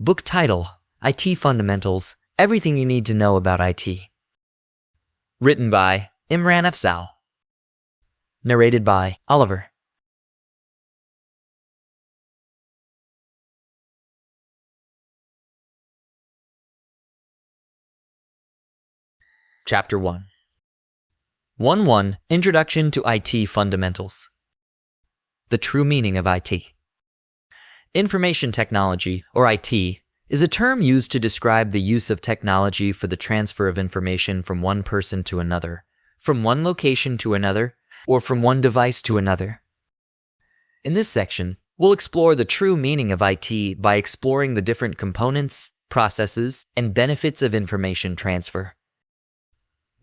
Book title: IT Fundamentals, Everything You Need to Know About IT. Written by IMf&x. Narrated by Oliver. Chapter 1. 1.1 Introduction to IT Fundamentals. The true meaning of IT. Information technology, or IT, is a term used to describe the use of technology for the transfer of information from one person to another, from one location to another, or from one device to another. In this section, we'll explore the true meaning of IT by exploring the different components, processes, and benefits of information transfer.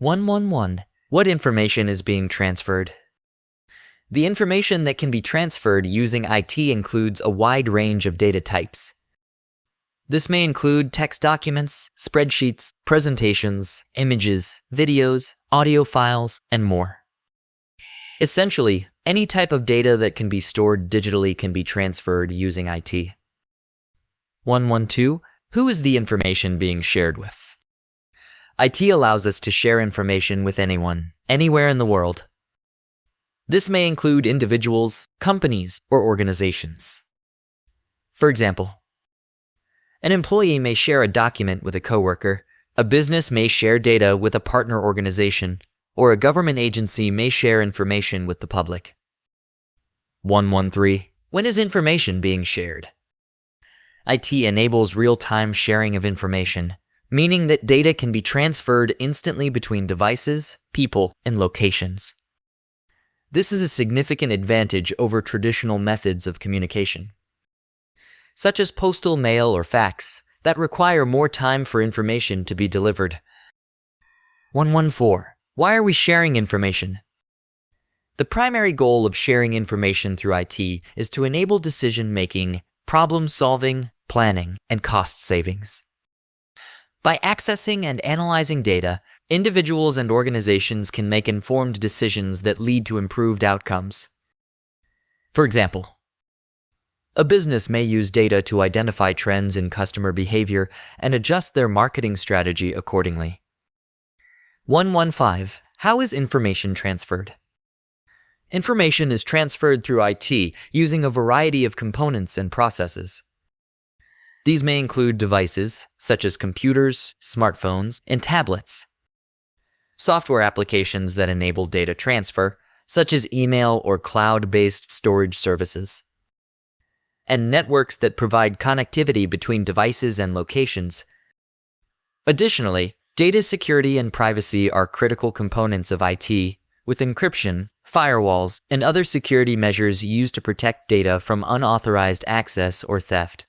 1.1. What information is being transferred? The information that can be transferred using IT includes a wide range of data types. This may include text documents, spreadsheets, presentations, images, videos, audio files, and more. Essentially, any type of data that can be stored digitally can be transferred using IT. 1.1.2. Who is the information being shared with? IT allows us to share information with anyone, anywhere in the world. This may include individuals, companies, or organizations. For example, an employee may share a document with a coworker, a business may share data with a partner organization, or a government agency may share information with the public. 1.1.3. When is information being shared? IT enables real-time sharing of information, meaning that data can be transferred instantly between devices, people, and locations. This is a significant advantage over traditional methods of communication, such as postal mail or fax, that require more time for information to be delivered. 1.1.4. Why are we sharing information? The primary goal of sharing information through IT is to enable decision-making, problem-solving, planning, and cost savings. By accessing and analyzing data, individuals and organizations can make informed decisions that lead to improved outcomes. For example, a business may use data to identify trends in customer behavior and adjust their marketing strategy accordingly. 1.1.5. How is information transferred? Information is transferred through IT using a variety of components and processes. These may include devices, such as computers, smartphones, and tablets. Software applications that enable data transfer, such as email or cloud-based storage services. And networks that provide connectivity between devices and locations. Additionally, data security and privacy are critical components of IT, with encryption, firewalls, and other security measures used to protect data from unauthorized access or theft.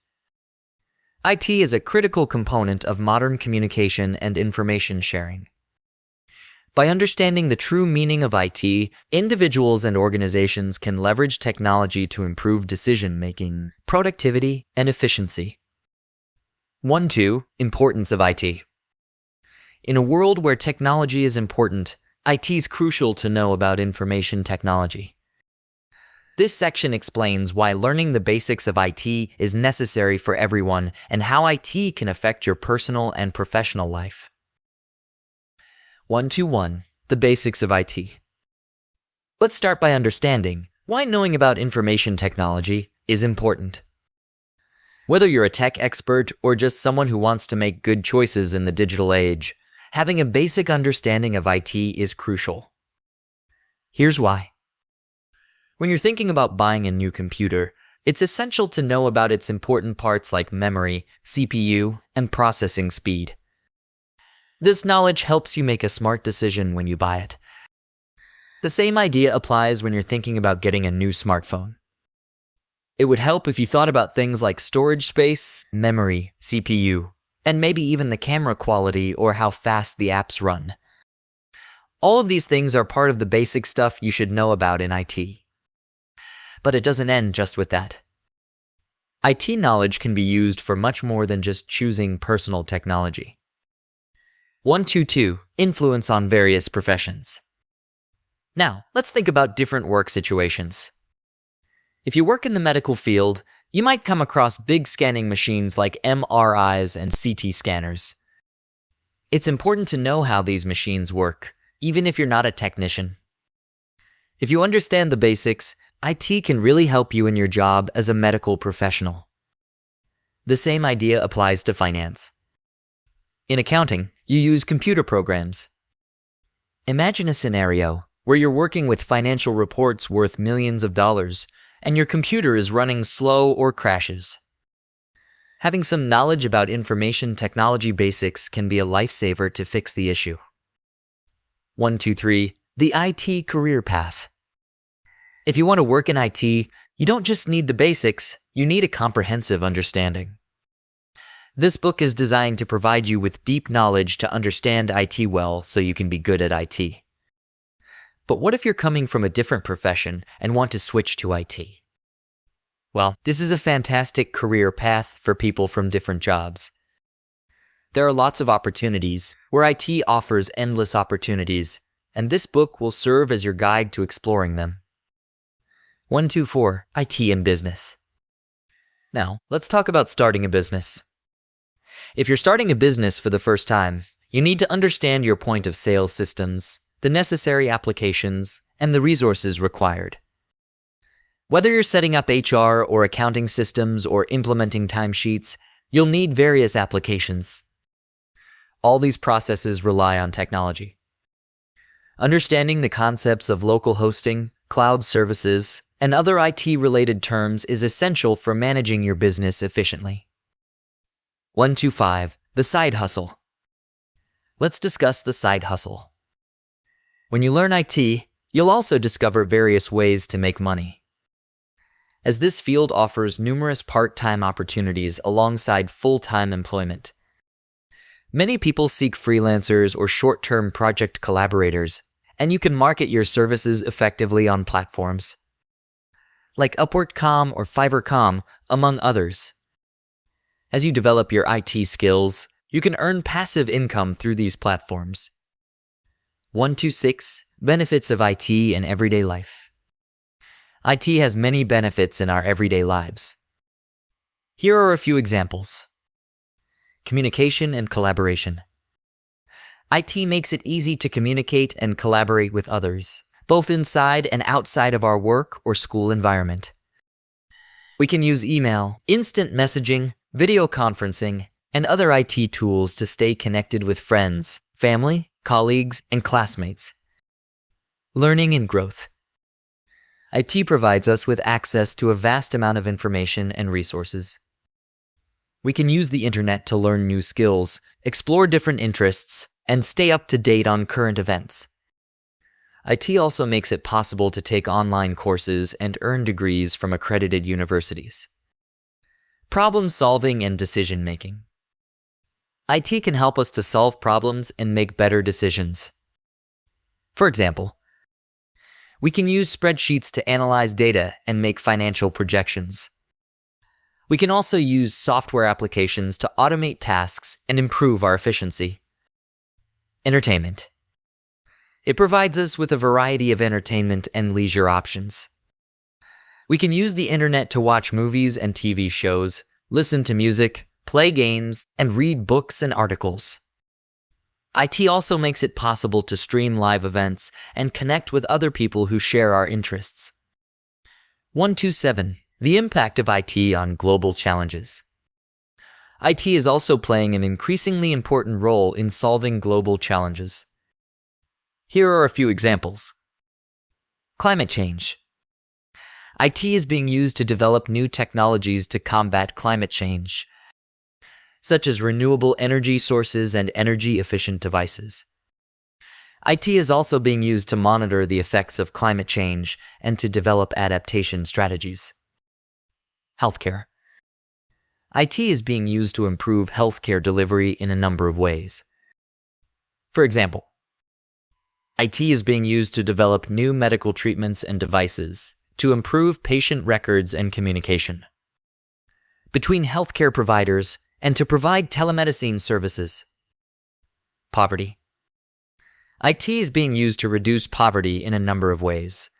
IT is a critical component of modern communication and information sharing. By understanding the true meaning of IT, individuals and organizations can leverage technology to improve decision-making, productivity, and efficiency. 1.2. Importance of IT. In a world where technology is important, IT is crucial to know about information technology. This section explains why learning the basics of IT is necessary for everyone and how IT can affect your personal and professional life. 1.2.1. The basics of IT. Let's start by understanding why knowing about information technology is important. Whether you're a tech expert or just someone who wants to make good choices in the digital age, having a basic understanding of IT is crucial. Here's why. When you're thinking about buying a new computer, it's essential to know about its important parts like memory, CPU, and processing speed. This knowledge helps you make a smart decision when you buy it. The same idea applies when you're thinking about getting a new smartphone. It would help if you thought about things like storage space, memory, CPU, and maybe even the camera quality or how fast the apps run. All of these things are part of the basic stuff you should know about in IT. But it doesn't end just with that. IT knowledge can be used for much more than just choosing personal technology. 1.2.2. Influence on various professions. Now, let's think about different work situations. If you work in the medical field, You might come across big scanning machines like MRIs and CT scanners. It's important to know how these machines work, even if you're not a technician. If you understand the basics, IT can really help you in your job as a medical professional. The same idea applies to finance. In accounting, you use computer programs. Imagine a scenario where you're working with financial reports worth millions of dollars, and your computer is running slow or crashes. Having some knowledge about information technology basics can be a lifesaver to fix the issue. 1, 2, 3. The IT career path. If you want to work in IT, you don't just need the basics, you need a comprehensive understanding. This book is designed to provide you with deep knowledge to understand IT well so you can be good at IT. But what if you're coming from a different profession and want to switch to IT? Well, this is a fantastic career path for people from different jobs. There are lots of opportunities where IT offers endless opportunities, and this book will serve as your guide to exploring them. 1, 2, 4. IT and business. Now, let's talk about starting a business. If you're starting a business for the first time, you need to understand your point of sale systems, the necessary applications, and the resources required. Whether you're setting up HR or accounting systems or implementing timesheets, you'll need various applications. All these processes rely on technology. Understanding the concepts of local hosting, cloud services, and other IT-related terms is essential for managing your business efficiently. 1, 2, 5. The side hustle. Let's discuss the side hustle. When you learn IT, you'll also discover various ways to make money. As this field offers numerous part-time opportunities alongside full-time employment. Many people seek freelancers or short-term project collaborators, and you can market your services effectively on platforms like Upwork.com or Fiverr.com, among others. As you develop your IT skills, you can earn passive income through these platforms. 1, 2, 6. Benefits of IT in everyday life. IT has many benefits in our everyday lives. Here are a few examples. Communication and collaboration. IT makes it easy to communicate and collaborate with others, both inside and outside of our work or school environment. We can use email, instant messaging, video conferencing, and other IT tools to stay connected with friends, family, colleagues, and classmates. Learning and growth. IT provides us with access to a vast amount of information and resources. We can use the internet to learn new skills, explore different interests, and stay up to date on current events. IT also makes it possible to take online courses and earn degrees from accredited universities. Problem solving and decision making. IT can help us to solve problems and make better decisions. For example, we can use spreadsheets to analyze data and make financial projections. We can also use software applications to automate tasks and improve our efficiency. Entertainment. It provides us with a variety of entertainment and leisure options. We can use the internet to watch movies and TV shows, listen to music, play games, and read books and articles. IT also makes it possible to stream live events and connect with other people who share our interests. 1, 2, 7. The impact of IT on global challenges. IT is also playing an increasingly important role in solving global challenges. Here are a few examples. Climate change. IT is being used to develop new technologies to combat climate change, such as renewable energy sources and energy-efficient devices. IT is also being used to monitor the effects of climate change and to develop adaptation strategies. Healthcare. IT is being used to improve healthcare delivery in a number of ways. For example, IT is being used to develop new medical treatments and devices to improve patient records and communication between healthcare providers and to provide telemedicine services. Poverty. IT is being used to reduce poverty in a number of ways.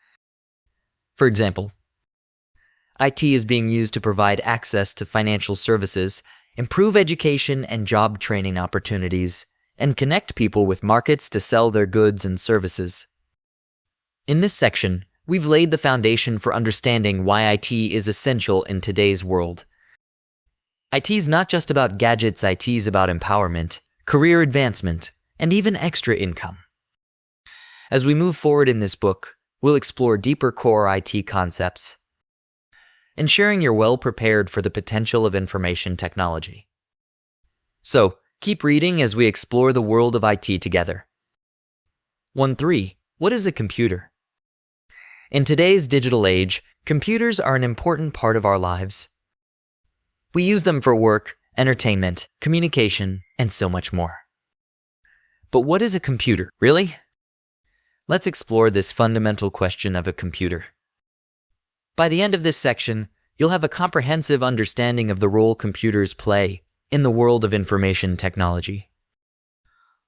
For example, IT is being used to provide access to financial services, improve education and job training opportunities, and connect people with markets to sell their goods and services. In this section, we've laid the foundation for understanding why IT is essential in today's world. IT is not just about gadgets, IT is about empowerment, career advancement, and even extra income. As we move forward in this book, we'll explore deeper core IT concepts, ensuring you're well prepared for the potential of information technology. So, keep reading as we explore the world of IT together. 1.3. What is a computer? In today's digital age, computers are an important part of our lives. We use them for work, entertainment, communication, and so much more. But what is a computer, really? Let's explore this fundamental question of a computer. By the end of this section, you'll have a comprehensive understanding of the role computers play in the world of information technology.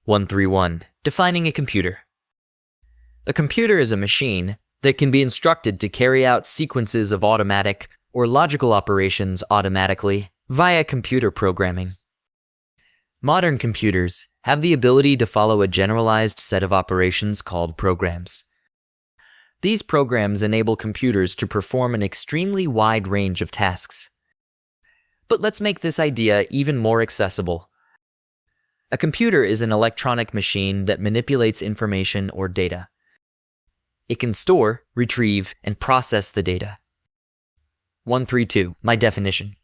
1.3.1. Defining a computer. A computer is a machine that can be instructed to carry out sequences of automatic or logical operations automatically via computer programming. Modern computers have the ability to follow a generalized set of operations called programs. These programs enable computers to perform an extremely wide range of tasks. But let's make this idea even more accessible. A computer is an electronic machine that manipulates information or data. It can store, retrieve, and process the data. 1.3.2. My definition.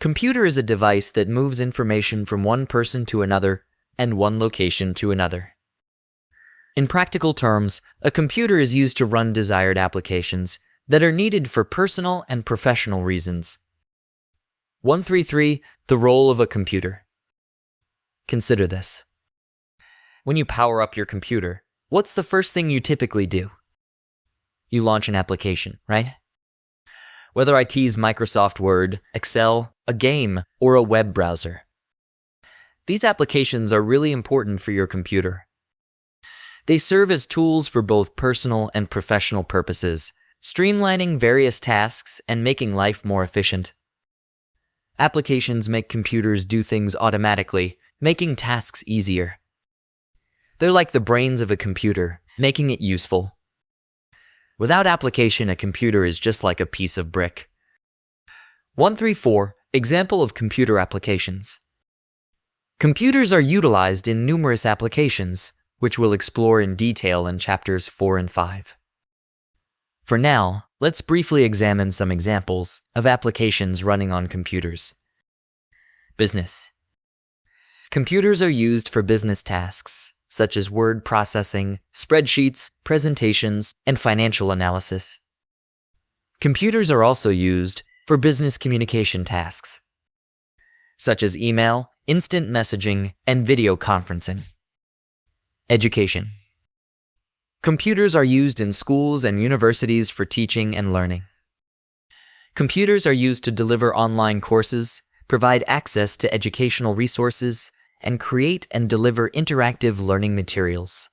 Computer is a device that moves information from one person to another and one location to another. In practical terms, a computer is used to run desired applications that are needed for personal and professional reasons. 1.3.3. The role of a computer. Consider this. When you power up your computer, what's the first thing you typically do? You launch an application, right? Whether it's Microsoft Word, Excel, a game, or a web browser. These applications are really important for your computer. They serve as tools for both personal and professional purposes, streamlining various tasks and making life more efficient. Applications make computers do things automatically, making tasks easier. They're like the brains of a computer, making it useful. Without application, a computer is just like a piece of brick. 1.3.4. Example of computer applications. Computers are utilized in numerous applications, which we'll explore in detail in chapters 4 and 5. For now, let's briefly examine some examples of applications running on computers. Business. Computers are used for business tasks, such as word processing, spreadsheets, presentations, and financial analysis. Computers are also used for business communication tasks, such as email, instant messaging, and video conferencing. Education. Computers are used in schools and universities for teaching and learning. Computers are used to deliver online courses, provide access to educational resources, and create and deliver interactive learning materials.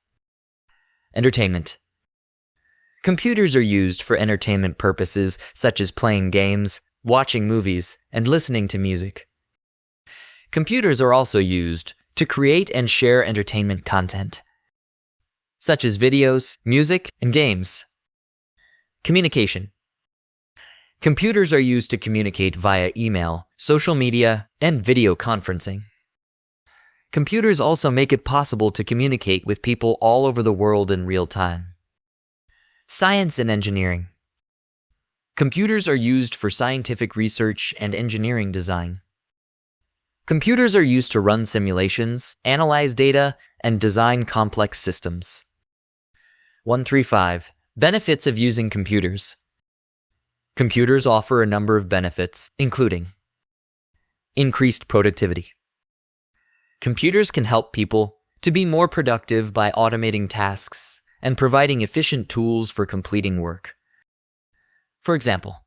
Entertainment. Computers are used for entertainment purposes such as playing games, watching movies, and listening to music. Computers are also used to create and share entertainment content, such as videos, music, and games. Communication. Computers are used to communicate via email, social media, and video conferencing. Computers also make it possible to communicate with people all over the world in real time. Science and engineering. Computers are used for scientific research and engineering design. Computers are used to run simulations, analyze data, and design complex systems. 1.3.5. Benefits of using computers. Computers offer a number of benefits, including increased productivity. Computers can help people to be more productive by automating tasks and providing efficient tools for completing work. For example,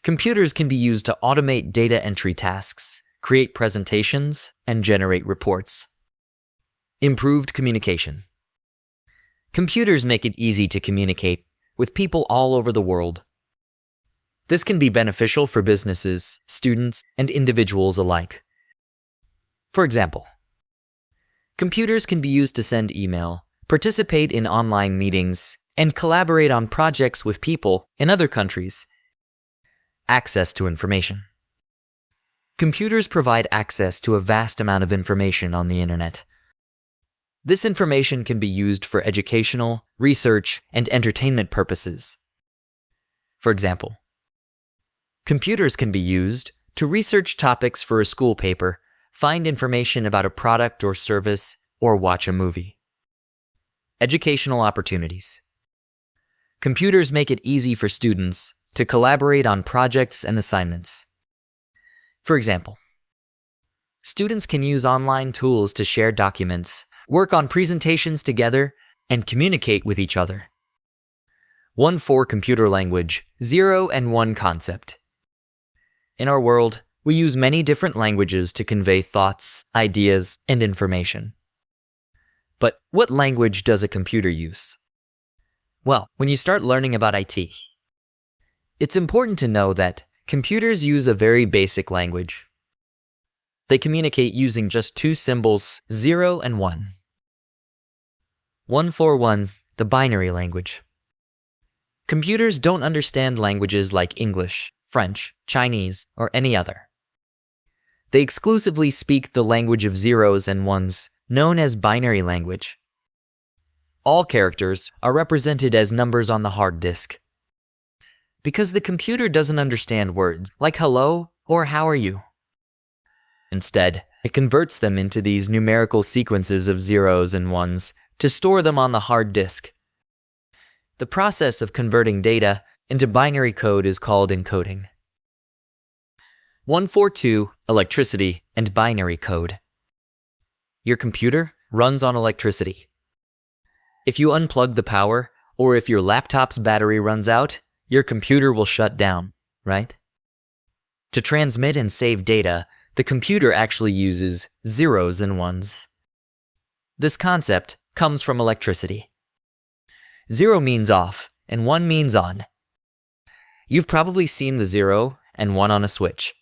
computers can be used to automate data entry tasks, create presentations, and generate reports. Improved communication. Computers make it easy to communicate with people all over the world. This can be beneficial for businesses, students, and individuals alike. For example, computers can be used to send email, participate in online meetings, and collaborate on projects with people in other countries. Access to information. Computers provide access to a vast amount of information on the internet. This information can be used for educational, research, and entertainment purposes. For example, computers can be used to research topics for a school paper, find information about a product or service, or watch a movie. Educational opportunities. Computers make it easy for students to collaborate on projects and assignments. For example, students can use online tools to share documents, work on presentations together, and communicate with each other. 1-4 computer language, 0 and 1 concept. In our world, we use many different languages to convey thoughts, ideas, and information. But what language does a computer use? Well, when you start learning about IT, it's important to know that computers use a very basic language. They communicate using just two symbols, 0 and 1. 141, the binary language. Computers don't understand languages like English, French, Chinese, or any other. They exclusively speak the language of zeros and ones, known as binary language. All characters are represented as numbers on the hard disk. Because the computer doesn't understand words like hello or how are you. Instead, it converts them into these numerical sequences of zeros and ones to store them on the hard disk. The process of converting data into binary code is called encoding. 142, electricity and binary code. Your computer runs on electricity. If you unplug the power, or if your laptop's battery runs out, your computer will shut down, right? To transmit and save data, the computer actually uses zeros and ones. This concept comes from electricity. 0 means off, and 1 means on. You've probably seen the 0 and 1 on a switch.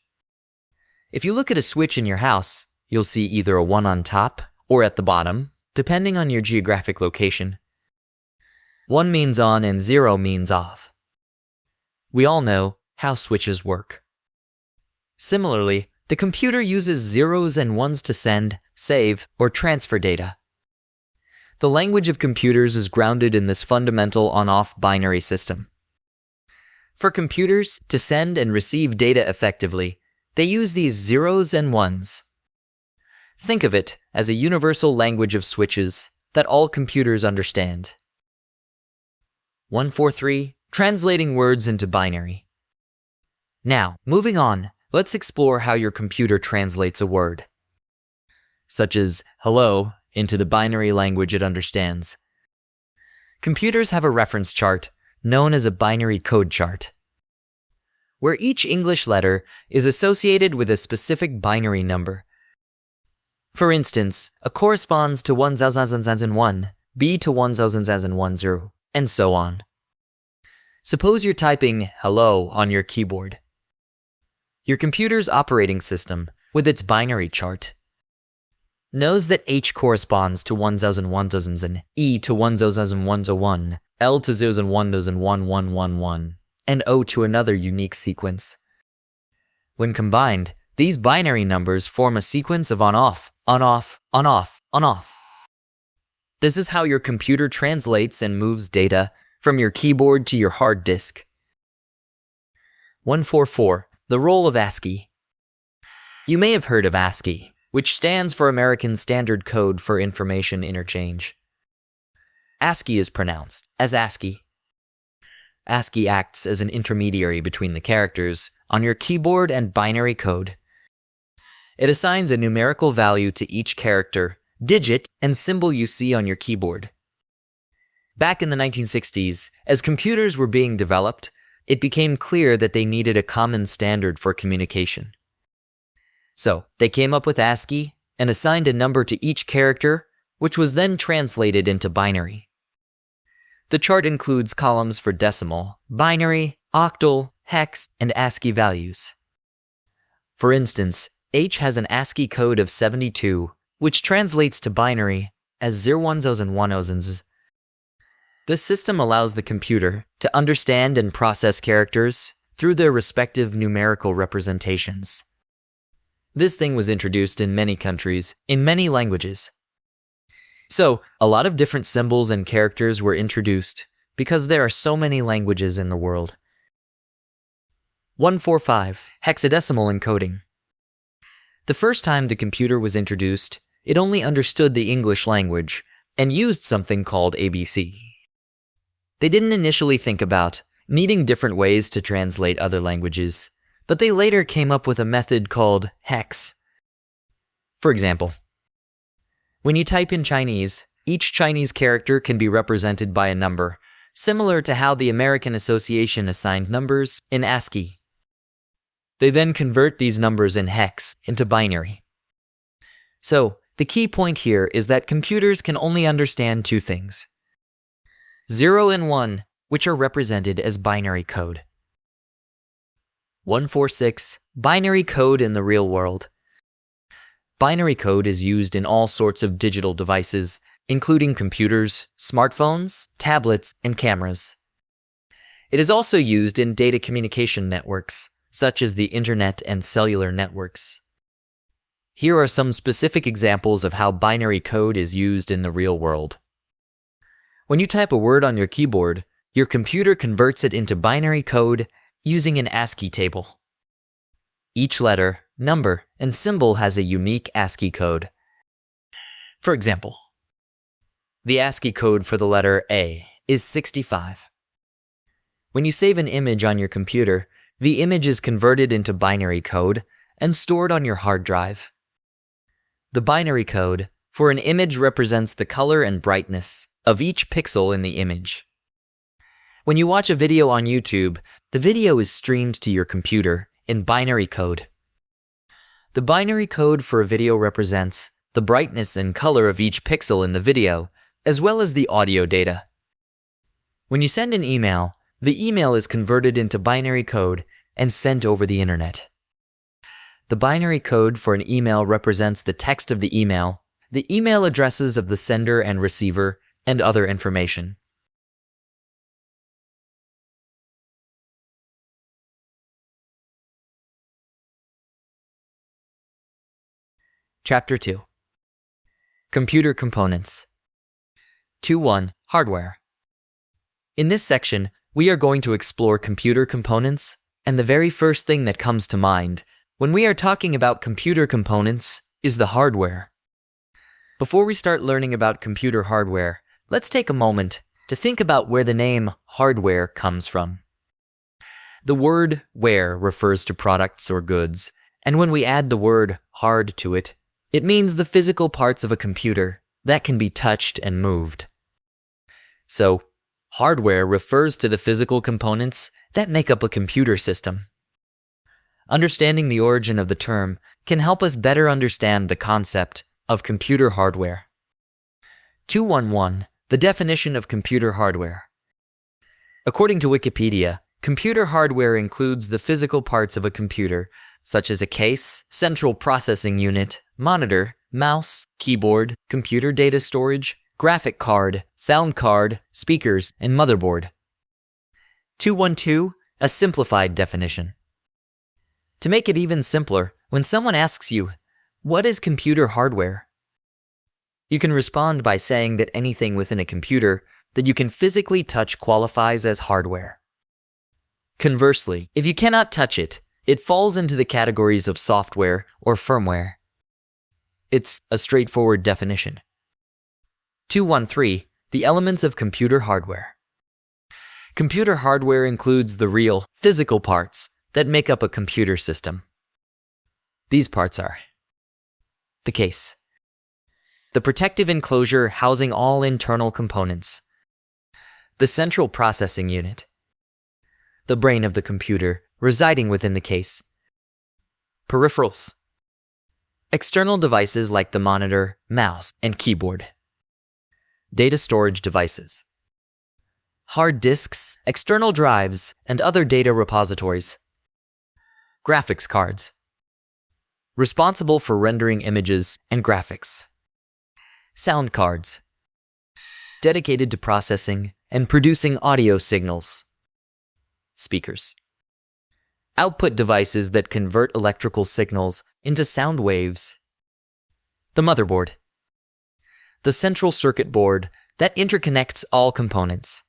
If you look at a switch in your house, you'll see either a 1 on top or at the bottom, depending on your geographic location. 1 means on and 0 means off. We all know how switches work. Similarly, the computer uses zeros and ones to send, save, or transfer data. The language of computers is grounded in this fundamental on-off binary system. For computers to send and receive data effectively, they use these zeros and ones. Think of it as a universal language of switches that all computers understand. 143, translating words into binary. Now, moving on, let's explore how your computer translates a word, such as hello, into the binary language it understands. Computers have a reference chart known as a binary code chart, where each English letter is associated with a specific binary number. For instance, A corresponds to 1001, B to 1010, and so on. Suppose you're typing hello on your keyboard. Your computer's operating system, with its binary chart, knows that H corresponds to 1000, E to 1001, L to 101111, and O to another unique sequence. When combined, these binary numbers form a sequence of on-off, on-off, on-off, on-off. This is how your computer translates and moves data from your keyboard to your hard disk. 144. The role of ASCII. You may have heard of ASCII, which stands for American Standard Code for Information Interchange. ASCII is pronounced as ASCII. ASCII acts as an intermediary between the characters on your keyboard and binary code. It assigns a numerical value to each character, digit, and symbol you see on your keyboard. Back in the 1960s, as computers were being developed, it became clear that they needed a common standard for communication. So, they came up with ASCII and assigned a number to each character, which was then translated into binary. The chart includes columns for decimal, binary, octal, hex, and ASCII values. For instance, H has an ASCII code of 72, which translates to binary as 010s and 10s. This system allows the computer to understand and process characters through their respective numerical representations. This thing was introduced in many countries, in many languages. So, a lot of different symbols and characters were introduced because there are so many languages in the world. 145. Hexadecimal encoding. The first time the computer was introduced, it only understood the English language and used something called ABC. They didn't initially think about needing different ways to translate other languages, but they later came up with a method called hex. For example, when you type in Chinese, each Chinese character can be represented by a number, similar to how the American Association assigned numbers in ASCII. They then convert these numbers in hex into binary. So, the key point here is that computers can only understand two things: 0 and 1, which are represented as binary code. 146. Binary code in the real world. Binary code is used in all sorts of digital devices, including computers, smartphones, tablets, and cameras. It is also used in data communication networks, such as the internet and cellular networks. Here are some specific examples of how binary code is used in the real world. When you type a word on your keyboard, your computer converts it into binary code using an ASCII table. Each letter, number, and symbol has a unique ASCII code. For example, the ASCII code for the letter A is 65. When you save an image on your computer, the image is converted into binary code and stored on your hard drive. The binary code for an image represents the color and brightness of each pixel in the image. When you watch a video on YouTube, the video is streamed to your computer in binary code. The binary code for a video represents the brightness and color of each pixel in the video, as well as the audio data. When you send an email, the email is converted into binary code and sent over the internet. The binary code for an email represents the text of the email addresses of the sender and receiver, and other information. Chapter 2. Computer Components. 2.1. Hardware. In this section, we are going to explore computer components, and the very first thing that comes to mind when we are talking about computer components is the hardware. Before we start learning about computer hardware, let's take a moment to think about where the name hardware comes from. The word ware refers to products or goods, and when we add the word hard to it, it means the physical parts of a computer that can be touched and moved. So, hardware refers to the physical components that make up a computer system. Understanding the origin of the term can help us better understand the concept of computer hardware. 2.1.1. The definition of computer hardware. According to Wikipedia, computer hardware includes the physical parts of a computer, such as a case, central processing unit, monitor, mouse, keyboard, computer data storage, graphic card, sound card, speakers, and motherboard. 2.1.2. A simplified definition. To make it even simpler, when someone asks you, "What is computer hardware?" you can respond by saying that anything within a computer that you can physically touch qualifies as hardware. Conversely, if you cannot touch it, it falls into the categories of software or firmware. It's a straightforward definition. 2.1.3. The elements of computer hardware. Computer hardware includes the real, physical parts that make up a computer system. These parts are the case, the protective enclosure housing all internal components, the central processing unit, the brain of the computer residing within the case, peripherals, external devices like the monitor, mouse, and keyboard, data storage devices. hard disks, external drives, and other data repositories. Graphics cards. Responsible for rendering images and graphics. Sound cards. Dedicated to processing and producing audio signals. Speakers. Output devices that convert electrical signals into sound waves. The motherboard. The central circuit board that interconnects all components.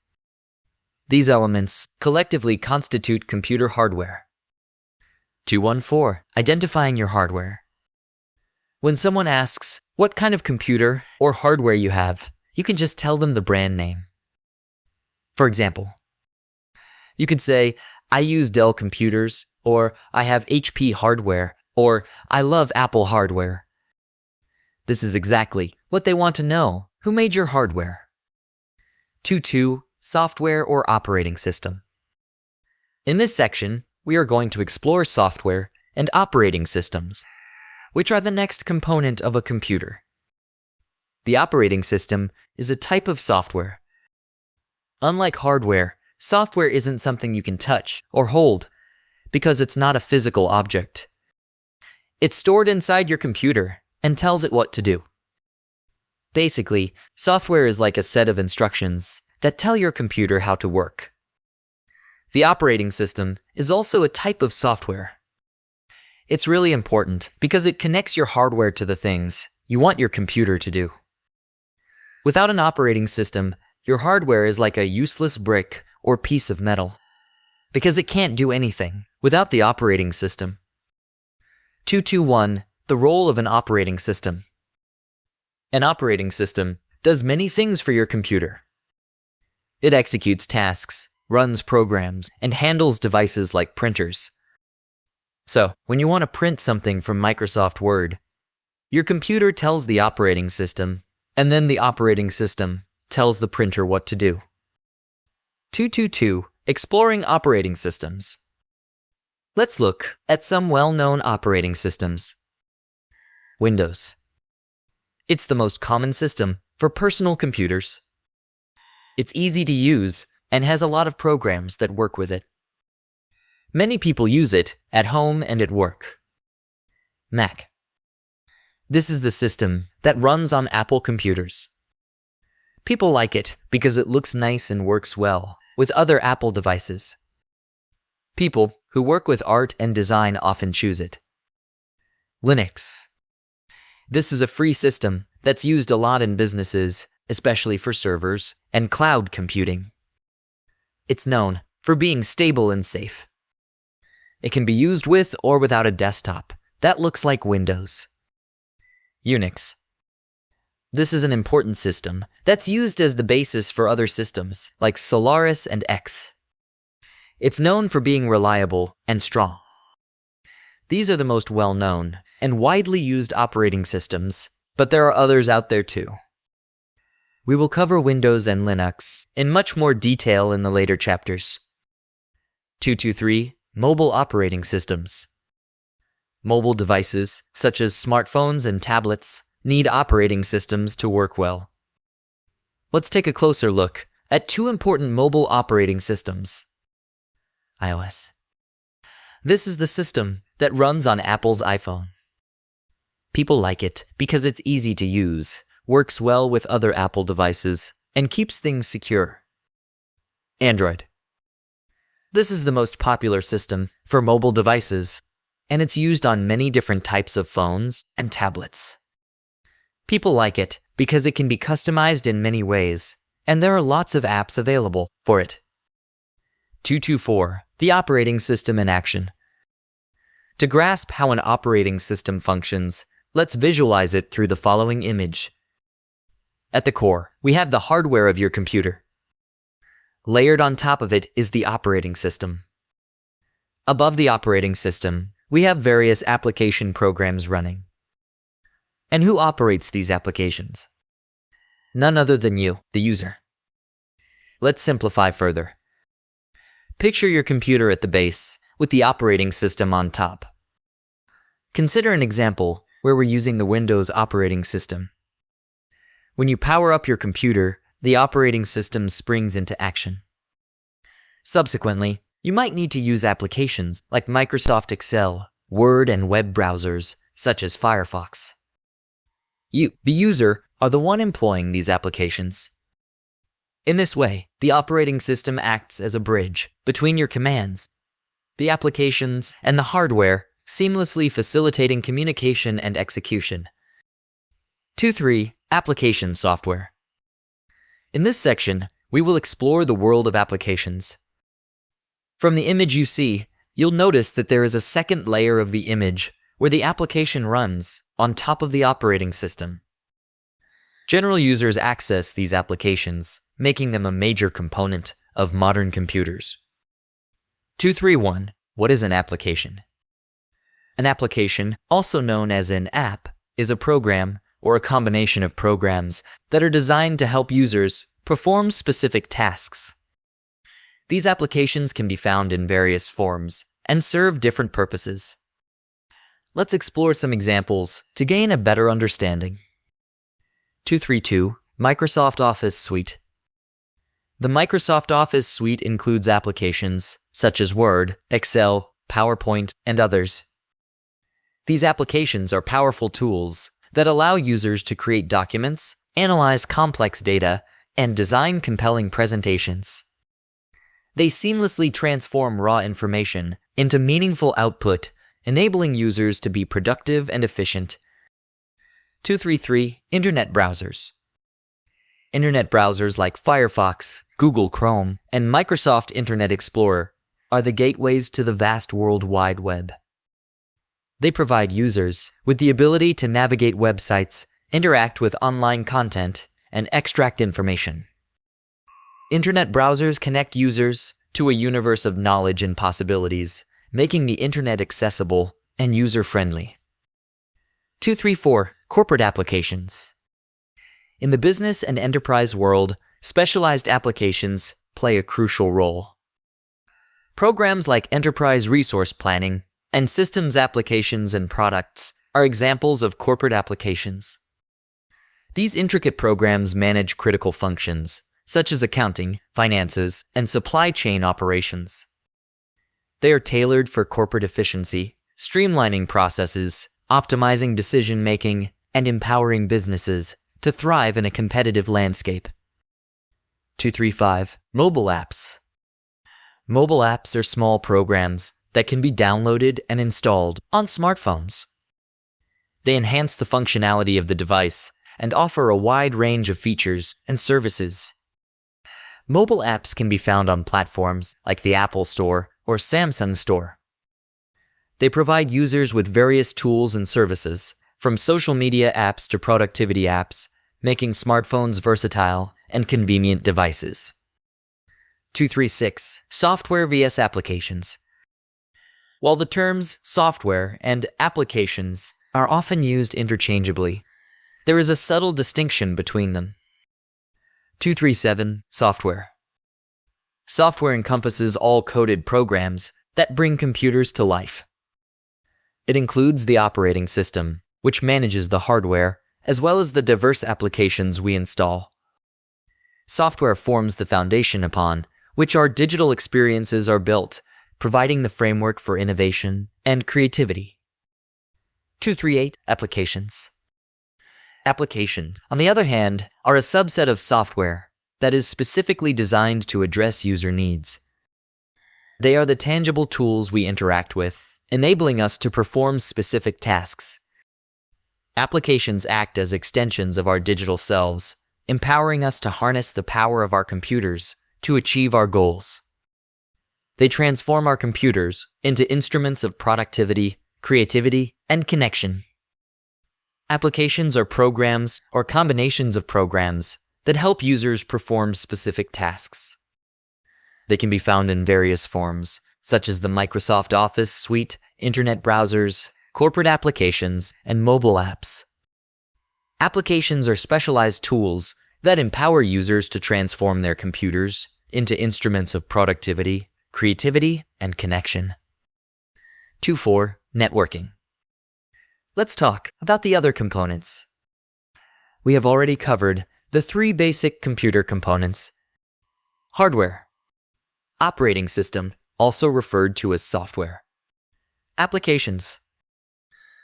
These elements collectively constitute computer hardware. 214. Identifying your hardware. When someone asks what kind of computer or hardware you have, you can just tell them the brand name. For example, you could say, I use Dell computers, or I have HP hardware, or I love Apple hardware. This is exactly what they want to know. Who made your hardware? 2.2. Software or operating system. In this section, we are going to explore software and operating systems, which are the next component of a computer. The operating system is a type of software. Unlike hardware, software isn't something you can touch or hold because it's not a physical object. It's stored inside your computer and tells it what to do. Basically, software is like a set of instructions that tell your computer how to work. The operating system is also a type of software. It's really important because it connects your hardware to the things you want your computer to do. Without an operating system, your hardware is like a useless brick or piece of metal because it can't do anything without the operating system. 221. The role of an operating system. An operating system does many things for your computer. It executes tasks, runs programs, and handles devices like printers. So, when you want to print something from Microsoft Word, your computer tells the operating system, and then the operating system tells the printer what to do. 222. Exploring operating systems. Let's look at some well-known operating systems. Windows. It's the most common system for personal computers. It's easy to use and has a lot of programs that work with it. Many people use it at home and at work. Mac. This is the system that runs on Apple computers. People like it because it looks nice and works well with other Apple devices. People who work with art and design often choose it. Linux. This is a free system that's used a lot in businesses, especially for servers and cloud computing. It's known for being stable and safe. It can be used with or without a desktop that looks like Windows. Unix. This is an important system that's used as the basis for other systems like Solaris and X. It's known for being reliable and strong. These are the most well-known and widely used operating systems, but there are others out there too. We will cover Windows and Linux in much more detail in the later chapters. 223. Mobile operating systems. Mobile devices, such as smartphones and tablets, need operating systems to work well. Let's take a closer look at two important mobile operating systems. iOS. This is the system that runs on Apple's iPhone. People like it because it's easy to use, works well with other Apple devices, and keeps things secure. Android. This is the most popular system for mobile devices, and it's used on many different types of phones and tablets. People like it because it can be customized in many ways, and there are lots of apps available for it. 224. The operating system in action. To grasp how an operating system functions, let's visualize it through the following image. At the core, we have the hardware of your computer. Layered on top of it is the operating system. Above the operating system, we have various application programs running. And who operates these applications? None other than you, the user. Let's simplify further. Picture your computer at the base, with the operating system on top. Consider an example where we're using the Windows operating system. When you power up your computer, the operating system springs into action. Subsequently, you might need to use applications like Microsoft Excel, Word, and web browsers such as Firefox. You, the user, are the one employing these applications. In this way, the operating system acts as a bridge between your commands, the applications, and the hardware, seamlessly facilitating communication and execution. 2.3. Application software. In this section, we will explore the world of applications. From the image you see, you'll notice that there is a second layer of the image where the application runs on top of the operating system. General users access these applications, making them a major component of modern computers. 2.3.1. What is an application? An application, also known as an app, is a program or a combination of programs that are designed to help users perform specific tasks. These applications can be found in various forms and serve different purposes. Let's explore some examples to gain a better understanding. 2.3.2. Microsoft Office Suite. The Microsoft Office Suite includes applications such as Word, Excel, PowerPoint, and others. These applications are powerful tools that allow users to create documents, analyze complex data, and design compelling presentations. They seamlessly transform raw information into meaningful output, enabling users to be productive and efficient. 2.3.3. Internet browsers. Internet browsers like Firefox, Google Chrome, and Microsoft Internet Explorer are the gateways to the vast World Wide Web. They provide users with the ability to navigate websites, interact with online content, and extract information. Internet browsers connect users to a universe of knowledge and possibilities, making the internet accessible and user-friendly. 2.3.4. Corporate applications. In the business and enterprise world, specialized applications play a crucial role. Programs like enterprise resource planning and systems applications and products are examples of corporate applications. These intricate programs manage critical functions, such as accounting, finances, and supply chain operations. They are tailored for corporate efficiency, streamlining processes, optimizing decision-making, and empowering businesses to thrive in a competitive landscape. 2.3.5. Mobile apps. Mobile apps are small programs that can be downloaded and installed on smartphones. They enhance the functionality of the device and offer a wide range of features and services. Mobile apps can be found on platforms like the Apple Store or Samsung Store. They provide users with various tools and services, from social media apps to productivity apps, making smartphones versatile and convenient devices. 2.3.6. Software vs. applications. While the terms software and applications are often used interchangeably, there is a subtle distinction between them. 2.3.7. Software. Software encompasses all coded programs that bring computers to life. It includes the operating system, which manages the hardware, as well as the diverse applications we install. Software forms the foundation upon which our digital experiences are built, providing the framework for innovation and creativity. 2.3.8. Applications. Applications, on the other hand, are a subset of software that is specifically designed to address user needs. They are the tangible tools we interact with, enabling us to perform specific tasks. Applications act as extensions of our digital selves, empowering us to harness the power of our computers to achieve our goals. They transform our computers into instruments of productivity, creativity, and connection. Applications are programs or combinations of programs that help users perform specific tasks. They can be found in various forms, such as the Microsoft Office Suite, internet browsers, corporate applications, and mobile apps. Applications are specialized tools that empower users to transform their computers into instruments of productivity, creativity, and connection. 2.4. Networking. Let's talk about the other components. We have already covered the three basic computer components. Hardware. Operating system, also referred to as software. Applications.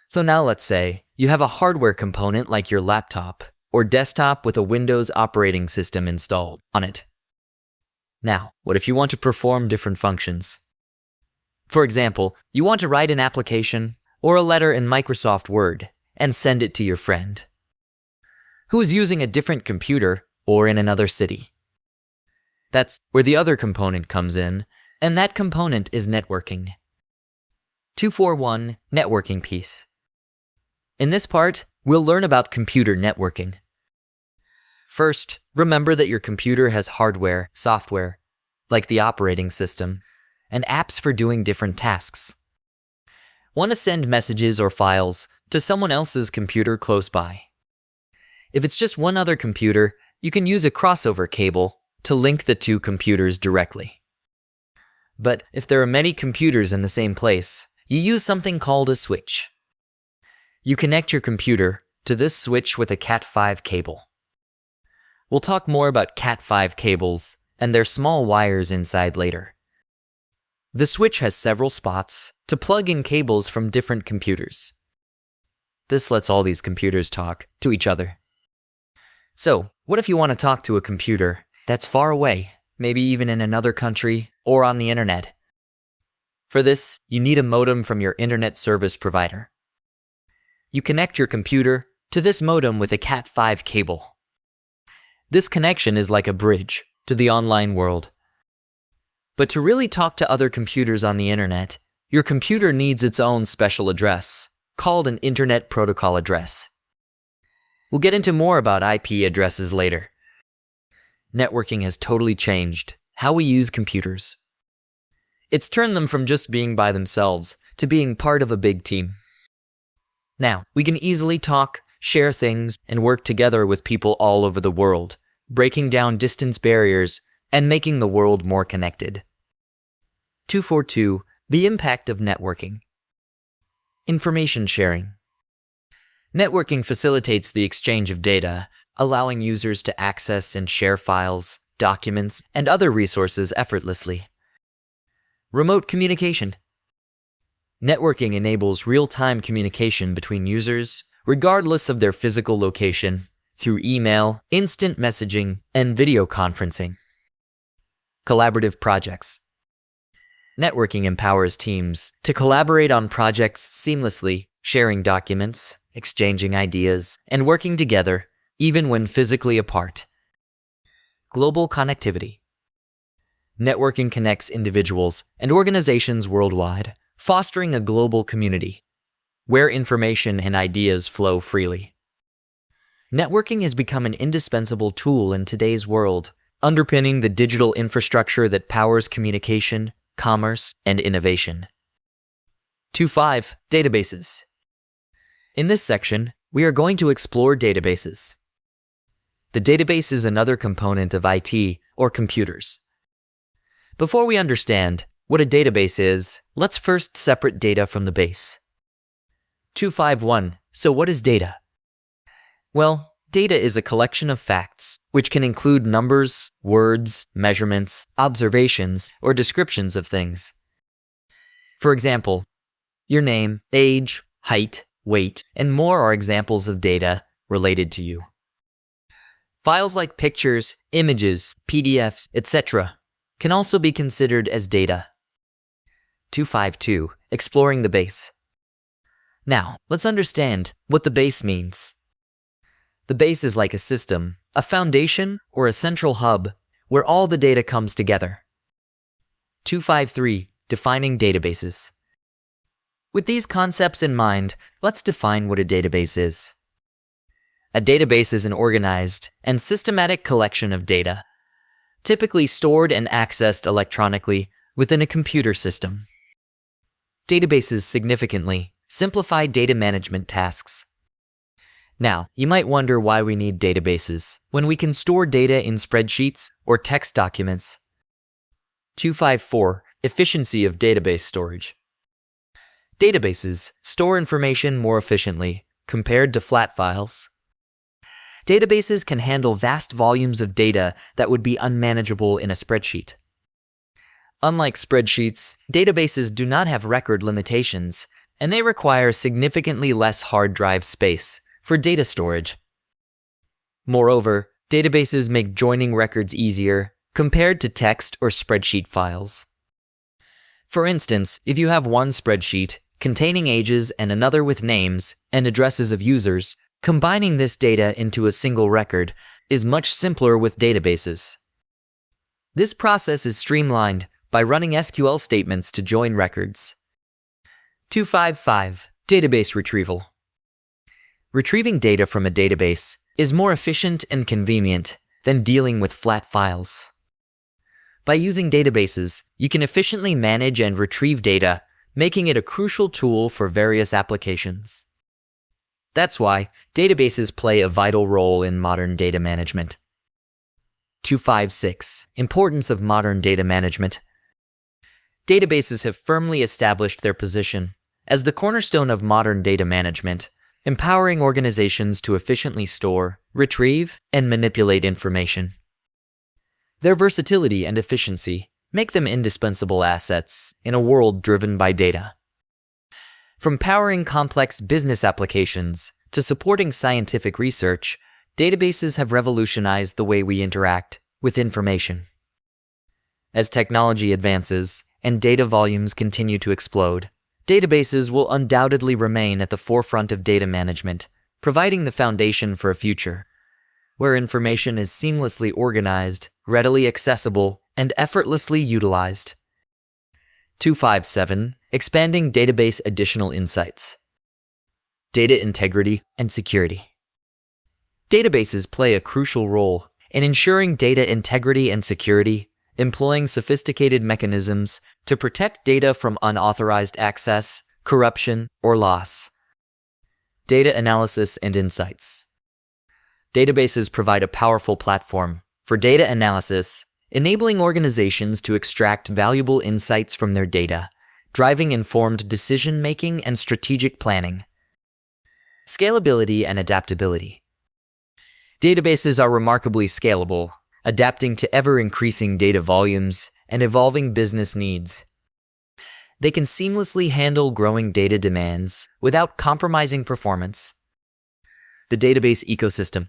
So now let's say you have a hardware component like your laptop or desktop with a Windows operating system installed on it. Now, what if you want to perform different functions? For example, you want to write an application or a letter in Microsoft Word and send it to your friend who is using a different computer or in another city. That's where the other component comes in, and that component is networking. 241 Networking piece. In this part, we'll learn about computer networking. First, remember that your computer has hardware, software, like the operating system, and apps for doing different tasks. Want to send messages or files to someone else's computer close by. If it's just one other computer, you can use a crossover cable to link the two computers directly. But if there are many computers in the same place, you use something called a switch. You connect your computer to this switch with a Cat5 cable. We'll talk more about Cat5 cables and their small wires inside later. The switch has several spots to plug in cables from different computers. This lets all these computers talk to each other. So, what if you want to talk to a computer that's far away, maybe even in another country or on the internet? For this, you need a modem from your internet service provider. You connect your computer to this modem with a Cat5 cable. This connection is like a bridge to the online world. But to really talk to other computers on the internet, your computer needs its own special address, called an Internet Protocol address. We'll get into more about IP addresses later. Networking has totally changed how we use computers. It's turned them from just being by themselves to being part of a big team. Now, we can easily talk, share things, and work together with people all over the world, breaking down distance barriers and making the world more connected. 242. The impact of networking. Information sharing. Networking facilitates the exchange of data, allowing users to access and share files, documents, and other resources effortlessly. Remote communication. Networking enables real-time communication between users, regardless of their physical location, through email, instant messaging, and video conferencing. Collaborative projects. Networking empowers teams to collaborate on projects seamlessly, sharing documents, exchanging ideas, and working together, even when physically apart. Global connectivity. Networking connects individuals and organizations worldwide, fostering a global community, where information and ideas flow freely. Networking has become an indispensable tool in today's world, underpinning the digital infrastructure that powers communication, commerce, and innovation. 2.5. Databases. In this section, we are going to explore databases. The database is another component of IT, or computers. Before we understand what a database is, let's first separate data from the base. 251. So what is data? Well, data is a collection of facts, which can include numbers, words, measurements, observations, or descriptions of things. For example, your name, age, height, weight, and more are examples of data related to you. Files like pictures, images, PDFs, etc. can also be considered as data. 252. Exploring the base. Now, let's understand what the base means. The base is like a system, a foundation, or a central hub where all the data comes together. 253. Defining databases. With these concepts in mind, let's define what a database is. A database is an organized and systematic collection of data, typically stored and accessed electronically within a computer system. Databases significantly simplify data management tasks. Now, you might wonder why we need databases when we can store data in spreadsheets or text documents. 254. Efficiency of database storage. Databases store information more efficiently compared to flat files. Databases can handle vast volumes of data that would be unmanageable in a spreadsheet. Unlike spreadsheets, databases do not have record limitations, and they require significantly less hard drive space for data storage. Moreover, databases make joining records easier compared to text or spreadsheet files. For instance, if you have one spreadsheet containing ages and another with names and addresses of users, combining this data into a single record is much simpler with databases. This process is streamlined by running SQL statements to join records. 255. Database retrieval. Retrieving data from a database is more efficient and convenient than dealing with flat files. By using databases, you can efficiently manage and retrieve data, making it a crucial tool for various applications. That's why databases play a vital role in modern data management. 256. Importance of modern data management. Databases have firmly established their position as the cornerstone of modern data management, empowering organizations to efficiently store, retrieve, and manipulate information. Their versatility and efficiency make them indispensable assets in a world driven by data. From powering complex business applications to supporting scientific research, databases have revolutionized the way we interact with information. As technology advances and data volumes continue to explode, databases will undoubtedly remain at the forefront of data management, providing the foundation for a future where information is seamlessly organized, readily accessible, and effortlessly utilized. 257. Expanding database additional insights. Data integrity and security. Databases play a crucial role in ensuring data integrity and security, employing sophisticated mechanisms to protect data from unauthorized access, corruption, or loss. Data analysis and insights. Databases provide a powerful platform for data analysis, enabling organizations to extract valuable insights from their data, driving informed decision-making and strategic planning. Scalability and adaptability. Databases are remarkably scalable, adapting to ever-increasing data volumes and evolving business needs. They can seamlessly handle growing data demands without compromising performance. The database ecosystem.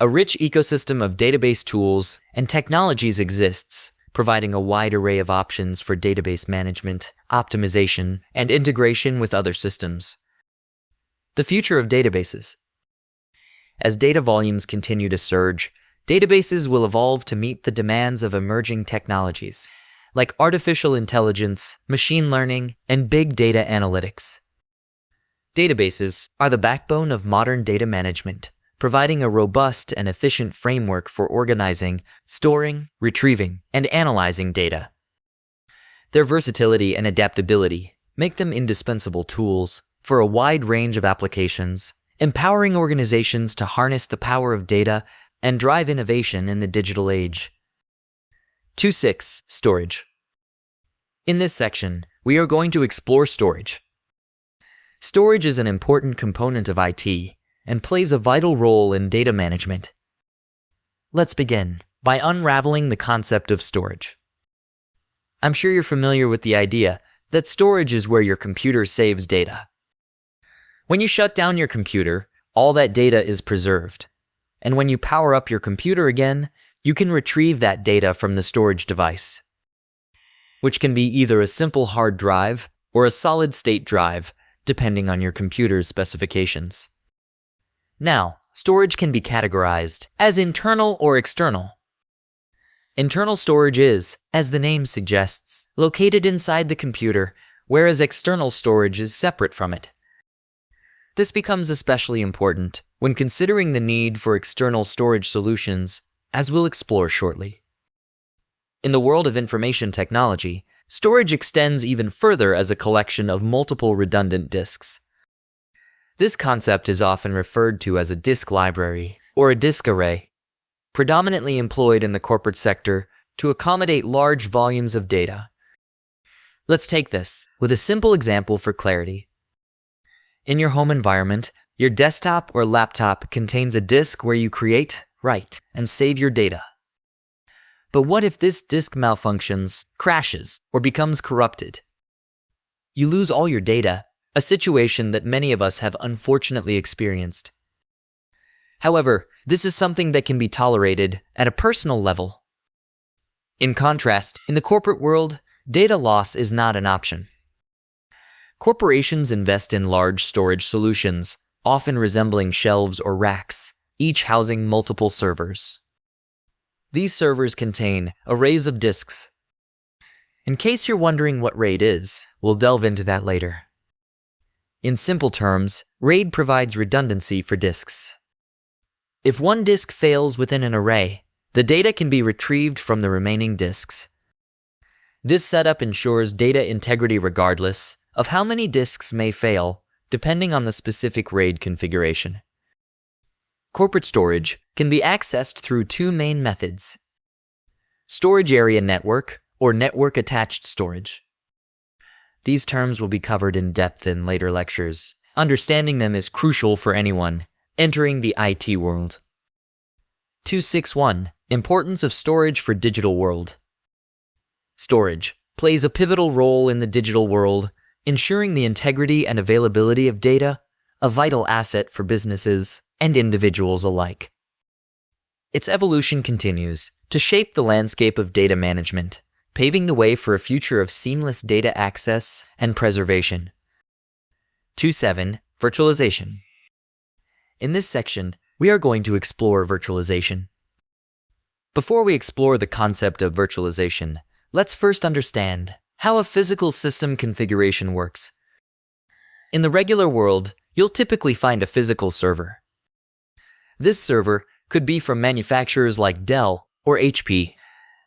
A rich ecosystem of database tools and technologies exists, providing a wide array of options for database management, optimization, and integration with other systems. The future of databases. As data volumes continue to surge, databases will evolve to meet the demands of emerging technologies, like artificial intelligence, machine learning, and big data analytics. Databases are the backbone of modern data management, providing a robust and efficient framework for organizing, storing, retrieving, and analyzing data. Their versatility and adaptability make them indispensable tools for a wide range of applications, empowering organizations to harness the power of data and drive innovation in the digital age. 2.6. Storage. In this section, we are going to explore storage. Storage is an important component of IT and plays a vital role in data management. Let's begin by unraveling the concept of storage. I'm sure you're familiar with the idea that storage is where your computer saves data. When you shut down your computer, all that data is preserved. And when you power up your computer again, you can retrieve that data from the storage device, which can be either a simple hard drive or a solid-state drive, depending on your computer's specifications. Now, storage can be categorized as internal or external. Internal storage is, as the name suggests, located inside the computer, whereas external storage is separate from it. This becomes especially important when considering the need for external storage solutions, as we'll explore shortly. In the world of information technology, storage extends even further as a collection of multiple redundant disks. This concept is often referred to as a disk library or a disk array, predominantly employed in the corporate sector to accommodate large volumes of data. Let's take this with a simple example for clarity. In your home environment, your desktop or laptop contains a disk where you create, write, and save your data. But what if this disk malfunctions, crashes, or becomes corrupted? You lose all your data, a situation that many of us have unfortunately experienced. However, this is something that can be tolerated at a personal level. In contrast, in the corporate world, data loss is not an option. Corporations invest in large storage solutions, often resembling shelves or racks, each housing multiple servers. These servers contain arrays of disks. In case you're wondering what RAID is, we'll delve into that later. In simple terms, RAID provides redundancy for disks. If one disk fails within an array, the data can be retrieved from the remaining disks. This setup ensures data integrity regardless of how many disks may fail, depending on the specific RAID configuration. Corporate storage can be accessed through two main methods: storage area network or network-attached storage. These terms will be covered in depth in later lectures. Understanding them is crucial for anyone entering the IT world. 261. Importance of storage for digital world. Storage plays a pivotal role in the digital world, ensuring the integrity and availability of data, a vital asset for businesses and individuals alike. Its evolution continues to shape the landscape of data management, paving the way for a future of seamless data access and preservation. 2.7. Virtualization. In this section, we are going to explore virtualization. Before we explore the concept of virtualization, let's first understand how a physical system configuration works. In the regular world, you'll typically find a physical server. This server could be from manufacturers like Dell or HP,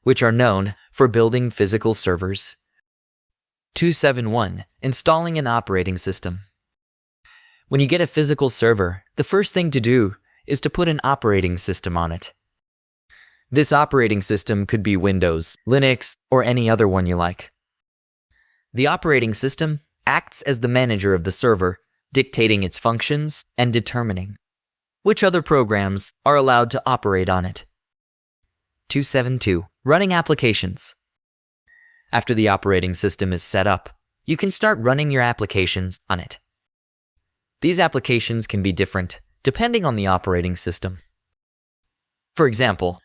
which are known for building physical servers. 271. Installing an operating system. When you get a physical server, the first thing to do is to put an operating system on it. This operating system could be Windows, Linux, or any other one you like. The operating system acts as the manager of the server, dictating its functions and determining which other programs are allowed to operate on it. 272. Running applications. After the operating system is set up, you can start running your applications on it. These applications can be different depending on the operating system. For example,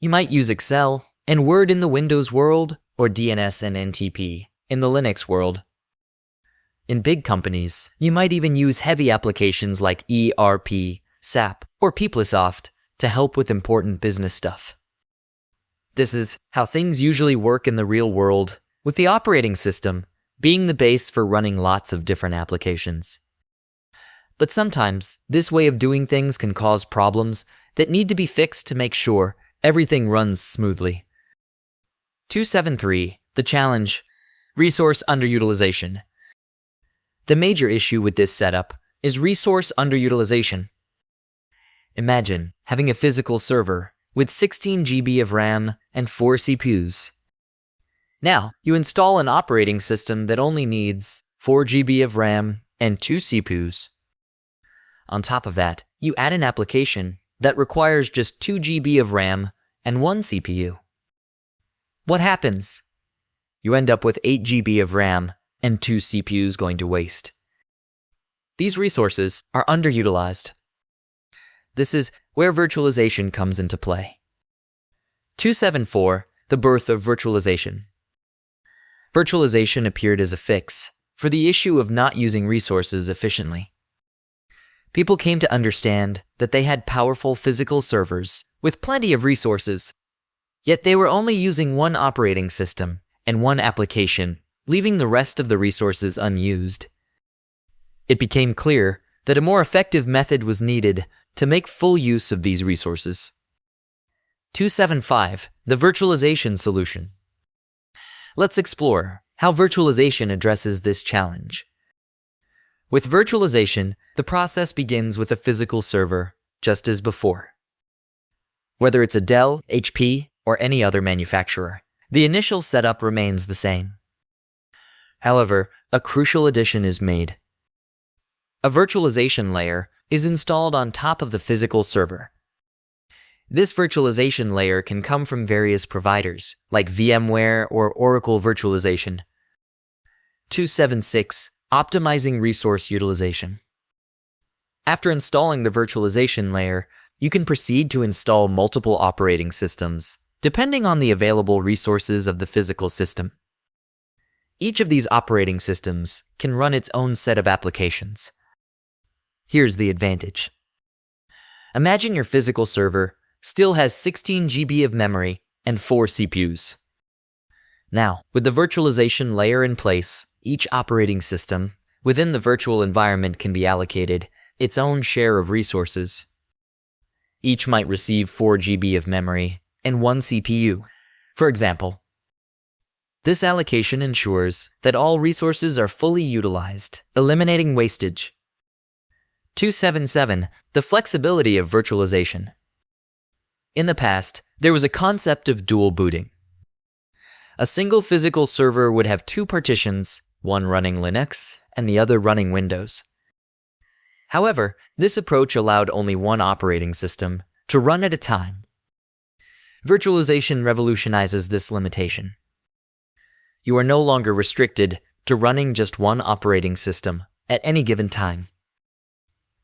you might use Excel and Word in the Windows world, or DNS and NTP in the Linux world. In big companies, you might even use heavy applications like ERP, SAP, or PeopleSoft to help with important business stuff. This is how things usually work in the real world, with the operating system being the base for running lots of different applications. But sometimes, this way of doing things can cause problems that need to be fixed to make sure everything runs smoothly. 273. The challenge: resource underutilization. The major issue with this setup is resource underutilization. Imagine having a physical server with 16 GB of RAM and 4 CPUs. Now, you install an operating system that only needs 4 GB of RAM and 2 CPUs. On top of that, you add an application that requires just 2 GB of RAM and 1 CPU. What happens? You end up with 8 GB of RAM and 2 CPUs going to waste. These resources are underutilized. This is where virtualization comes into play. 274. The birth of virtualization. Virtualization appeared as a fix for the issue of not using resources efficiently. People came to understand that they had powerful physical servers with plenty of resources, yet they were only using one operating system and one application, leaving the rest of the resources unused. It became clear that a more effective method was needed to make full use of these resources. 275. The virtualization solution. Let's explore how virtualization addresses this challenge. With virtualization, the process begins with a physical server, just as before. Whether it's a Dell, HP, or any other manufacturer, the initial setup remains the same. However, a crucial addition is made. A virtualization layer is installed on top of the physical server. This virtualization layer can come from various providers, like VMware or Oracle Virtualization. 276. Optimizing resource utilization. After installing the virtualization layer, you can proceed to install multiple operating systems, depending on the available resources of the physical system. Each of these operating systems can run its own set of applications. Here's the advantage. Imagine your physical server still has 16 GB of memory and 4 CPUs. Now, with the virtualization layer in place, each operating system within the virtual environment can be allocated its own share of resources. Each might receive 4 GB of memory and 1 CPU, for example. This allocation ensures that all resources are fully utilized, eliminating wastage. 277. The flexibility of virtualization. In the past, there was a concept of dual booting. A single physical server would have 2 partitions, one running Linux and the other running Windows. However, this approach allowed only one operating system to run at a time. Virtualization revolutionizes this limitation. You are no longer restricted to running just one operating system at any given time.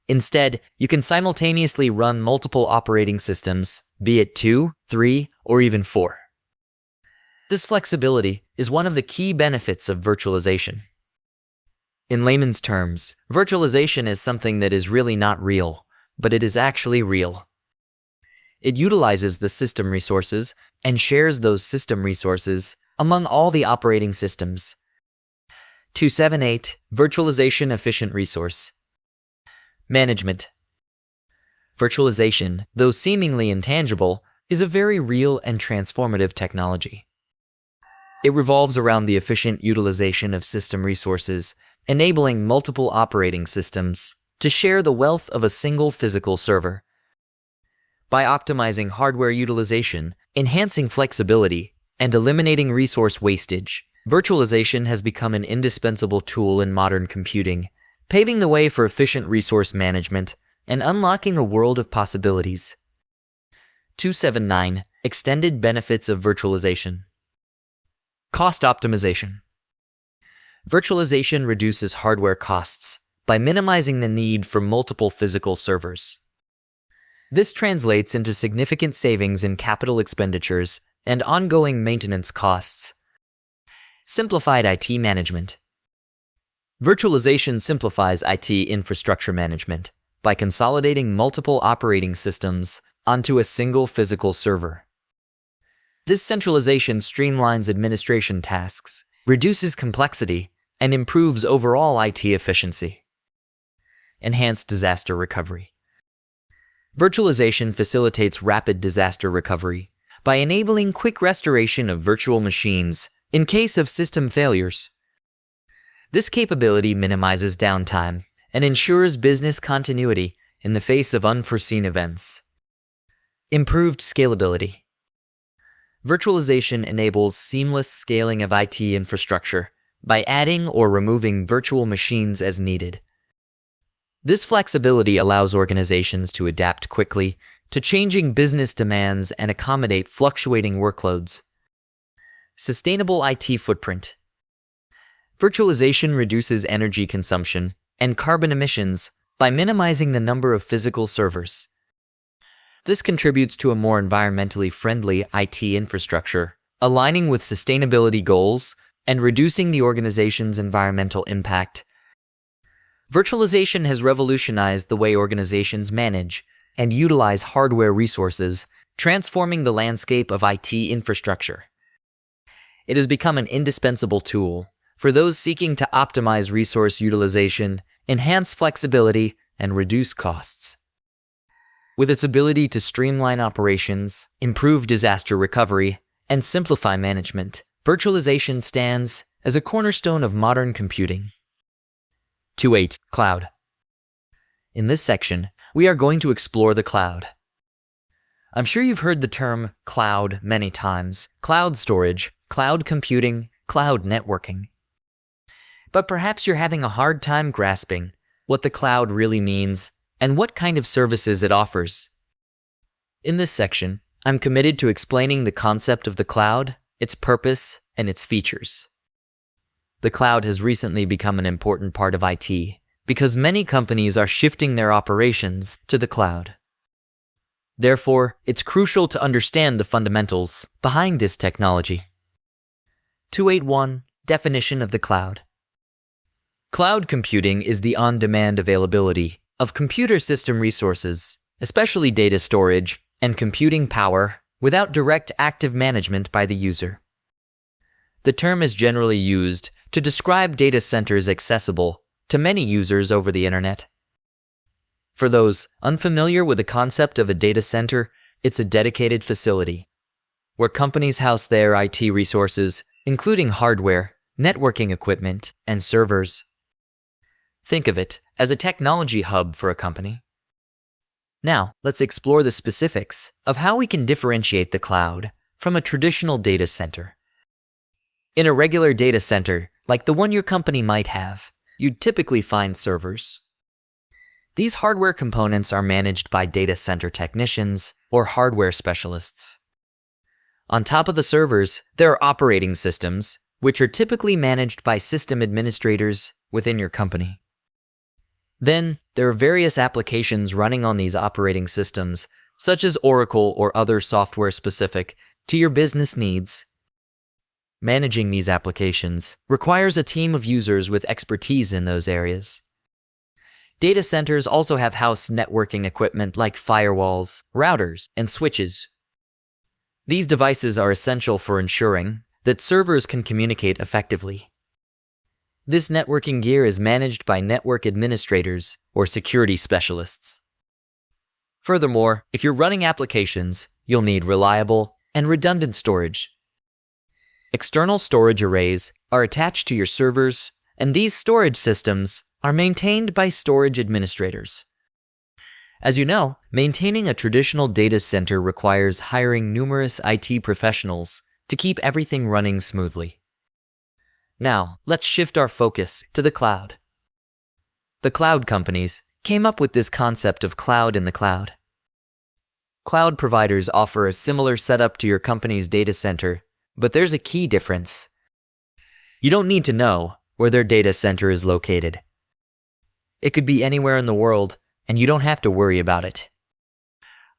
Instead, you can simultaneously run multiple operating systems, be it 2, 3, or even 4. This flexibility is one of the key benefits of virtualization. In layman's terms, virtualization is something that is really not real, but it is actually real. It utilizes the system resources and shares those system resources among all the operating systems. 278. Virtualization efficient resource management. Virtualization, though seemingly intangible, is a very real and transformative technology. It revolves around the efficient utilization of system resources, enabling multiple operating systems to share the wealth of a single physical server. By optimizing hardware utilization, enhancing flexibility, and eliminating resource wastage, virtualization has become an indispensable tool in modern computing, paving the way for efficient resource management and unlocking a world of possibilities. 279. Extended benefits of virtualization. Cost optimization. Virtualization reduces hardware costs by minimizing the need for multiple physical servers. This translates into significant savings in capital expenditures and ongoing maintenance costs. Simplified IT management. Virtualization simplifies IT infrastructure management by consolidating multiple operating systems onto a single physical server. This centralization streamlines administration tasks, reduces complexity, and improves overall IT efficiency. Enhanced disaster recovery. Virtualization facilitates rapid disaster recovery by enabling quick restoration of virtual machines in case of system failures. This capability minimizes downtime and ensures business continuity in the face of unforeseen events. Improved scalability. Virtualization enables seamless scaling of IT infrastructure by adding or removing virtual machines as needed. This flexibility allows organizations to adapt quickly to changing business demands and accommodate fluctuating workloads. Sustainable IT footprint. Virtualization reduces energy consumption and carbon emissions by minimizing the number of physical servers. This contributes to a more environmentally friendly IT infrastructure, aligning with sustainability goals and reducing the organization's environmental impact. Virtualization has revolutionized the way organizations manage and utilize hardware resources, transforming the landscape of IT infrastructure. It has become an indispensable tool for those seeking to optimize resource utilization, enhance flexibility, and reduce costs. With its ability to streamline operations, improve disaster recovery, and simplify management, virtualization stands as a cornerstone of modern computing. 2.8. Cloud. In this section, we are going to explore the cloud. I'm sure you've heard the term cloud many times: cloud storage, cloud computing, cloud networking. But perhaps you're having a hard time grasping what the cloud really means and what kind of services it offers. In this section, I'm committed to explaining the concept of the cloud, its purpose, and its features. The cloud has recently become an important part of IT because many companies are shifting their operations to the cloud. Therefore, it's crucial to understand the fundamentals behind this technology. 281. Definition of the cloud. Cloud computing is the on-demand availability of computer system resources, especially data storage and computing power, without direct active management by the user. The term is generally used to describe data centers accessible to many users over the internet. For those unfamiliar with the concept of a data center, it's a dedicated facility where companies house their IT resources, including hardware, networking equipment, and servers. Think of it as a technology hub for a company. Now, let's explore the specifics of how we can differentiate the cloud from a traditional data center. In a regular data center, like the one your company might have, you'd typically find servers. These hardware components are managed by data center technicians or hardware specialists. On top of the servers, there are operating systems, which are typically managed by system administrators within your company. Then, there are various applications running on these operating systems, such as Oracle or other software specific to your business needs. Managing these applications requires a team of users with expertise in those areas. Data centers also have house networking equipment like firewalls, routers, and switches. These devices are essential for ensuring that servers can communicate effectively. This networking gear is managed by network administrators or security specialists. Furthermore, if you're running applications, you'll need reliable and redundant storage. External storage arrays are attached to your servers, and these storage systems are maintained by storage administrators. As you know, maintaining a traditional data center requires hiring numerous IT professionals to keep everything running smoothly. Now, let's shift our focus to the cloud. The cloud companies came up with this concept of cloud in the cloud. Cloud providers offer a similar setup to your company's data center, but there's a key difference. You don't need to know where their data center is located. It could be anywhere in the world, and you don't have to worry about it.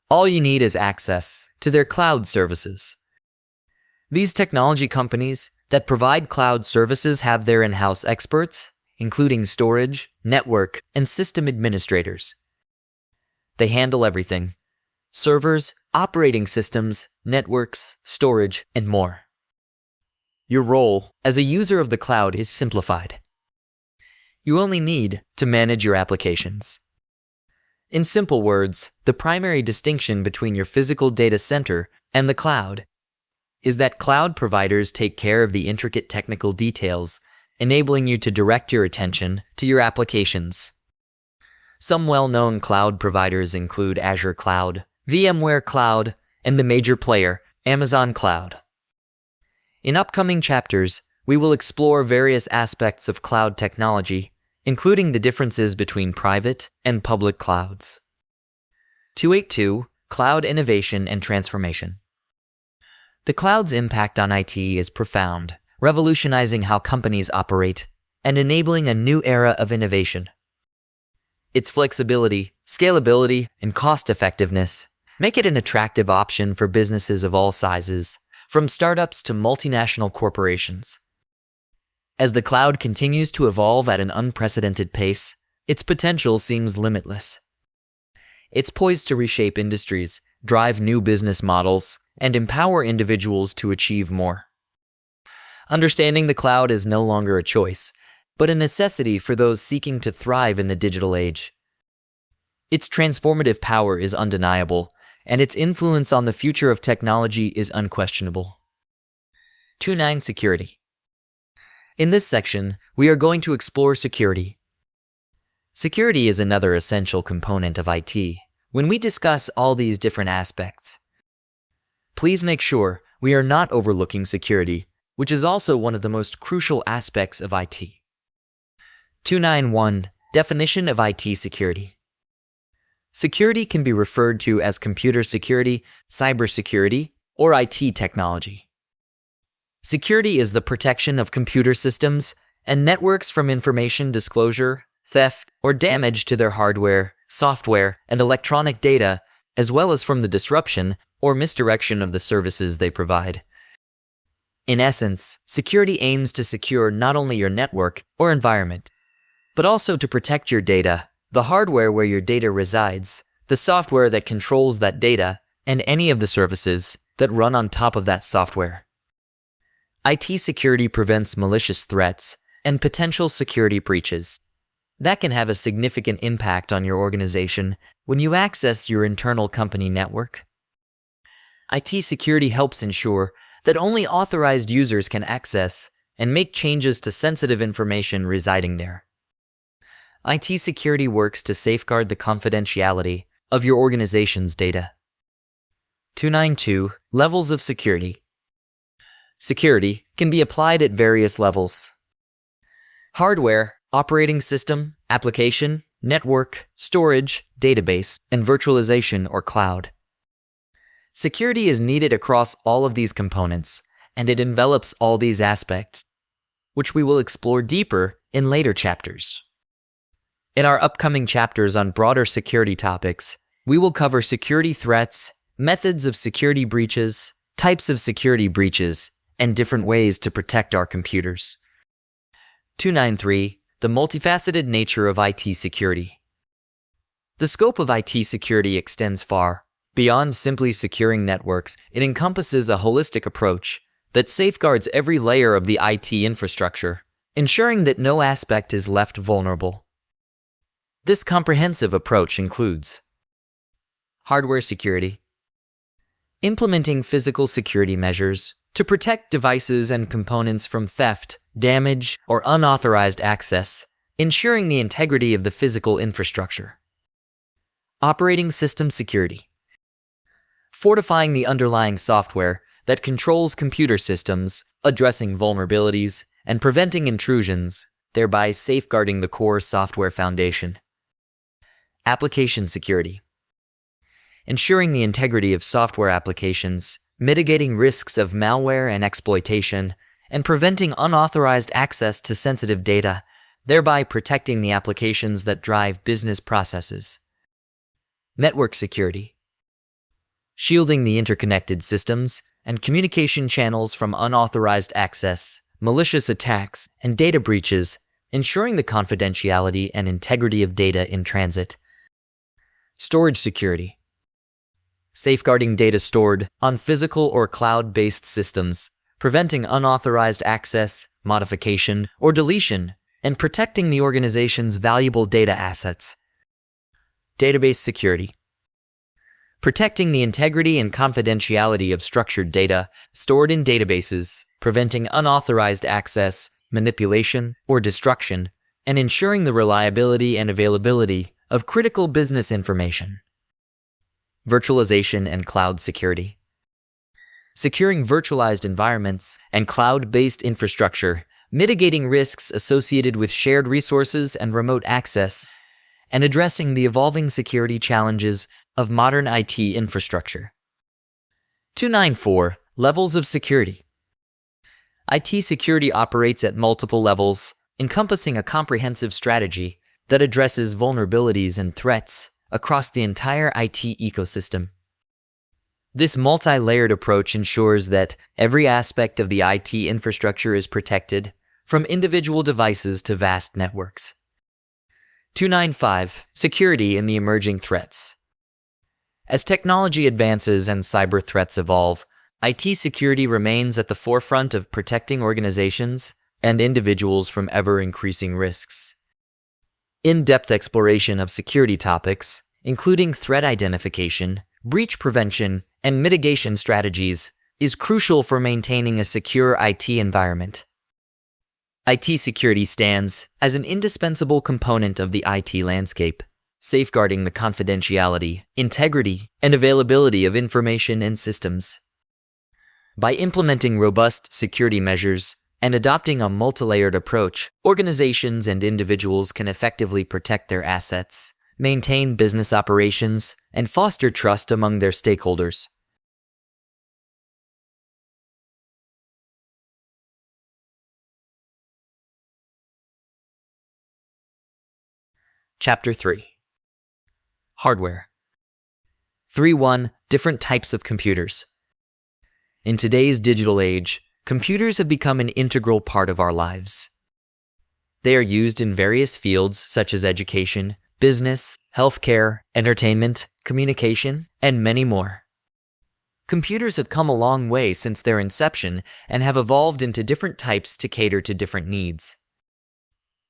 All you need is access to their cloud services. These technology companies that provide cloud services have their in-house experts, including storage, network, and system administrators. They handle everything: servers, operating systems, networks, storage, and more. Your role as a user of the cloud is simplified. You only need to manage your applications. In simple words, the primary distinction between your physical data center and the cloud is that cloud providers take care of the intricate technical details, enabling you to direct your attention to your applications. Some well-known cloud providers include Azure Cloud, VMware Cloud, and the major player, Amazon Cloud. In upcoming chapters, we will explore various aspects of cloud technology, including the differences between private and public clouds. 282. Cloud Innovation and Transformation. The cloud's impact on IT is profound, revolutionizing how companies operate and enabling a new era of innovation. Its flexibility, scalability, and cost-effectiveness make it an attractive option for businesses of all sizes, from startups to multinational corporations. As the cloud continues to evolve at an unprecedented pace, its potential seems limitless. It's poised to reshape industries, drive new business models, and empower individuals to achieve more. Understanding the cloud is no longer a choice, but a necessity for those seeking to thrive in the digital age. Its transformative power is undeniable, and its influence on the future of technology is unquestionable. 2.9. Security. In this section, we are going to explore security. Security is another essential component of IT when we discuss all these different aspects. Please make sure we are not overlooking security, which is also one of the most crucial aspects of IT. 291. Definition of IT security. Security can be referred to as computer security, cybersecurity, or IT technology. Security is the protection of computer systems and networks from information disclosure, theft, or damage to their hardware, software, and electronic data, as well as from the disruption or misdirection of the services they provide. In essence, security aims to secure not only your network or environment, but also to protect your data, the hardware where your data resides, the software that controls that data, and any of the services that run on top of that software. IT security prevents malicious threats and potential security breaches. That can have a significant impact on your organization when you access your internal company network. IT security helps ensure that only authorized users can access and make changes to sensitive information residing there. IT security works to safeguard the confidentiality of your organization's data. 292. Levels of security. Security can be applied at various levels. Hardware, operating system, application, network, storage, database, and virtualization or cloud. Security is needed across all of these components, and it envelops all these aspects, which we will explore deeper in later chapters. In our upcoming chapters on broader security topics, we will cover security threats, methods of security breaches, types of security breaches, and different ways to protect our computers. 293. The multifaceted nature of IT security. The scope of IT security extends far. Beyond simply securing networks, it encompasses a holistic approach that safeguards every layer of the IT infrastructure, ensuring that no aspect is left vulnerable. This comprehensive approach includes hardware security, implementing physical security measures to protect devices and components from theft, damage, or unauthorized access, ensuring the integrity of the physical infrastructure. Operating system security, fortifying the underlying software that controls computer systems, addressing vulnerabilities, and preventing intrusions, thereby safeguarding the core software foundation. Application security, ensuring the integrity of software applications, mitigating risks of malware and exploitation, and preventing unauthorized access to sensitive data, thereby protecting the applications that drive business processes. Network security, shielding the interconnected systems and communication channels from unauthorized access, malicious attacks, and data breaches, ensuring the confidentiality and integrity of data in transit. Storage security, safeguarding data stored on physical or cloud-based systems, preventing unauthorized access, modification, or deletion, and protecting the organization's valuable data assets. Database security, protecting the integrity and confidentiality of structured data stored in databases, preventing unauthorized access, manipulation, or destruction, and ensuring the reliability and availability of critical business information. Virtualization and cloud security, securing virtualized environments and cloud-based infrastructure, mitigating risks associated with shared resources and remote access, and addressing the evolving security challenges of modern IT infrastructure. 294. Levels of security. IT security operates at multiple levels, encompassing a comprehensive strategy that addresses vulnerabilities and threats across the entire IT ecosystem. This multi-layered approach ensures that every aspect of the IT infrastructure is protected, from individual devices to vast networks. 295. Security in the emerging threats. As technology advances and cyber threats evolve, IT security remains at the forefront of protecting organizations and individuals from ever-increasing risks. In-depth exploration of security topics, including threat identification, breach prevention, and mitigation strategies, is crucial for maintaining a secure IT environment. IT security stands as an indispensable component of the IT landscape, safeguarding the confidentiality, integrity, and availability of information and systems. By implementing robust security measures and adopting a multi-layered approach, organizations and individuals can effectively protect their assets, maintain business operations, and foster trust among their stakeholders. Chapter 3. Hardware. 3.1 Different types of computers. In today's digital age, computers have become an integral part of our lives. They are used in various fields such as education, business, healthcare, entertainment, communication, and many more. Computers have come a long way since their inception and have evolved into different types to cater to different needs.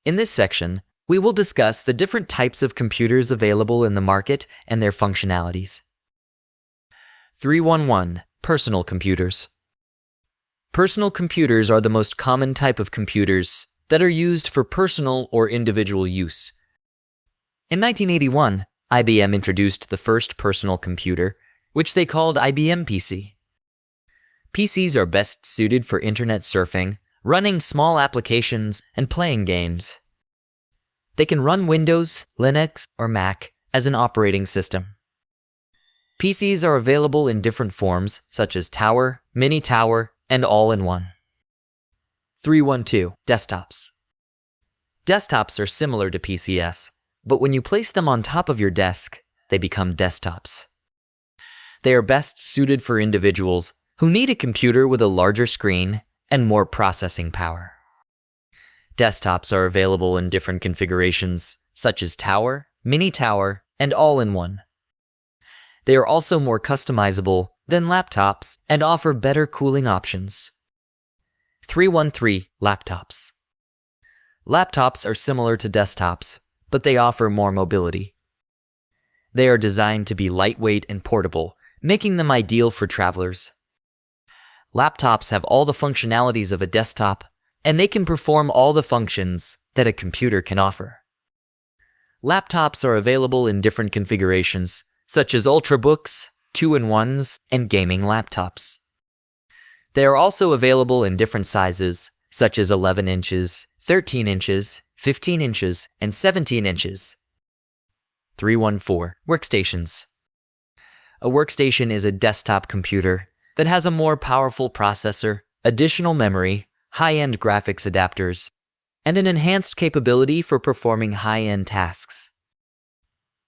In this section, we will discuss the different types of computers available in the market and their functionalities. 3.1 Personal computers. Personal computers are the most common type of computers that are used for personal or individual use. In 1981, IBM introduced the first personal computer, which they called IBM PC. PCs are best suited for internet surfing, running small applications, and playing games. They can run Windows, Linux, or Mac as an operating system. PCs are available in different forms such as tower, mini tower, and all-in-one. 3.1 Desktops. Desktops are similar to PCs, but when you place them on top of your desk, they become desktops. They are best suited for individuals who need a computer with a larger screen and more processing power. Desktops are available in different configurations, such as tower, mini tower, and all-in-one. They are also more customizable than laptops and offer better cooling options. 3.1 Laptops. Laptops are similar to desktops, but they offer more mobility. They are designed to be lightweight and portable, making them ideal for travelers. Laptops have all the functionalities of a desktop, and they can perform all the functions that a computer can offer. Laptops are available in different configurations, such as Ultrabooks, 2-in-1s, and gaming laptops. They are also available in different sizes, such as 11 inches, 13 inches, 15 inches, and 17 inches. 3.1 Workstations. A workstation is a desktop computer that has a more powerful processor, additional memory, high-end graphics adapters, and an enhanced capability for performing high-end tasks.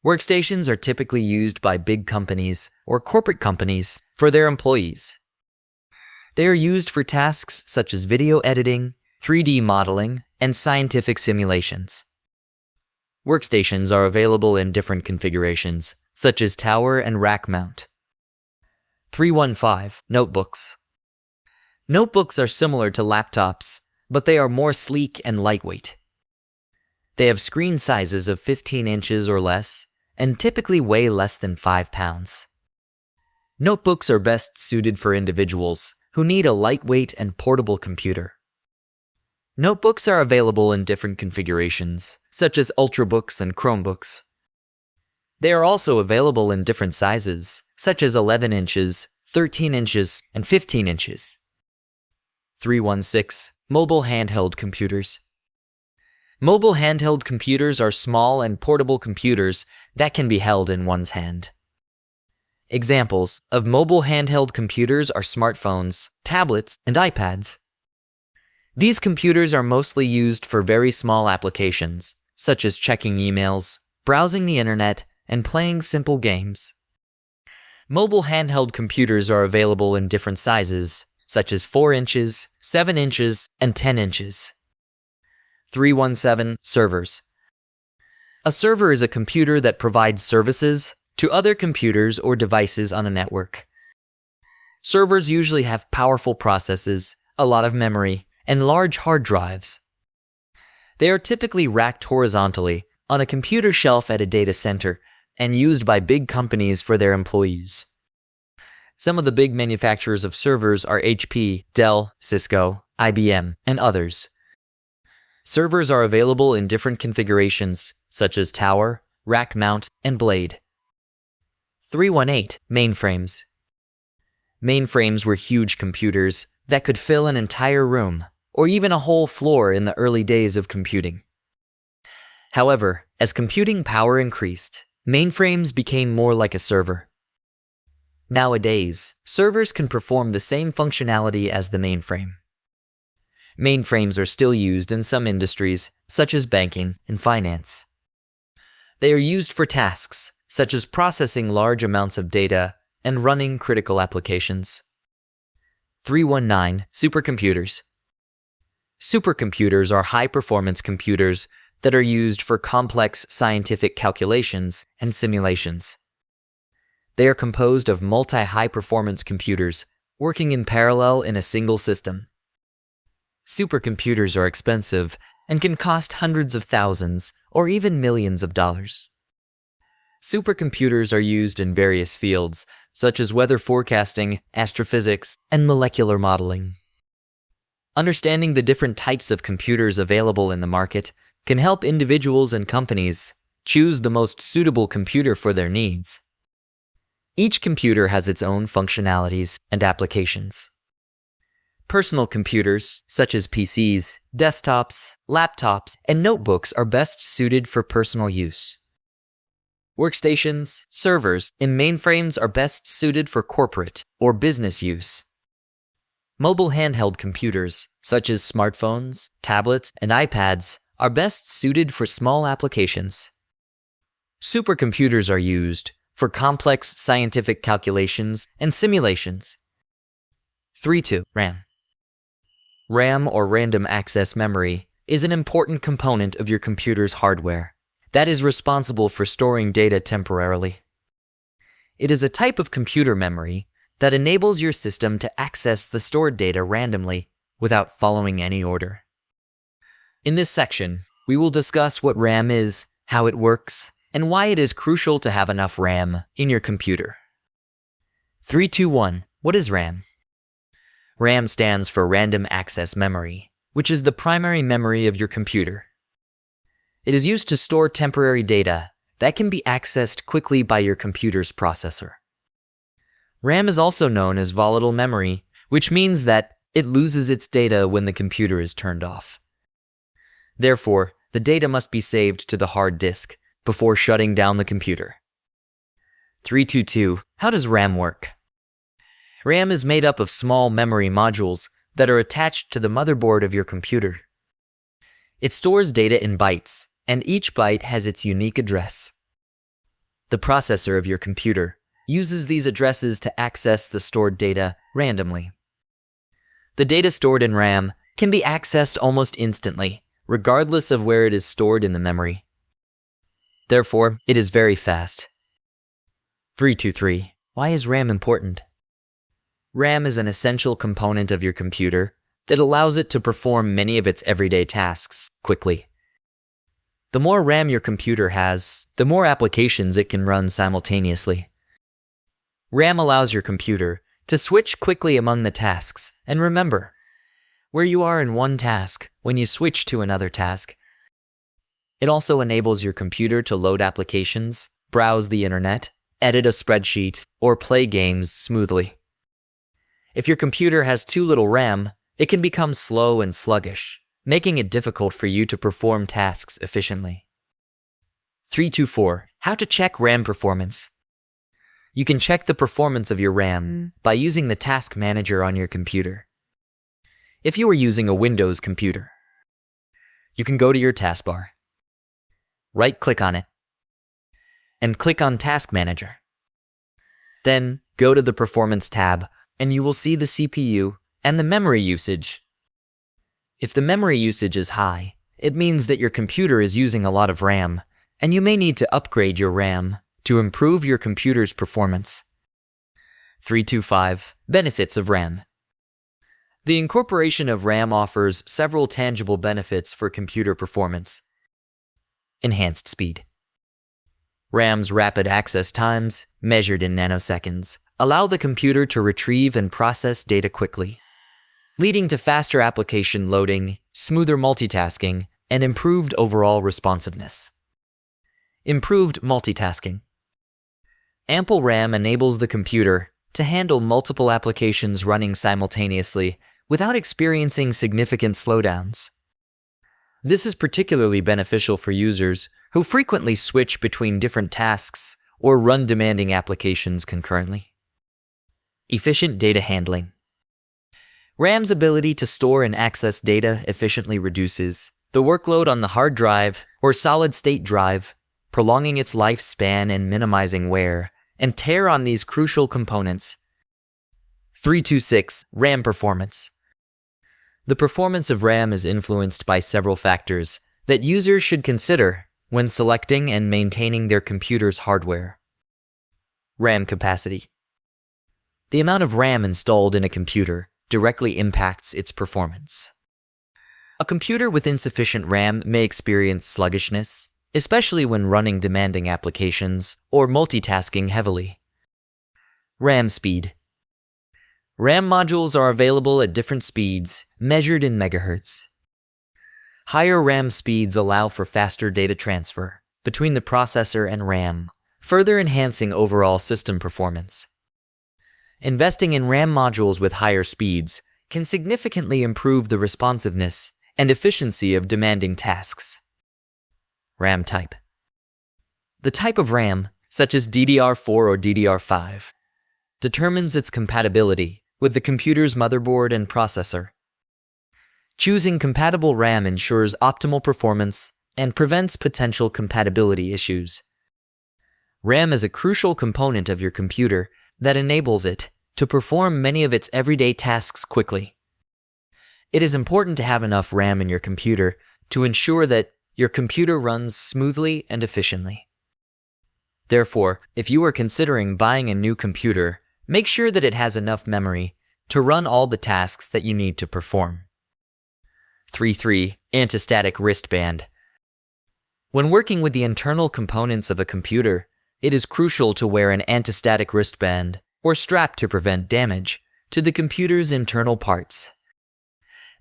Workstations are typically used by big companies or corporate companies for their employees. They are used for tasks such as video editing, 3D modeling, and scientific simulations. Workstations are available in different configurations, such as tower and rack mount. 3.1 Notebooks. Notebooks are similar to laptops, but they are more sleek and lightweight. They have screen sizes of 15 inches or less, and typically weigh less than 5 pounds. Notebooks are best suited for individuals who need a lightweight and portable computer. Notebooks are available in different configurations, such as Ultrabooks and Chromebooks. They are also available in different sizes, such as 11 inches, 13 inches, and 15 inches. 3.1 Mobile handheld computers. Mobile handheld computers are small and portable computers that can be held in one's hand. Examples of mobile handheld computers are smartphones, tablets, and iPads. These computers are mostly used for very small applications, such as checking emails, browsing the internet, and playing simple games. Mobile handheld computers are available in different sizes, such as 4 inches, 7 inches, and 10 inches. 3.1 Servers. A server is a computer that provides services to other computers or devices on a network. Servers usually have powerful processors, a lot of memory, and large hard drives. They are typically racked horizontally on a computer shelf at a data center and used by big companies for their employees. Some of the big manufacturers of servers are HP, Dell, Cisco, IBM, and others. Servers are available in different configurations, such as tower, rack mount, and blade. 3.1 Mainframes. Mainframes were huge computers that could fill an entire room, or even a whole floor in the early days of computing. However, as computing power increased, mainframes became more like a server. Nowadays, servers can perform the same functionality as the mainframe. Mainframes are still used in some industries, such as banking and finance. They are used for tasks, such as processing large amounts of data and running critical applications. 319. Supercomputers. Supercomputers are high-performance computers that are used for complex scientific calculations and simulations. They are composed of multi-high-performance computers working in parallel in a single system. Supercomputers are expensive and can cost hundreds of thousands or even millions of dollars. Supercomputers are used in various fields, such as weather forecasting, astrophysics, and molecular modeling. Understanding the different types of computers available in the market can help individuals and companies choose the most suitable computer for their needs. Each computer has its own functionalities and applications. Personal computers, such as PCs, desktops, laptops, and notebooks, are best suited for personal use. Workstations, servers, and mainframes are best suited for corporate or business use. Mobile handheld computers, such as smartphones, tablets, and iPads, are best suited for small applications. Supercomputers are used for complex scientific calculations and simulations. 3.2. RAM. RAM, or random access memory, is an important component of your computer's hardware that is responsible for storing data temporarily. It is a type of computer memory that enables your system to access the stored data randomly without following any order. In this section, we will discuss what RAM is, how it works, and why it is crucial to have enough RAM in your computer. 3.2.1. What is RAM? RAM stands for Random Access Memory, which is the primary memory of your computer. It is used to store temporary data that can be accessed quickly by your computer's processor. RAM is also known as volatile memory, which means that it loses its data when the computer is turned off. Therefore, the data must be saved to the hard disk before shutting down the computer. 3.2.2. How does RAM work? RAM is made up of small memory modules that are attached to the motherboard of your computer. It stores data in bytes, and each byte has its unique address. The processor of your computer uses these addresses to access the stored data randomly. The data stored in RAM can be accessed almost instantly, regardless of where it is stored in the memory. Therefore, it is very fast. 3.2.3. Why is RAM important? RAM is an essential component of your computer that allows it to perform many of its everyday tasks quickly. The more RAM your computer has, the more applications it can run simultaneously. RAM allows your computer to switch quickly among the tasks and remember where you are in one task when you switch to another task. It also enables your computer to load applications, browse the internet, edit a spreadsheet, or play games smoothly. If your computer has too little RAM, it can become slow and sluggish, making it difficult for you to perform tasks efficiently. 3.2.4. How to check RAM performance. You can check the performance of your RAM by using the task manager on your computer. If you are using a Windows computer, you can go to your taskbar, right-click on it, and click on Task Manager. Then go to the Performance tab, and you will see the CPU and the memory usage. If the memory usage is high, it means that your computer is using a lot of RAM, and you may need to upgrade your RAM to improve your computer's performance. 3.2.5. Benefits of RAM. The incorporation of RAM offers several tangible benefits for computer performance. Enhanced speed. RAM's rapid access times, measured in nanoseconds, allow the computer to retrieve and process data quickly, leading to faster application loading, smoother multitasking, and improved overall responsiveness. Improved multitasking. Ample RAM enables the computer to handle multiple applications running simultaneously without experiencing significant slowdowns. This is particularly beneficial for users who frequently switch between different tasks or run demanding applications concurrently. Efficient data handling. RAM's ability to store and access data efficiently reduces the workload on the hard drive or solid-state drive, prolonging its lifespan and minimizing wear and tear on these crucial components. 326. RAM performance. The performance of RAM is influenced by several factors that users should consider when selecting and maintaining their computer's hardware. RAM capacity. The amount of RAM installed in a computer directly impacts its performance. A computer with insufficient RAM may experience sluggishness, especially when running demanding applications or multitasking heavily. RAM speed. RAM modules are available at different speeds, measured in megahertz. Higher RAM speeds allow for faster data transfer between the processor and RAM, further enhancing overall system performance. Investing in RAM modules with higher speeds can significantly improve the responsiveness and efficiency of demanding tasks. RAM type. The type of RAM, such as DDR4 or DDR5, determines its compatibility with the computer's motherboard and processor. Choosing compatible RAM ensures optimal performance and prevents potential compatibility issues. RAM is a crucial component of your computer that enables it to perform many of its everyday tasks quickly. It is important to have enough RAM in your computer to ensure that your computer runs smoothly and efficiently. Therefore, if you are considering buying a new computer, make sure that it has enough memory to run all the tasks that you need to perform. 3.3. Anti-static wristband. When working with the internal components of a computer, it is crucial to wear an anti-static wristband or strap to prevent damage to the computer's internal parts.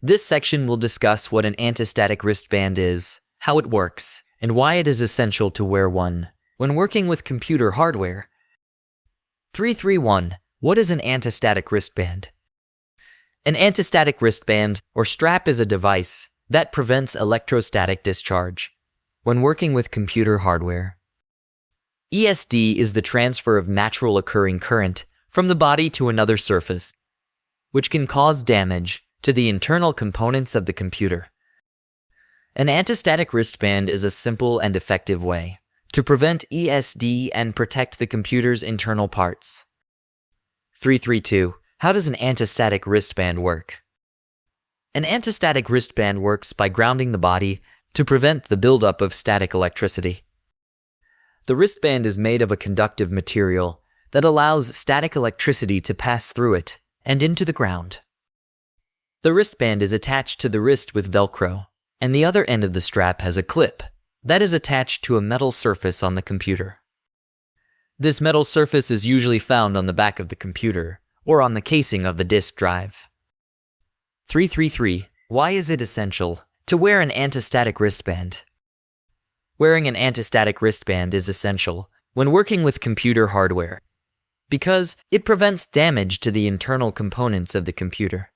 This section will discuss what an anti-static wristband is, how it works, and why it is essential to wear one when working with computer hardware. 3.3.1. What is an anti-static wristband? An anti-static wristband or strap is a device that prevents electrostatic discharge when working with computer hardware. ESD is the transfer of natural occurring current from the body to another surface, which can cause damage to the internal components of the computer. An anti-static wristband is a simple and effective way to prevent ESD and protect the computer's internal parts. 3.3.2. How does an anti-static wristband work? An anti-static wristband works by grounding the body to prevent the buildup of static electricity. The wristband is made of a conductive material that allows static electricity to pass through it and into the ground. The wristband is attached to the wrist with Velcro, and the other end of the strap has a clip that is attached to a metal surface on the computer. This metal surface is usually found on the back of the computer or on the casing of the disk drive. 3.3.3. Why is it essential to wear an anti-static wristband? Wearing an anti-static wristband is essential when working with computer hardware because it prevents damage to the internal components of the computer.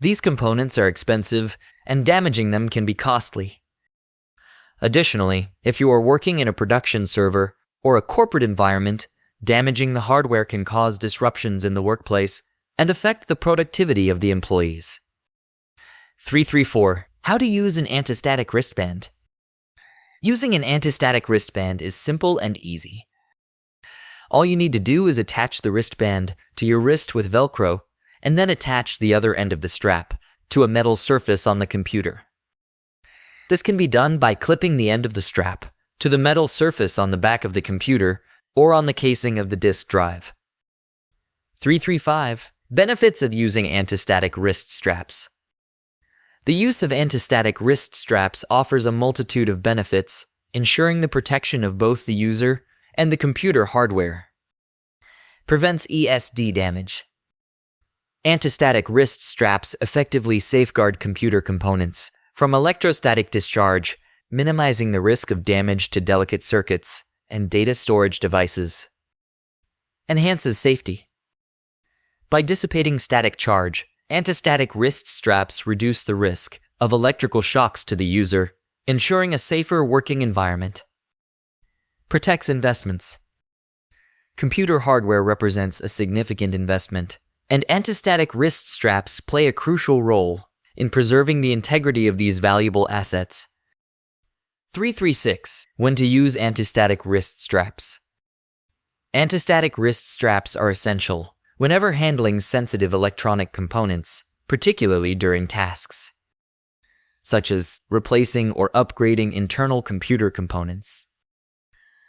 These components are expensive and damaging them can be costly. Additionally, if you are working in a production server or a corporate environment, damaging the hardware can cause disruptions in the workplace and affect the productivity of the employees. 3.3.4. How to use an anti-static wristband? Using an anti-static wristband is simple and easy. All you need to do is attach the wristband to your wrist with Velcro and then attach the other end of the strap to a metal surface on the computer. This can be done by clipping the end of the strap to the metal surface on the back of the computer or on the casing of the disk drive. 3.3.5. Benefits of using anti-static wrist straps. The use of anti-static wrist straps offers a multitude of benefits, ensuring the protection of both the user and the computer hardware. Prevents ESD damage. Anti-static wrist straps effectively safeguard computer components from electrostatic discharge, minimizing the risk of damage to delicate circuits and data storage devices. Enhances safety. By dissipating static charge, anti-static wrist straps reduce the risk of electrical shocks to the user, ensuring a safer working environment. Protects investments. Computer hardware represents a significant investment, and anti-static wrist straps play a crucial role in preserving the integrity of these valuable assets. 336. When to use anti-static wrist straps. Anti-static wrist straps are essential whenever handling sensitive electronic components, particularly during tasks such as replacing or upgrading internal computer components.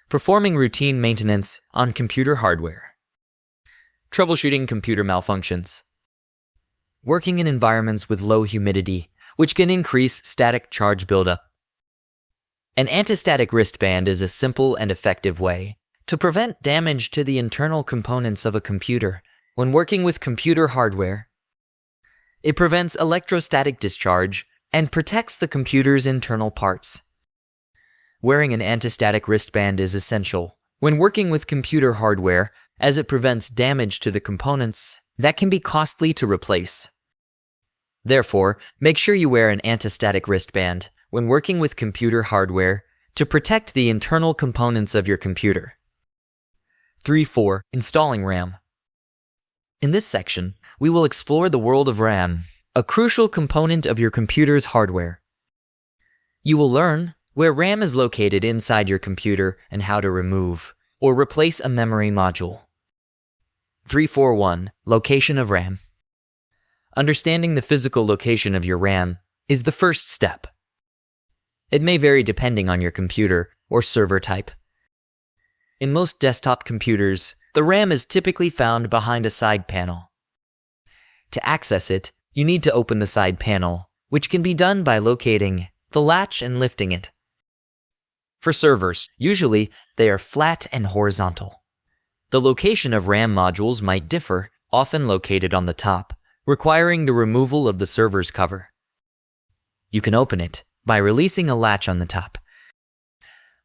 Performing routine maintenance on computer hardware. Troubleshooting computer malfunctions. Working in environments with low humidity, which can increase static charge buildup. An anti-static wristband is a simple and effective way to prevent damage to the internal components of a computer when working with computer hardware. It prevents electrostatic discharge and protects the computer's internal parts. Wearing an anti-static wristband is essential when working with computer hardware, as it prevents damage to the components that can be costly to replace. Therefore, make sure you wear an anti-static wristband when working with computer hardware to protect the internal components of your computer. 3.4. Installing RAM. In this section, we will explore the world of RAM, a crucial component of your computer's hardware. You will learn where RAM is located inside your computer and how to remove or replace a memory module. 3.4.1. Location of RAM. Understanding the physical location of your RAM is the first step. It may vary depending on your computer or server type. In most desktop computers, the RAM is typically found behind a side panel. To access it, you need to open the side panel, which can be done by locating the latch and lifting it. For servers, usually they are flat and horizontal. The location of RAM modules might differ, often located on the top, requiring the removal of the server's cover. You can open it by releasing a latch on the top.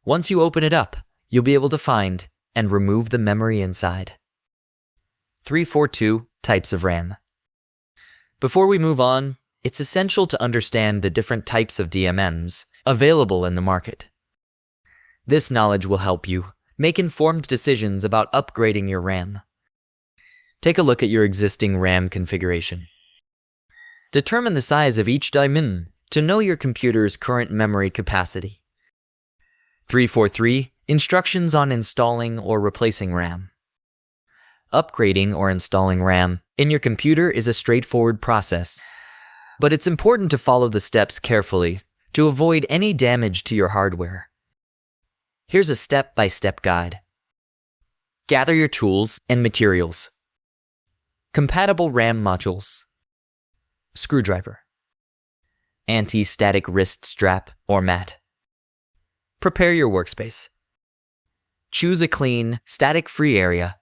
Once you open it up, you'll be able to find and remove the memory inside. 3.4.2. Types of RAM. Before we move on, it's essential to understand the different types of DMMs available in the market. This knowledge will help you make informed decisions about upgrading your RAM. Take a look at your existing RAM configuration. Determine the size of each DIMM to know your computer's current memory capacity. 3.4.3. Instructions on installing or replacing RAM. Upgrading or installing RAM in your computer is a straightforward process, but it's important to follow the steps carefully to avoid any damage to your hardware. Here's a step-by-step guide. Gather your tools and materials. Compatible RAM modules. Screwdriver. Anti-static wrist strap or mat. Prepare your workspace. Choose a clean, static-free area.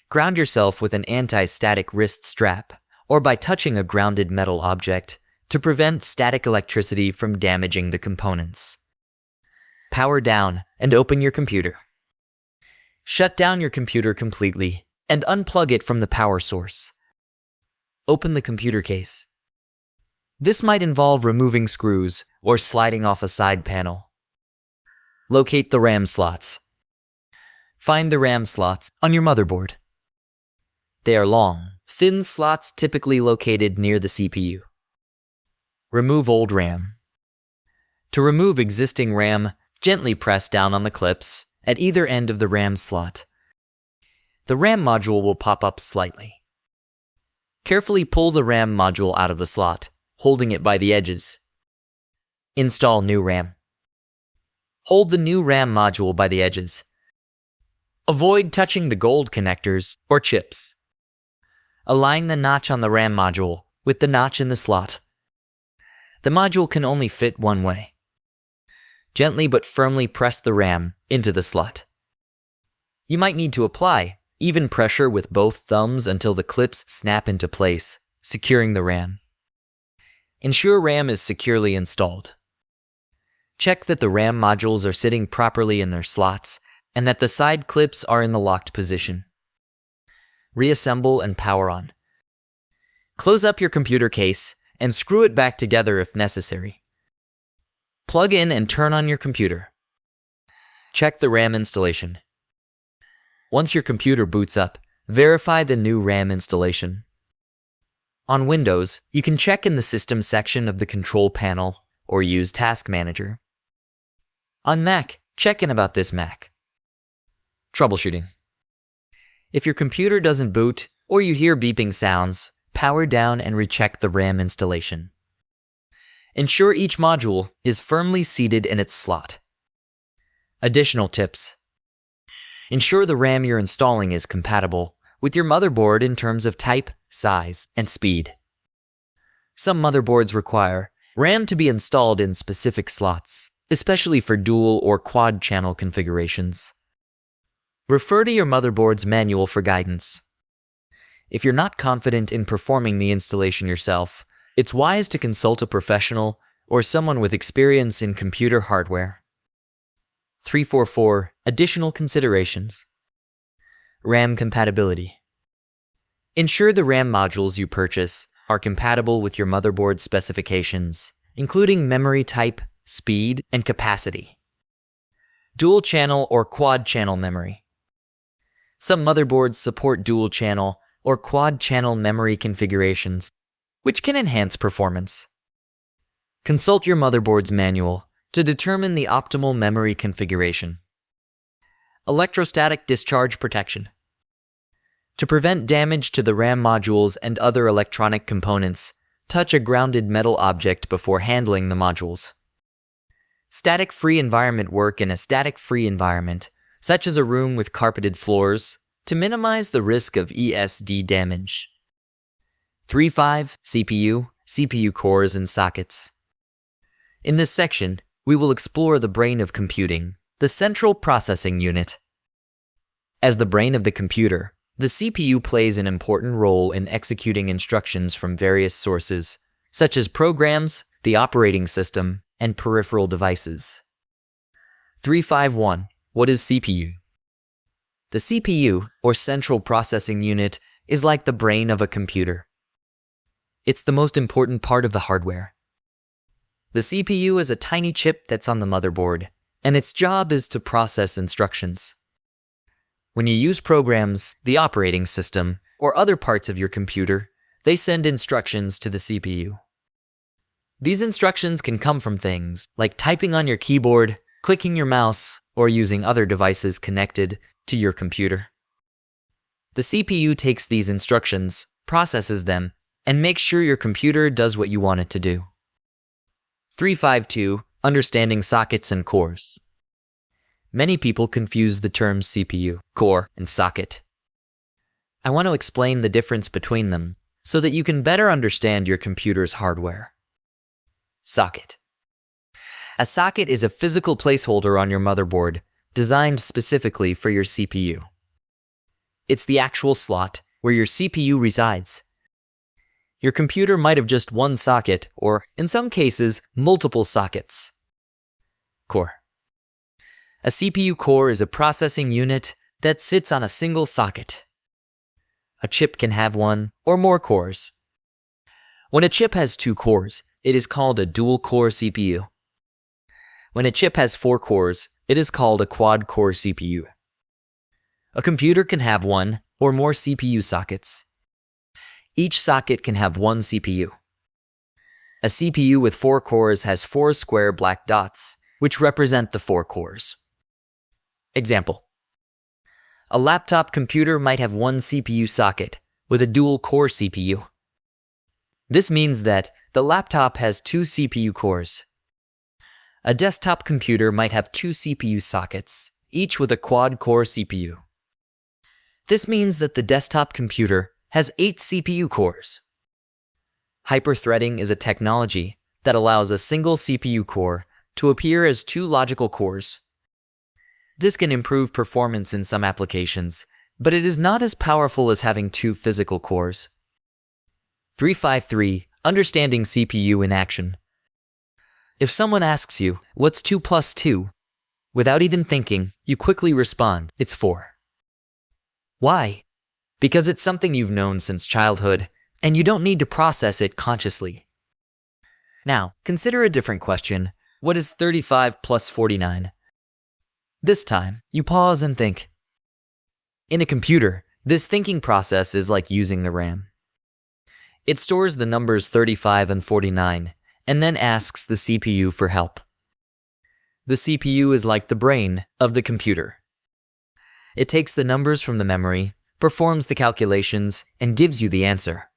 Ground yourself with an anti-static wrist strap or by touching a grounded metal object to prevent static electricity from damaging the components. Power down and open your computer. Shut down your computer completely and unplug it from the power source. Open the computer case. This might involve removing screws or sliding off a side panel. Locate the RAM slots. Find the RAM slots on your motherboard. They are long, thin slots typically located near the CPU. Remove old RAM. To remove existing RAM, gently press down on the clips at either end of the RAM slot. The RAM module will pop up slightly. Carefully pull the RAM module out of the slot, holding it by the edges. Install new RAM. Hold the new RAM module by the edges. Avoid touching the gold connectors or chips. Align the notch on the RAM module with the notch in the slot. The module can only fit one way. Gently but firmly press the RAM into the slot. You might need to apply even pressure with both thumbs until the clips snap into place, securing the RAM. Ensure RAM is securely installed. Check that the RAM modules are sitting properly in their slots and that the side clips are in the locked position. Reassemble and power on. Close up your computer case and screw it back together if necessary. Plug in and turn on your computer. Check the RAM installation. Once your computer boots up, verify the new RAM installation. On Windows, you can check in the System section of the Control Panel or use Task Manager. On Mac, check in about this Mac. Troubleshooting. If your computer doesn't boot or you hear beeping sounds, power down and recheck the RAM installation. Ensure each module is firmly seated in its slot. Additional tips. Ensure the RAM you're installing is compatible with your motherboard in terms of type, size, and speed. Some motherboards require RAM to be installed in specific slots, especially for dual or quad channel configurations. Refer to your motherboard's manual for guidance. If you're not confident in performing the installation yourself, it's wise to consult a professional or someone with experience in computer hardware. 344. Additional considerations. RAM compatibility. Ensure the RAM modules you purchase are compatible with your motherboard specifications, including memory type, speed, and capacity. Dual channel or quad channel memory. Some motherboards support dual channel or quad channel memory configurations, which can enhance performance. Consult your motherboard's manual to determine the optimal memory configuration. Electrostatic discharge protection. To prevent damage to the RAM modules and other electronic components, touch a grounded metal object before handling the modules. Static-free environment work in a static-free environment, such as a room with carpeted floors, to minimize the risk of ESD damage. 3.5. CPU cores and sockets. In this section, we will explore the brain of computing, the central processing unit. As the brain of the computer, the CPU plays an important role in executing instructions from various sources, such as programs, the operating system, and peripheral devices. 3.5.1. What is CPU? The CPU, or central processing unit, is like the brain of a computer. It's the most important part of the hardware. The CPU is a tiny chip that's on the motherboard, and its job is to process instructions. When you use programs, the operating system, or other parts of your computer, they send instructions to the CPU. These instructions can come from things like typing on your keyboard, clicking your mouse, or using other devices connected to your computer. The CPU takes these instructions, processes them, and makes sure your computer does what you want it to do. 3.5.2. Understanding sockets and cores. Many people confuse the terms CPU, core, and socket. I want to explain the difference between them so that you can better understand your computer's hardware. Socket. A socket is a physical placeholder on your motherboard designed specifically for your CPU. It's the actual slot where your CPU resides. Your computer might have just one socket, or, in some cases, multiple sockets. Core. A CPU core is a processing unit that sits on a single socket. A chip can have one or more cores. When a chip has 2 cores, it is called a dual-core CPU. When a chip has 4 cores, it is called a quad-core CPU. A computer can have 1 or more CPU sockets. Each socket can have 1 CPU. A CPU with 4 cores has 4 square black dots, which represent the 4 cores. Example. A laptop computer might have 1 CPU socket with a dual-core CPU. This means that the laptop has 2 CPU cores. A desktop computer might have 2 CPU sockets, each with a quad-core CPU. This means that the desktop computer has 8 CPU cores. Hyperthreading is a technology that allows a single CPU core to appear as 2 logical cores. This can improve performance in some applications, but it is not as powerful as having 2 physical cores. 3.5.3. Understanding CPU in action. If someone asks you, what's 2 plus 2? Without even thinking, you quickly respond, it's 4. Why? Because it's something you've known since childhood, and you don't need to process it consciously. Now, consider a different question. What is 35 plus 49? This time, you pause and think. In a computer, this thinking process is like using the RAM. It stores the numbers 35 and 49, and then asks the CPU for help. The CPU is like the brain of the computer. It takes the numbers from the memory, performs the calculations, and gives you the answer.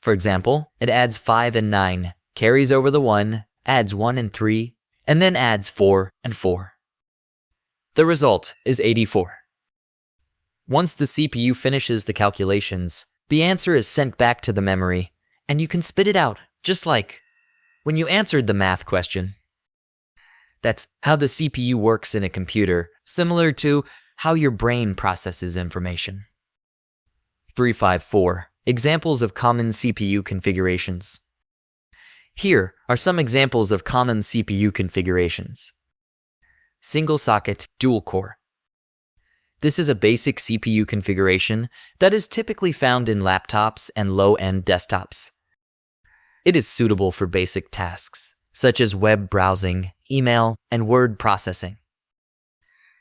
For example, it adds 5 and 9, carries over the 1, adds 1 and 3, and then adds 4 and 4. The result is 84. Once the CPU finishes the calculations, the answer is sent back to the memory, and you can spit it out, just like when you answered the math question. That's how the CPU works in a computer, similar to how your brain processes information. 354. Examples of common CPU configurations. Here are some examples of common CPU configurations. Single socket, dual core. This is a basic CPU configuration that is typically found in laptops and low-end desktops. It is suitable for basic tasks, such as web browsing, email, and word processing.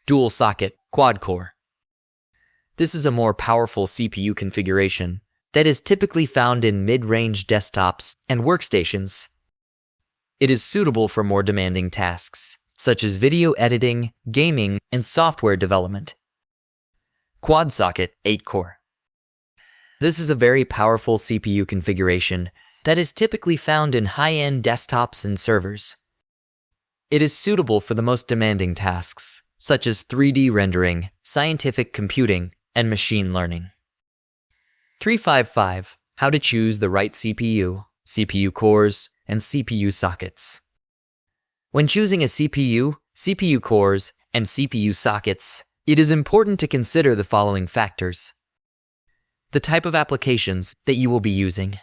Dual socket, quad core. This is a more powerful CPU configuration that is typically found in mid-range desktops and workstations. It is suitable for more demanding tasks, such as video editing, gaming, and software development. Quad socket, 8-core. This is a very powerful CPU configuration that is typically found in high-end desktops and servers. It is suitable for the most demanding tasks, such as 3D rendering, scientific computing, and machine learning. 355. How to choose the right CPU, CPU cores, and CPU sockets. When choosing a CPU, CPU cores, and CPU sockets, it is important to consider the following factors. The type of applications that you will be using.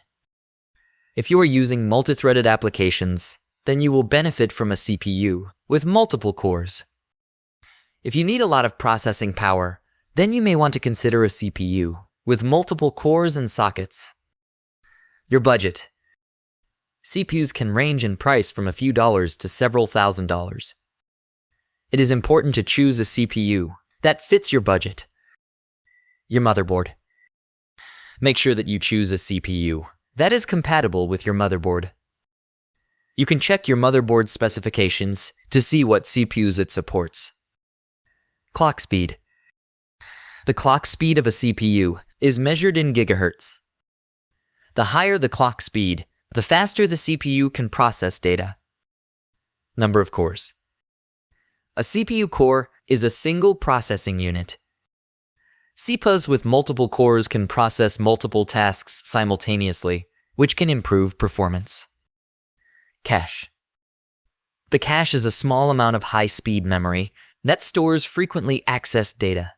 If you are using multi-threaded applications, then you will benefit from a CPU with multiple cores. If you need a lot of processing power, then you may want to consider a CPU with multiple cores and sockets. Your budget. CPUs can range in price from a few dollars to several $1,000s. It is important to choose a CPU that fits your budget. Your motherboard. Make sure that you choose a CPU that is compatible with your motherboard. You can check your motherboard specifications to see what CPUs it supports. Clock speed. The clock speed of a CPU is measured in gigahertz. The higher the clock speed, the faster the CPU can process data. Number of cores. A CPU core is a single processing unit. CPUs with multiple cores can process multiple tasks simultaneously, which can improve performance. Cache. The cache is a small amount of high-speed memory that stores frequently accessed data.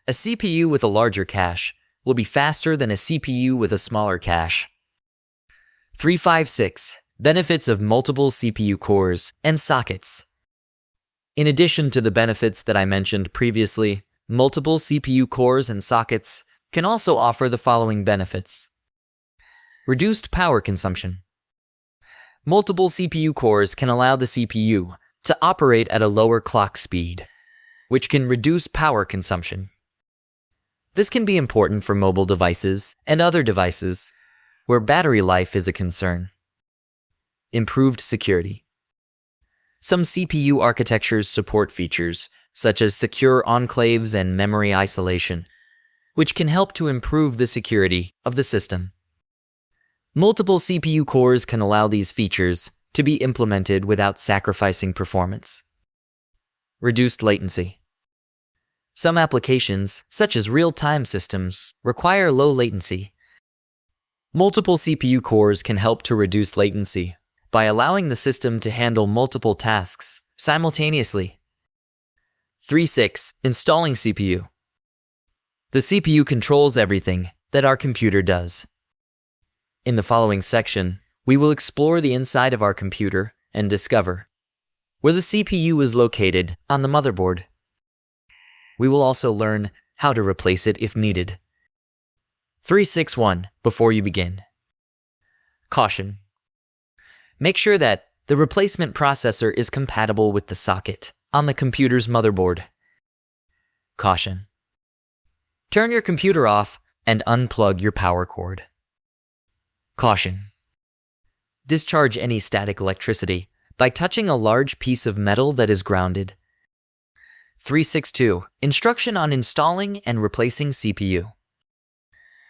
A CPU with a larger cache will be faster than a CPU with a smaller cache. 356. Benefits of multiple CPU cores and sockets. In addition to the benefits that I mentioned previously, multiple CPU cores and sockets can also offer the following benefits. Reduced power consumption. Multiple CPU cores can allow the CPU to operate at a lower clock speed, which can reduce power consumption. This can be important for mobile devices and other devices where battery life is a concern. Improved security. Some CPU architectures support features such as secure enclaves and memory isolation, which can help to improve the security of the system. Multiple CPU cores can allow these features to be implemented without sacrificing performance. Reduced latency. Some applications, such as real-time systems, require low latency. Multiple CPU cores can help to reduce latency by allowing the system to handle multiple tasks simultaneously. 3.6. Installing CPU. The CPU controls everything that our computer does. In the following section, we will explore the inside of our computer and discover where the CPU is located on the motherboard. We will also learn how to replace it if needed. 361. Before you begin. Caution. Make sure that the replacement processor is compatible with the socket on the computer's motherboard. Caution. Turn your computer off and unplug your power cord. Caution. Discharge any static electricity by touching a large piece of metal that is grounded. 362. Instruction on installing and replacing CPU.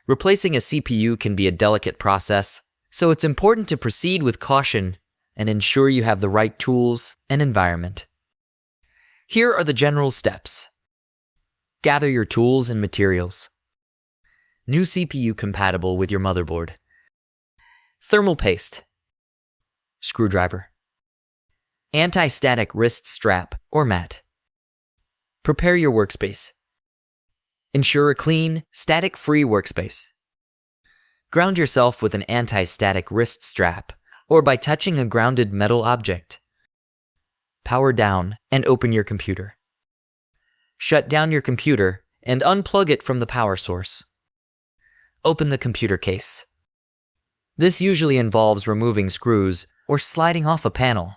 Replacing a CPU can be a delicate process, so it's important to proceed with caution and ensure you have the right tools and environment. Here are the general steps. Gather your tools and materials. New CPU compatible with your motherboard. Thermal paste. Screwdriver. Anti-static wrist strap or mat. Prepare your workspace. Ensure a clean, static-free workspace. Ground yourself with an anti-static wrist strap or by touching a grounded metal object. Power down and open your computer. Shut down your computer and unplug it from the power source. Open the computer case. This usually involves removing screws or sliding off a panel.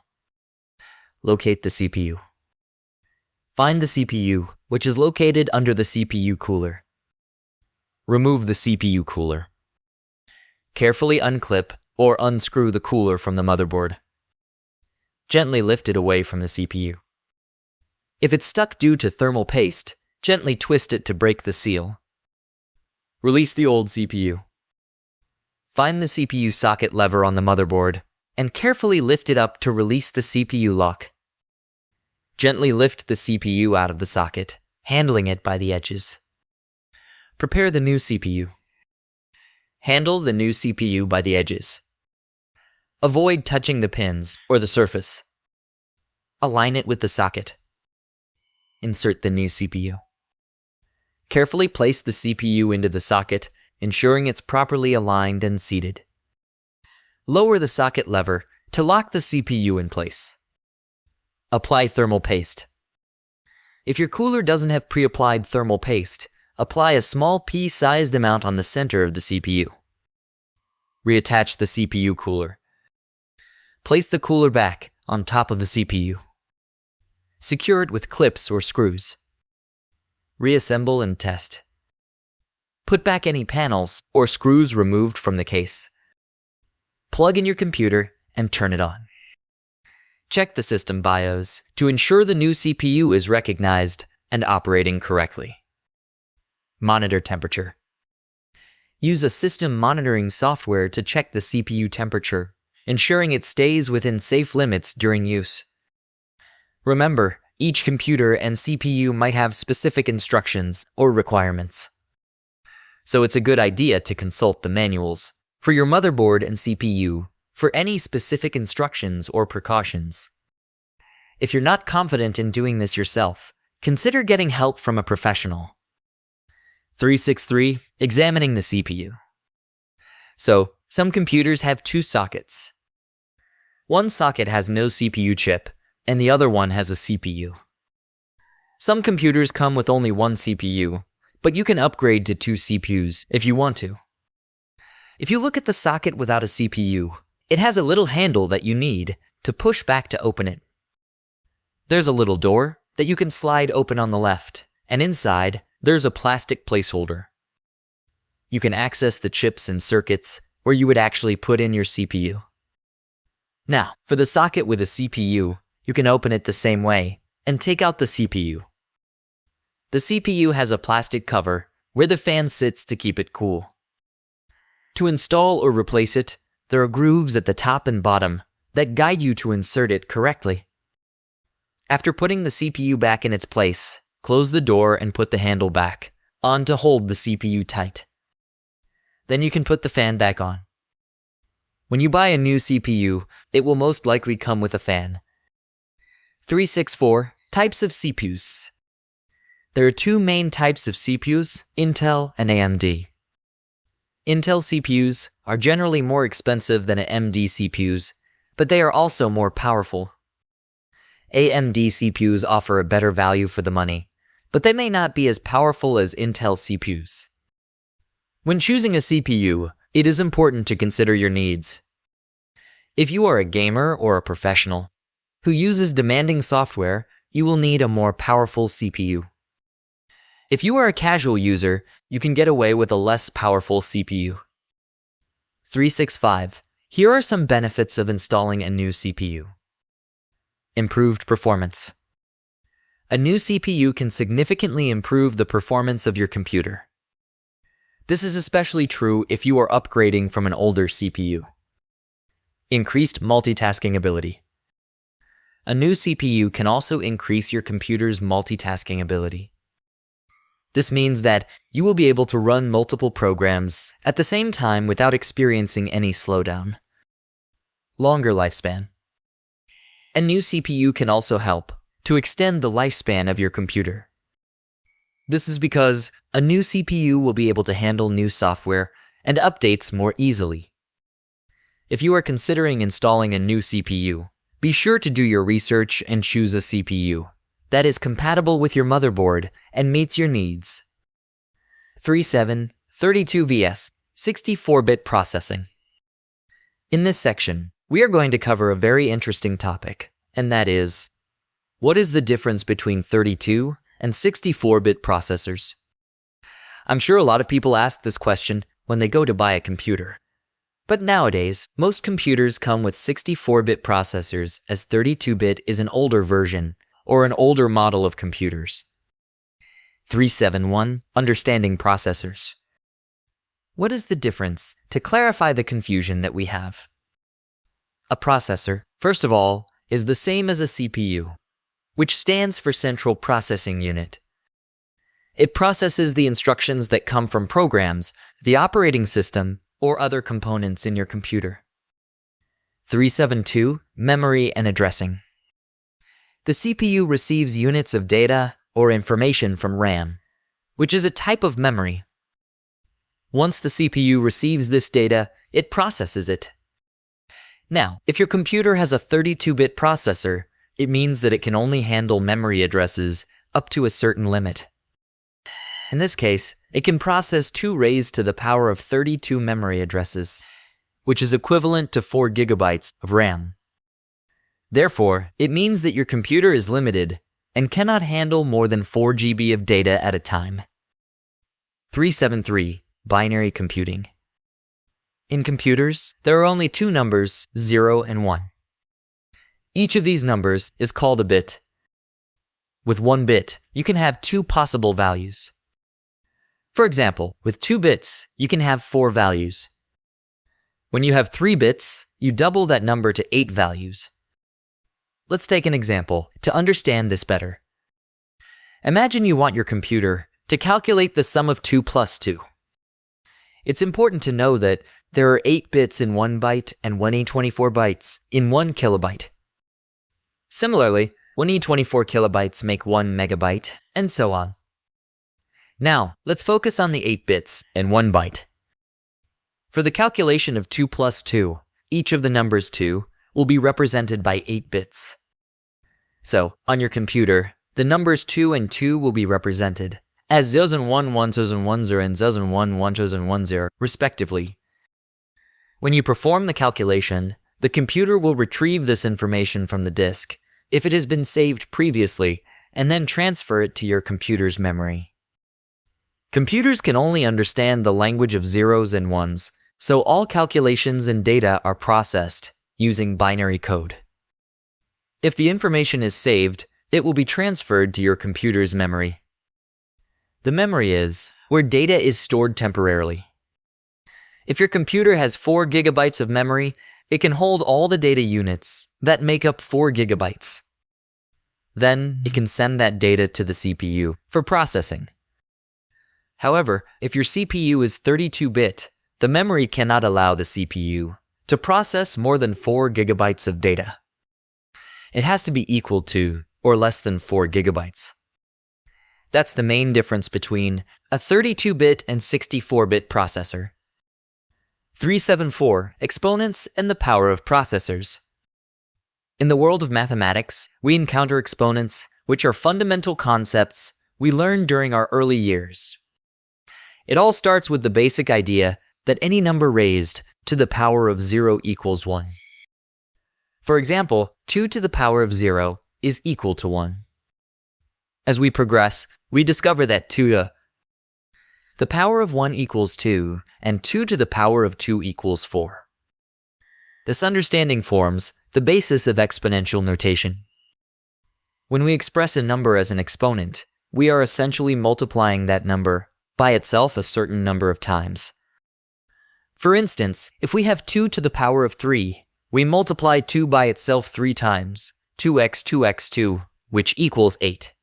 Locate the CPU. Find the CPU, which is located under the CPU cooler. Remove the CPU cooler. Carefully unclip or unscrew the cooler from the motherboard. Gently lift it away from the CPU. If it's stuck due to thermal paste, gently twist it to break the seal. Release the old CPU. Find the CPU socket lever on the motherboard and carefully lift it up to release the CPU lock. Gently lift the CPU out of the socket, handling it by the edges. Prepare the new CPU. Handle the new CPU by the edges. Avoid touching the pins or the surface. Align it with the socket. Insert the new CPU. Carefully place the CPU into the socket, ensuring it's properly aligned and seated. Lower the socket lever to lock the CPU in place. Apply thermal paste. If your cooler doesn't have pre-applied thermal paste, apply a small pea-sized amount on the center of the CPU. Reattach the CPU cooler. Place the cooler back on top of the CPU. Secure it with clips or screws. Reassemble and test. Put back any panels or screws removed from the case. Plug in your computer and turn it on. Check the system BIOS to ensure the new CPU is recognized and operating correctly. Monitor temperature. Use a system monitoring software to check the CPU temperature, ensuring it stays within safe limits during use. Remember, each computer and CPU might have specific instructions or requirements. So it's a good idea to consult the manuals for your motherboard and CPU for any specific instructions or precautions. If you're not confident in doing this yourself, consider getting help from a professional. 363. Examining the CPU. So, some computers have two sockets. One socket has no CPU chip, and the other one has a CPU. Some computers come with only one CPU, but you can upgrade to two CPUs if you want to. If you look at the socket without a CPU, it has a little handle that you need to push back to open it. There's a little door that you can slide open on the left, and inside, there's a plastic placeholder. You can access the chips and circuits where you would actually put in your CPU. Now, for the socket with a CPU, you can open it the same way and take out the CPU. The CPU has a plastic cover where the fan sits to keep it cool. To install or replace it, there are grooves at the top and bottom that guide you to insert it correctly. After putting the CPU back in its place, close the door and put the handle back on to hold the CPU tight. Then you can put the fan back on. When you buy a new CPU, it will most likely come with a fan. 364. Types of CPUs. There are two main types of CPUs, Intel and AMD. Intel CPUs are generally more expensive than AMD CPUs, but they are also more powerful. AMD CPUs offer a better value for the money, but they may not be as powerful as Intel CPUs. When choosing a CPU, it is important to consider your needs. If you are a gamer or a professional who uses demanding software, you will need a more powerful CPU. If you are a casual user, you can get away with a less powerful CPU. 365. Here are some benefits of installing a new CPU. Improved performance. A new CPU can significantly improve the performance of your computer. This is especially true if you are upgrading from an older CPU. Increased multitasking ability. A new CPU can also increase your computer's multitasking ability. This means that you will be able to run multiple programs at the same time without experiencing any slowdown. Longer lifespan. A new CPU can also help to extend the lifespan of your computer. This is because a new CPU will be able to handle new software and updates more easily. If you are considering installing a new CPU, be sure to do your research and choose a CPU that is compatible with your motherboard and meets your needs. 3.7 32 vs 64-bit processing. In this section, we are going to cover a very interesting topic, and that is, what is the difference between 32 and 64-bit processors? I'm sure a lot of people ask this question when they go to buy a computer. But nowadays, most computers come with 64-bit processors, as 32-bit is an older version or an older model of computers. 3.7.1 Understanding processors. What is the difference to clarify the confusion that we have? A processor, first of all, is the same as a CPU, which stands for Central Processing Unit. It processes the instructions that come from programs, the operating system, or other components in your computer. 3.7.2 Memory and Addressing. The CPU receives units of data or information from RAM, which is a type of memory. Once the CPU receives this data, it processes it. Now, if your computer has a 32-bit processor, it means that it can only handle memory addresses up to a certain limit. In this case, it can process 2 raised to the power of 32 memory addresses, which is equivalent to 4 gigabytes of RAM. Therefore, it means that your computer is limited and cannot handle more than 4 GB of data at a time. 3.7.3 Binary computing. In computers, there are only 2 numbers, 0 and 1. Each of these numbers is called a bit. With 1 bit, you can have 2 possible values. For example, with 2 bits, you can have 4 values. When you have 3 bits, you double that number to 8 values. Let's take an example to understand this better. Imagine you want your computer to calculate the sum of 2 plus 2. It's important to know that there are 8 bits in 1 byte and 1e24 bytes in 1 kilobyte. Similarly, 1e24 kilobytes make 1 megabyte, and so on. Now, let's focus on the 8 bits and 1 byte. For the calculation of 2 plus 2, each of the numbers 2 will be represented by 8 bits. So, on your computer, the numbers 2 and 2 will be represented as 0 and 1, 1 and 1, 0 and 0 and 1, 1 and 1, 0, respectively. When you perform the calculation, the computer will retrieve this information from the disk, if it has been saved previously, and then transfer it to your computer's memory. Computers can only understand the language of zeros and ones, so all calculations and data are processed using binary code. If the information is saved, it will be transferred to your computer's memory. The memory is where data is stored temporarily. If your computer has 4 gigabytes of memory, it can hold all the data units that make up 4 gigabytes. Then, it can send that data to the CPU for processing. However, if your CPU is 32-bit, the memory cannot allow the CPU to process more than 4 gigabytes of data. It has to be equal to or less than 4 gigabytes. That's the main difference between a 32-bit and 64-bit processor. 3.7.4 Exponents and the power of processors. In the world of mathematics, we encounter exponents, which are fundamental concepts we learned during our early years. It all starts with the basic idea that any number raised to the power of 0 equals 1. For example, 2 to the power of 0 is equal to 1. As we progress, we discover that 2 to the power of 1 equals 2, and 2 to the power of 2 equals 4. This understanding forms the basis of exponential notation. When we express a number as an exponent, we are essentially multiplying that number by itself a certain number of times. For instance, if we have 2 to the power of 3, we multiply 2 by itself 3 times, 2x 2x2, which equals 8.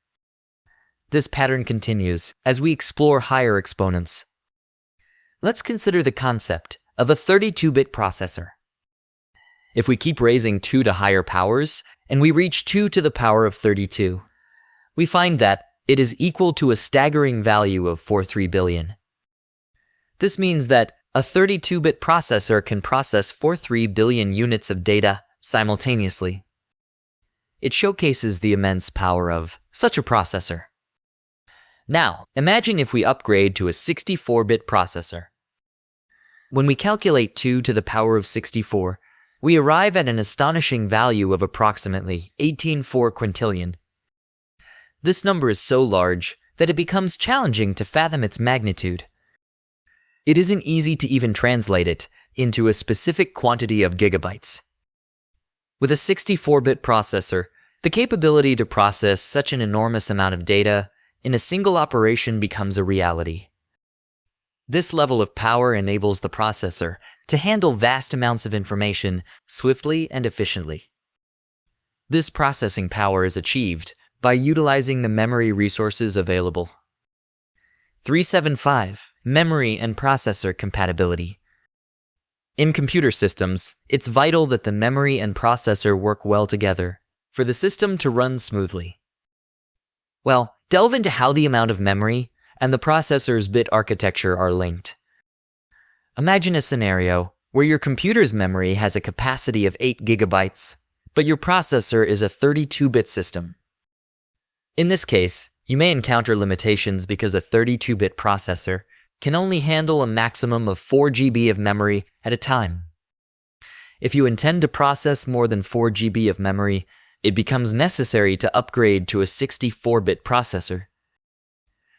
This pattern continues as we explore higher exponents. Let's consider the concept of a 32-bit processor. If we keep raising 2 to higher powers, and we reach 2 to the power of 32, we find that it is equal to a staggering value of 43 billion. This means that a 32-bit processor can process 43 billion units of data simultaneously. It showcases the immense power of such a processor. Now, imagine if we upgrade to a 64-bit processor. When we calculate 2 to the power of 64, we arrive at an astonishing value of approximately 18.4 quintillion. This number is so large that it becomes challenging to fathom its magnitude. It isn't easy to even translate it into a specific quantity of gigabytes. With a 64-bit processor, the capability to process such an enormous amount of data in a single operation becomes a reality. This level of power enables the processor to handle vast amounts of information swiftly and efficiently. This processing power is achieved by utilizing the memory resources available. 375. Memory and processor compatibility. In computer systems, it's vital that the memory and processor work well together for the system to run smoothly. Well, delve into how the amount of memory and the processor's bit architecture are linked. Imagine a scenario where your computer's memory has a capacity of 8 gigabytes, but your processor is a 32-bit system. In this case, you may encounter limitations because a 32-bit processor can only handle a maximum of 4 GB of memory at a time. If you intend to process more than 4 GB of memory, it becomes necessary to upgrade to a 64-bit processor.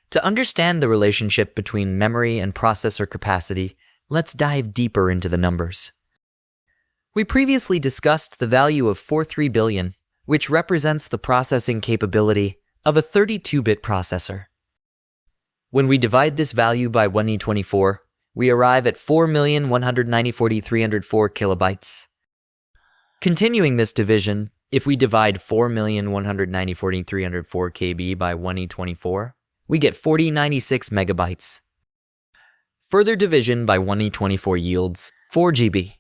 To understand the relationship between memory and processor capacity, let's dive deeper into the numbers. We previously discussed the value of 43 billion, which represents the processing capability of a 32-bit processor. When we divide this value by 1e24, we arrive at 4,190,304 kilobytes. Continuing this division, if we divide 4,190,304 KB by 1e24, we get 4096 megabytes. Further division by 1e24 yields 4 GB.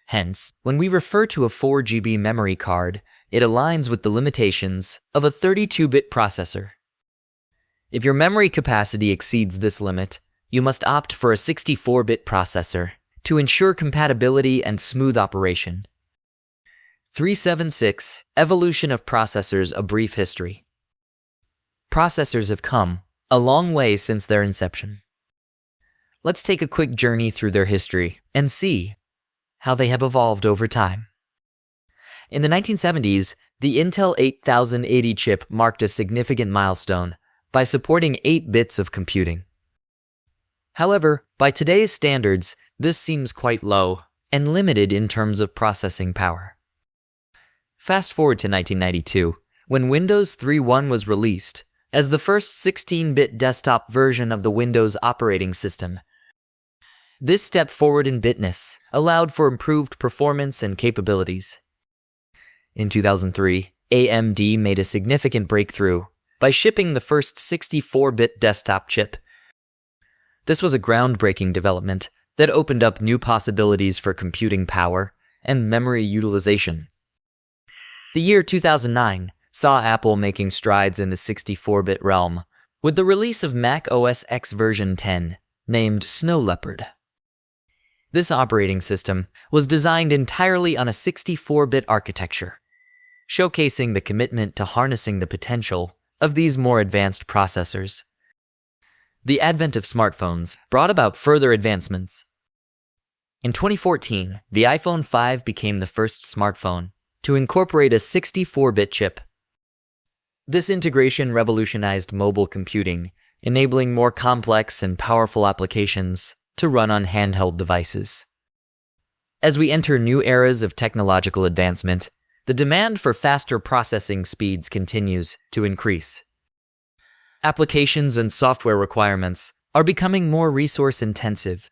Hence, when we refer to a 4 GB memory card, it aligns with the limitations of a 32-bit processor. If your memory capacity exceeds this limit, you must opt for a 64-bit processor to ensure compatibility and smooth operation. 376. Evolution of processors: a brief history. Processors have come a long way since their inception. Let's take a quick journey through their history and see how they have evolved over time. In the 1970s, the Intel 8080 chip marked a significant milestone by supporting 8 bits of computing. However, by today's standards, this seems quite low and limited in terms of processing power. Fast forward to 1992, when Windows 3.1 was released as the first 16-bit desktop version of the Windows operating system. This step forward in bitness allowed for improved performance and capabilities. In 2003, AMD made a significant breakthrough by shipping the first 64-bit desktop chip. This was a groundbreaking development that opened up new possibilities for computing power and memory utilization. The year 2009 saw Apple making strides in the 64-bit realm with the release of Mac OS X version 10, named Snow Leopard. This operating system was designed entirely on a 64-bit architecture, showcasing the commitment to harnessing the potential of these more advanced processors. The advent of smartphones brought about further advancements. In 2014, the iPhone 5 became the first smartphone to incorporate a 64-bit chip. This integration revolutionized mobile computing, enabling more complex and powerful applications to run on handheld devices. As we enter new eras of technological advancement, the demand for faster processing speeds continues to increase. Applications and software requirements are becoming more resource-intensive,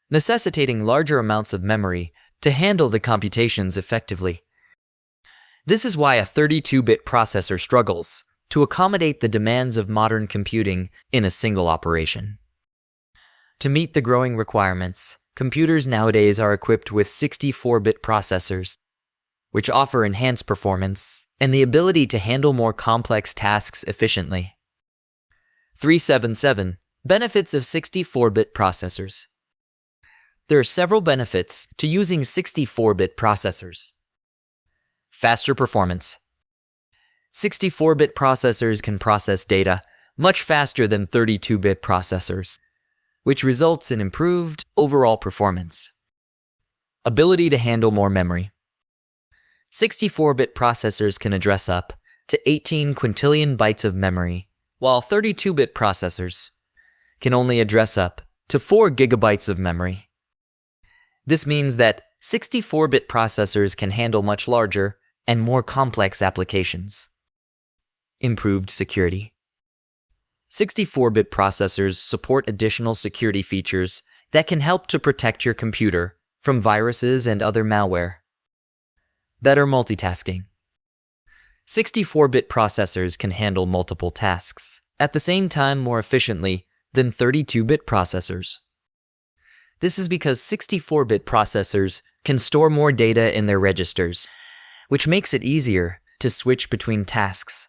necessitating larger amounts of memory to handle the computations effectively. This is why a 32-bit processor struggles to accommodate the demands of modern computing in a single operation. To meet the growing requirements, computers nowadays are equipped with 64-bit processors, which offer enhanced performance and the ability to handle more complex tasks efficiently. 377. Benefits of 64-bit processors. There are several benefits to using 64-bit processors. Faster performance. 64-bit processors can process data much faster than 32-bit processors, which results in improved overall performance. Ability to handle more memory. 64-bit processors can address up to 18 quintillion bytes of memory, while 32-bit processors can only address up to 4 gigabytes of memory. This means that 64-bit processors can handle much larger and more complex applications. Improved security. 64-bit processors support additional security features that can help to protect your computer from viruses and other malware. Better multitasking. 64-bit processors can handle multiple tasks at the same time more efficiently than 32-bit processors. This is because 64-bit processors can store more data in their registers, which makes it easier to switch between tasks.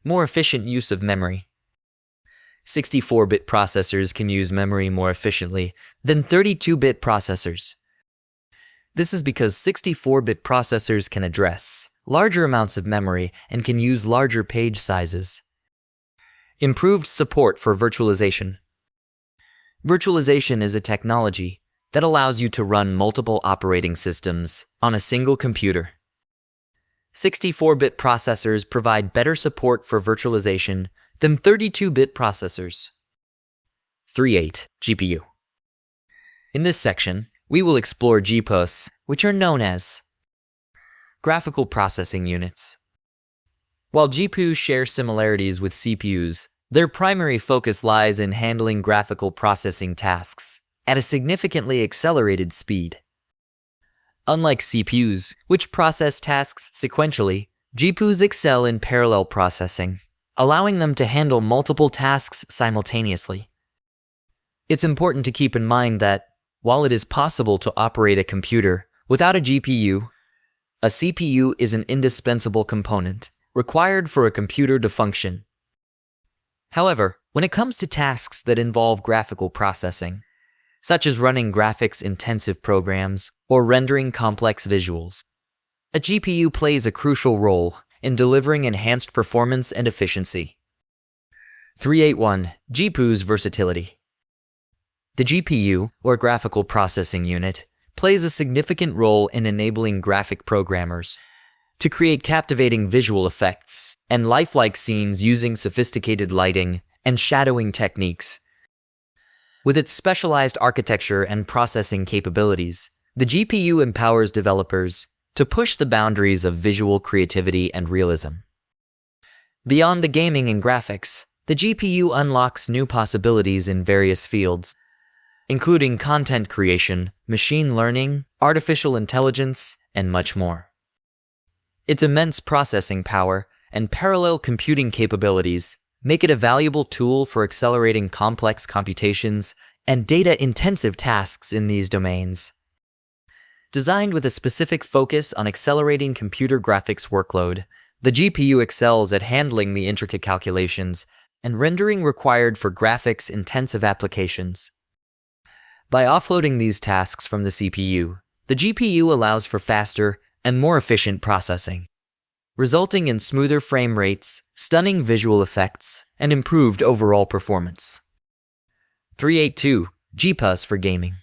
More efficient use of memory. 64-bit processors can use memory more efficiently than 32-bit processors. This is because 64-bit processors can address larger amounts of memory and can use larger page sizes. Improved support for virtualization. Virtualization is a technology that allows you to run multiple operating systems on a single computer. 64-bit processors provide better support for virtualization than 32-bit processors. 3.8 GPU. In this section, we will explore GPUs, which are known as graphical processing units. While GPUs share similarities with CPUs, their primary focus lies in handling graphical processing tasks at a significantly accelerated speed. Unlike CPUs, which process tasks sequentially, GPUs excel in parallel processing, allowing them to handle multiple tasks simultaneously. It's important to keep in mind that, while it is possible to operate a computer without a GPU, a CPU is an indispensable component required for a computer to function. However, when it comes to tasks that involve graphical processing, such as running graphics-intensive programs or rendering complex visuals, a GPU plays a crucial role in delivering enhanced performance and efficiency. 3.8.1 GPU's versatility. The GPU, or graphical processing unit, plays a significant role in enabling graphic programmers to create captivating visual effects and lifelike scenes using sophisticated lighting and shadowing techniques. With its specialized architecture and processing capabilities, the GPU empowers developers to push the boundaries of visual creativity and realism. Beyond the gaming and graphics, the GPU unlocks new possibilities in various fields, including content creation, machine learning, artificial intelligence, and much more. Its immense processing power and parallel computing capabilities make it a valuable tool for accelerating complex computations and data-intensive tasks in these domains. Designed with a specific focus on accelerating computer graphics workload, the GPU excels at handling the intricate calculations and rendering required for graphics-intensive applications. By offloading these tasks from the CPU, the GPU allows for faster and more efficient processing, resulting in smoother frame rates, stunning visual effects, and improved overall performance. 3.8.2 GPUs for gaming.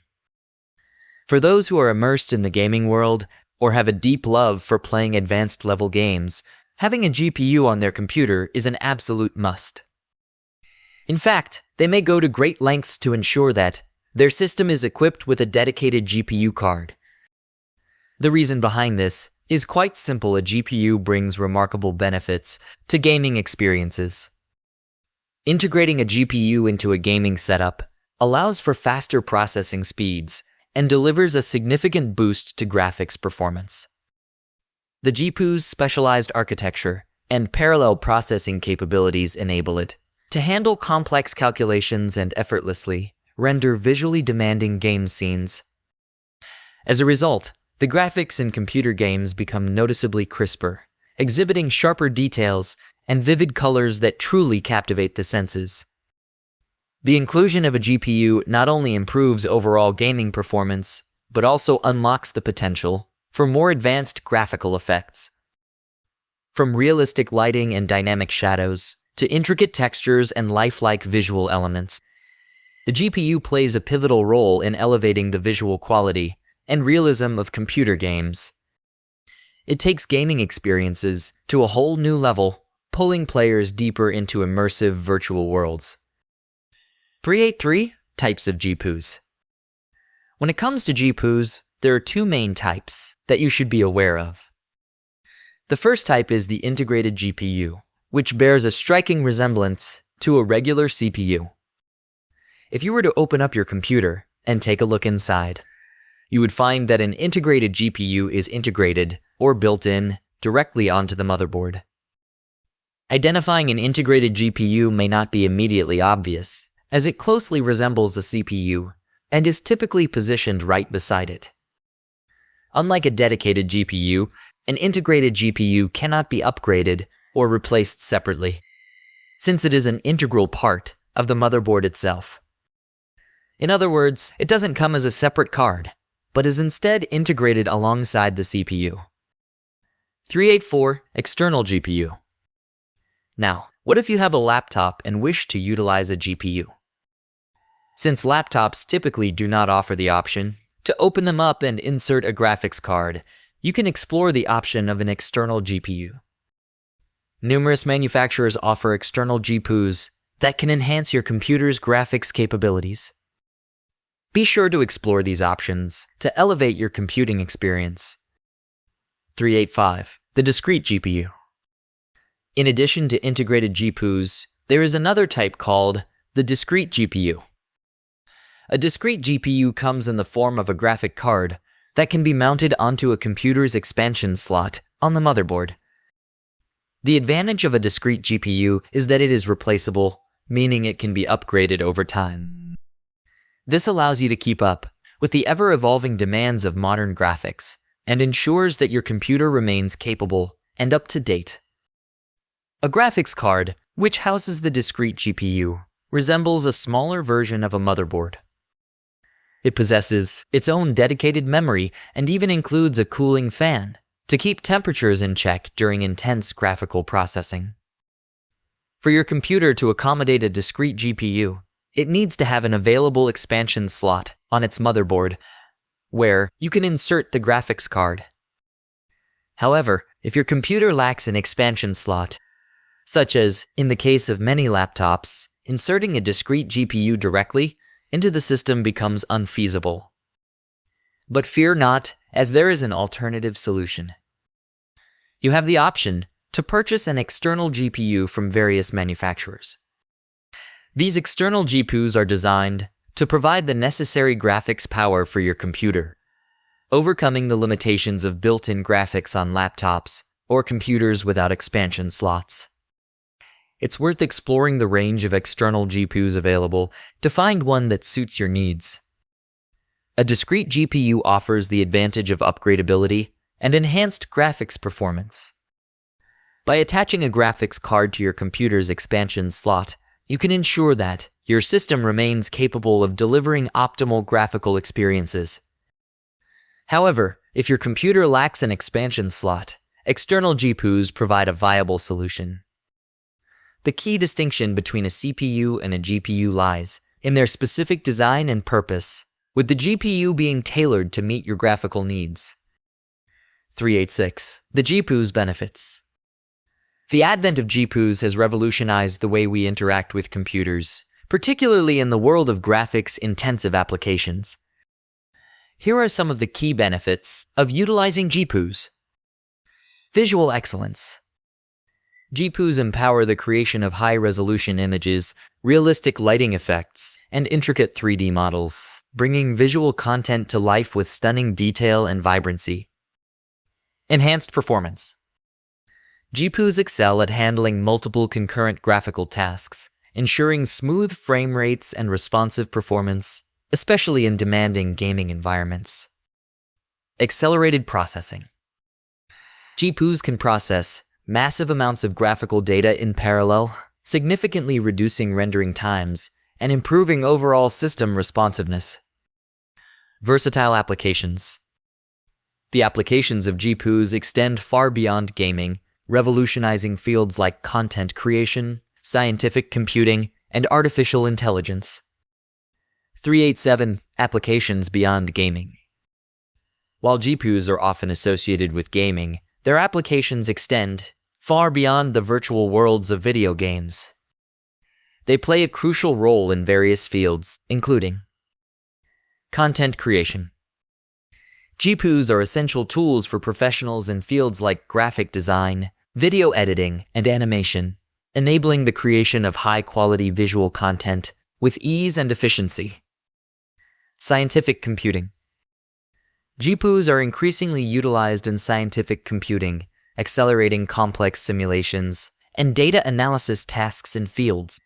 For those who are immersed in the gaming world or have a deep love for playing advanced level games, having a GPU on their computer is an absolute must. In fact, they may go to great lengths to ensure that their system is equipped with a dedicated GPU card. The reason behind this is quite simple. A GPU brings remarkable benefits to gaming experiences. Integrating a GPU into a gaming setup allows for faster processing speeds and delivers a significant boost to graphics performance. The GPU's specialized architecture and parallel processing capabilities enable it to handle complex calculations and effortlessly render visually demanding game scenes. As a result, the graphics in computer games become noticeably crisper, exhibiting sharper details and vivid colors that truly captivate the senses. The inclusion of a GPU not only improves overall gaming performance, but also unlocks the potential for more advanced graphical effects. From realistic lighting and dynamic shadows to intricate textures and lifelike visual elements, the GPU plays a pivotal role in elevating the visual quality and realism of computer games. It takes gaming experiences to a whole new level, pulling players deeper into immersive virtual worlds. 383 Types of GPUs. When it comes to GPUs, there are two main types that you should be aware of. The first type is the integrated GPU, which bears a striking resemblance to a regular CPU. If you were to open up your computer and take a look inside, you would find that an integrated GPU is integrated or built in directly onto the motherboard. Identifying an integrated GPU may not be immediately obvious, as it closely resembles a CPU and is typically positioned right beside it. Unlike a dedicated GPU, an integrated GPU cannot be upgraded or replaced separately, since it is an integral part of the motherboard itself. In other words, it doesn't come as a separate card, but is instead integrated alongside the CPU. 384 External GPU. Now, what if you have a laptop and wish to utilize a GPU? Since laptops typically do not offer the option to open them up and insert a graphics card, you can explore the option of an external GPU. Numerous manufacturers offer external GPUs that can enhance your computer's graphics capabilities. Be sure to explore these options to elevate your computing experience. 385 The discrete GPU. In addition to integrated GPUs, there is another type called the discrete GPU. A discrete GPU comes in the form of a graphic card that can be mounted onto a computer's expansion slot on the motherboard. The advantage of a discrete GPU is that it is replaceable, meaning it can be upgraded over time. This allows you to keep up with the ever-evolving demands of modern graphics and ensures that your computer remains capable and up to date. A graphics card, which houses the discrete GPU, resembles a smaller version of a motherboard. It possesses its own dedicated memory and even includes a cooling fan to keep temperatures in check during intense graphical processing. For your computer to accommodate a discrete GPU, it needs to have an available expansion slot on its motherboard, where you can insert the graphics card. However, if your computer lacks an expansion slot, such as in the case of many laptops, inserting a discrete GPU directly into the system becomes unfeasible. But fear not, as there is an alternative solution. You have the option to purchase an external GPU from various manufacturers. These external GPUs are designed to provide the necessary graphics power for your computer, overcoming the limitations of built-in graphics on laptops or computers without expansion slots. It's worth exploring the range of external GPUs available to find one that suits your needs. A discrete GPU offers the advantage of upgradability and enhanced graphics performance. By attaching a graphics card to your computer's expansion slot, you can ensure that your system remains capable of delivering optimal graphical experiences. However, if your computer lacks an expansion slot, external GPUs provide a viable solution. The key distinction between a CPU and a GPU lies in their specific design and purpose, with the GPU being tailored to meet your graphical needs. 386. The GPU's benefits. The advent of GPUs has revolutionized the way we interact with computers, particularly in the world of graphics-intensive applications. Here are some of the key benefits of utilizing GPUs. Visual excellence. GPUs empower the creation of high-resolution images, realistic lighting effects, and intricate 3D models, bringing visual content to life with stunning detail and vibrancy. Enhanced performance. GPUs excel at handling multiple concurrent graphical tasks, ensuring smooth frame rates and responsive performance, especially in demanding gaming environments. Accelerated processing. GPUs can process massive amounts of graphical data in parallel, significantly reducing rendering times and improving overall system responsiveness. Versatile applications. The applications of GPUs extend far beyond gaming, revolutionizing fields like content creation, scientific computing, and artificial intelligence. 387. Applications beyond gaming. While GPUs are often associated with gaming, their applications extend far beyond the virtual worlds of video games. They play a crucial role in various fields, including content creation. GPUs are essential tools for professionals in fields like graphic design, video editing, and animation, enabling the creation of high-quality visual content with ease and efficiency. Scientific computing. GPUs are increasingly utilized in scientific computing, accelerating complex simulations and data analysis tasks in fields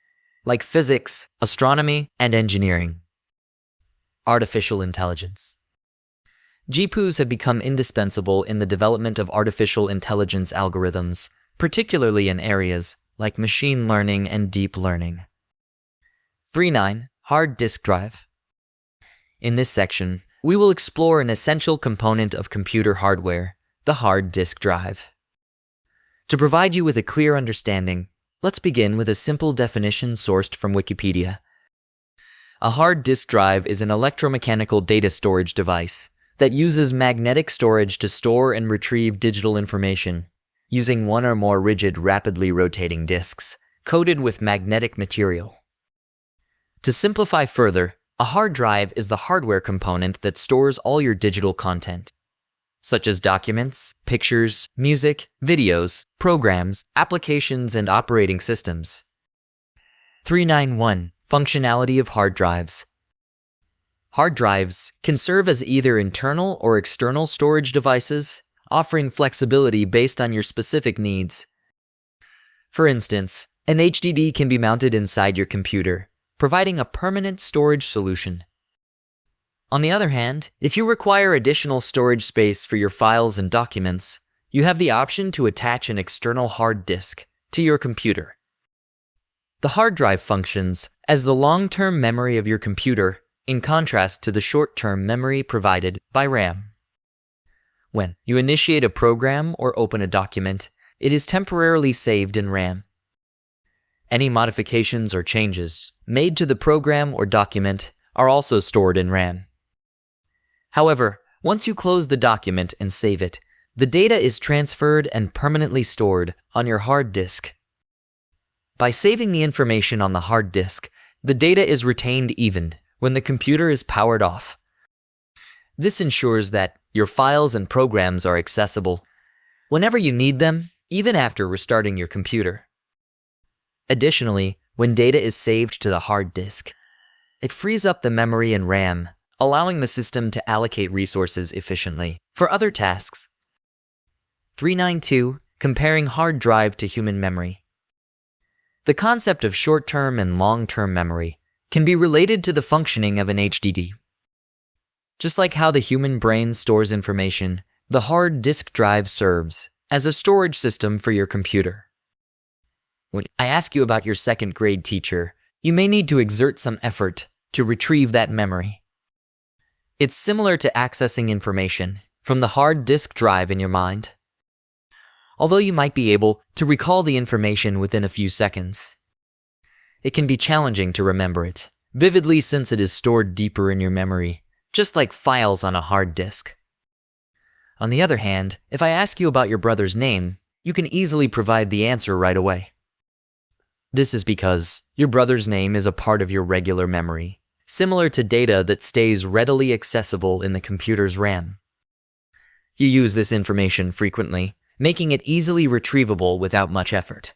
like physics, astronomy, and engineering. Artificial intelligence. GPUs have become indispensable in the development of artificial intelligence algorithms, particularly in areas like machine learning and deep learning. 3.9. Hard disk drive. In this section, we will explore an essential component of computer hardware, the hard disk drive. To provide you with a clear understanding, let's begin with a simple definition sourced from Wikipedia. A hard disk drive is an electromechanical data storage device that uses magnetic storage to store and retrieve digital information, using one or more rigid, rapidly rotating disks, coated with magnetic material. To simplify further, a hard drive is the hardware component that stores all your digital content, such as documents, pictures, music, videos, programs, applications, and operating systems. 391. Functionality of hard drives. Hard drives can serve as either internal or external storage devices, offering flexibility based on your specific needs. For instance, an HDD can be mounted inside your computer, providing a permanent storage solution. On the other hand, if you require additional storage space for your files and documents, you have the option to attach an external hard disk to your computer. The hard drive functions as the long-term memory of your computer, in contrast to the short-term memory provided by RAM. When you initiate a program or open a document, it is temporarily saved in RAM. Any modifications or changes made to the program or document are also stored in RAM. However, once you close the document and save it, the data is transferred and permanently stored on your hard disk. By saving the information on the hard disk, the data is retained even when the computer is powered off. This ensures that your files and programs are accessible whenever you need them, even after restarting your computer. Additionally, when data is saved to the hard disk, it frees up the memory and RAM, allowing the system to allocate resources efficiently for other tasks. 392. Comparing hard drive to human memory. The concept of short-term and long-term memory can be related to the functioning of an HDD. Just like how the human brain stores information, the hard disk drive serves as a storage system for your computer. When I ask you about your second grade teacher, you may need to exert some effort to retrieve that memory. It's similar to accessing information from the hard disk drive in your mind. Although you might be able to recall the information within a few seconds, it can be challenging to remember it vividly since it is stored deeper in your memory just like files on a hard disk. On the other hand, if I ask you about your brother's name, you can easily provide the answer right away. This is because your brother's name is a part of your regular memory, similar to data that stays readily accessible in the computer's RAM. You use this information frequently, making it easily retrievable without much effort.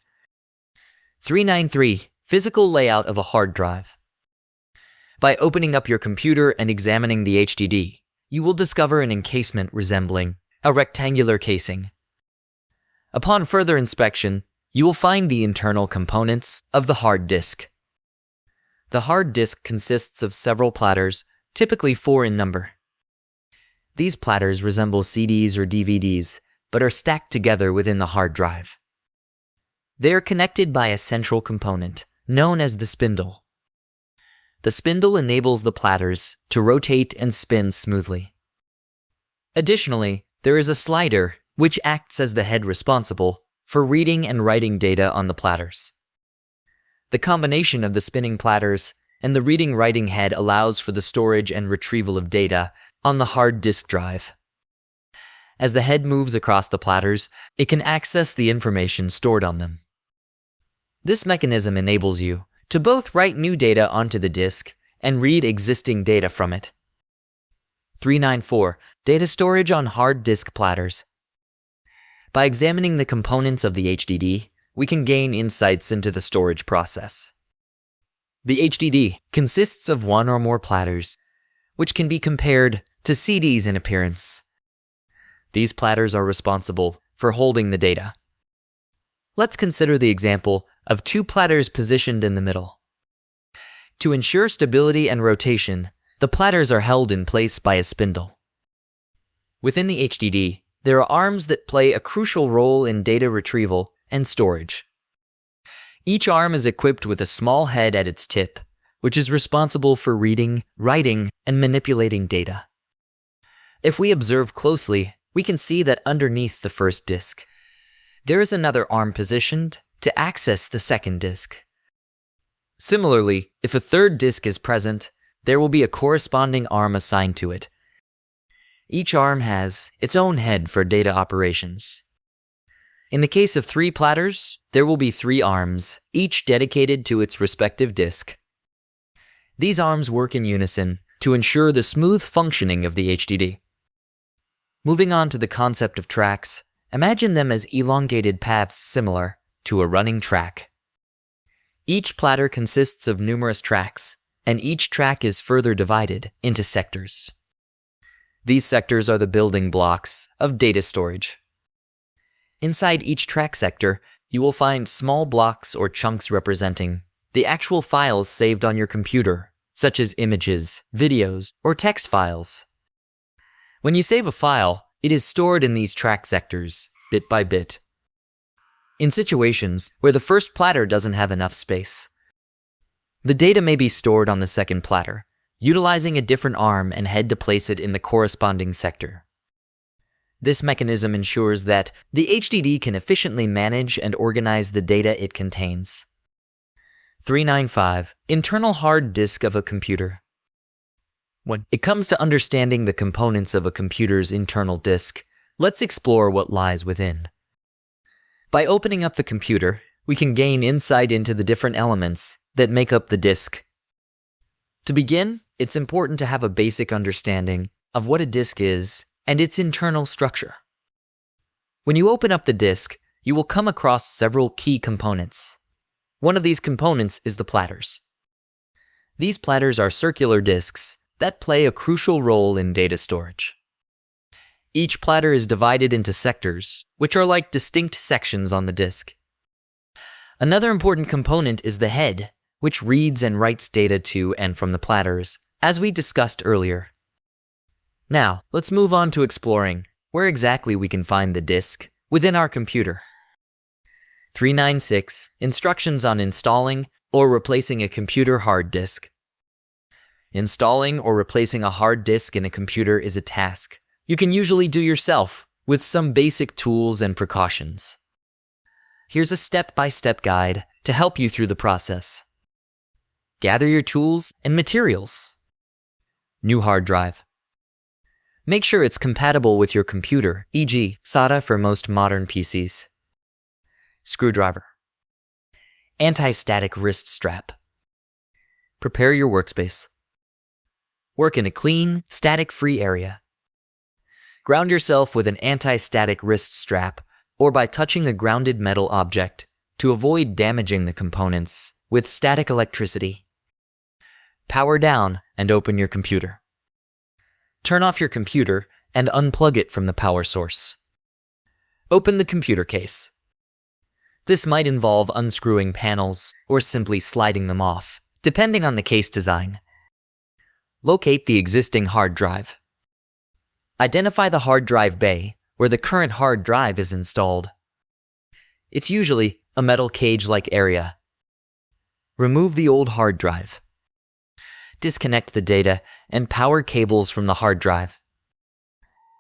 393. Physical layout of a hard drive. By opening up your computer and examining the HDD, you will discover an encasement resembling a rectangular casing. Upon further inspection, you will find the internal components of the hard disk. The hard disk consists of several platters, typically 4 in number. These platters resemble CDs or DVDs, but are stacked together within the hard drive. They are connected by a central component, known as the spindle. The spindle enables the platters to rotate and spin smoothly. Additionally, there is a slider, which acts as the head responsible for reading and writing data on the platters. The combination of the spinning platters and the reading-writing head allows for the storage and retrieval of data on the hard disk drive. As the head moves across the platters, it can access the information stored on them. This mechanism enables you to both write new data onto the disk and read existing data from it. 394. Data storage on hard disk platters. By examining the components of the HDD, we can gain insights into the storage process. The HDD consists of one or more platters, which can be compared to CDs in appearance. These platters are responsible for holding the data. Let's consider the example of 2 platters positioned in the middle. To ensure stability and rotation, the platters are held in place by a spindle. Within the HDD, there are arms that play a crucial role in data retrieval and storage. Each arm is equipped with a small head at its tip, which is responsible for reading, writing, and manipulating data. If we observe closely, we can see that underneath the first disk, there is another arm positioned to access the second disk. Similarly, if a third disk is present, there will be a corresponding arm assigned to it. Each arm has its own head for data operations. In the case of 3 platters, there will be 3 arms, each dedicated to its respective disk. These arms work in unison to ensure the smooth functioning of the HDD. Moving on to the concept of tracks, imagine them as elongated paths similar to a running track. Each platter consists of numerous tracks, and each track is further divided into sectors. These sectors are the building blocks of data storage. Inside each track sector, you will find small blocks or chunks representing the actual files saved on your computer, such as images, videos, or text files. When you save a file, it is stored in these track sectors, bit by bit. In situations where the first platter doesn't have enough space, the data may be stored on the second platter, utilizing a different arm and head to place it in the corresponding sector. This mechanism ensures that the HDD can efficiently manage and organize the data it contains. 395. Internal hard disk of a computer. When it comes to understanding the components of a computer's internal disk, let's explore what lies within. By opening up the computer, we can gain insight into the different elements that make up the disk. To begin, it's important to have a basic understanding of what a disk is and its internal structure. When you open up the disk, you will come across several key components. One of these components is the platters. These platters are circular disks that play a crucial role in data storage. Each platter is divided into sectors, which are like distinct sections on the disk. Another important component is the head, which reads and writes data to and from the platters, as we discussed earlier. Now, let's move on to exploring where exactly we can find the disk within our computer. 396. Instructions on installing or replacing a computer hard disk. Installing or replacing a hard disk in a computer is a task you can usually do yourself with some basic tools and precautions. Here's a step-by-step guide to help you through the process. Gather your tools and materials. New hard drive. Make sure it's compatible with your computer, e.g., SATA for most modern PCs. Screwdriver. Anti-static wrist strap. Prepare your workspace. Work in a clean, static-free area. Ground yourself with an anti-static wrist strap or by touching a grounded metal object to avoid damaging the components with static electricity. Power down and open your computer. Turn off your computer and unplug it from the power source. Open the computer case. This might involve unscrewing panels or simply sliding them off, depending on the case design. Locate the existing hard drive. Identify the hard drive bay where the current hard drive is installed. It's usually a metal cage-like area. Remove the old hard drive. Disconnect the data and power cables from the hard drive.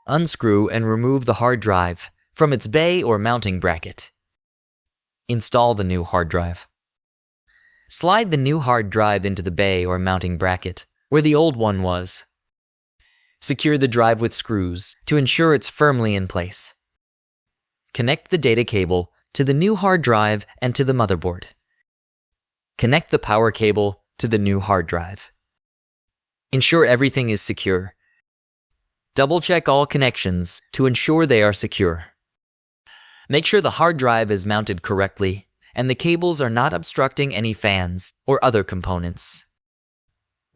Unscrew and remove the hard drive from its bay or mounting bracket. Install the new hard drive. Slide the new hard drive into the bay or mounting bracket where the old one was. Secure the drive with screws to ensure it's firmly in place. Connect the data cable to the new hard drive and to the motherboard. Connect the power cable to the new hard drive. Ensure everything is secure. Double-check all connections to ensure they are secure. Make sure the hard drive is mounted correctly and the cables are not obstructing any fans or other components.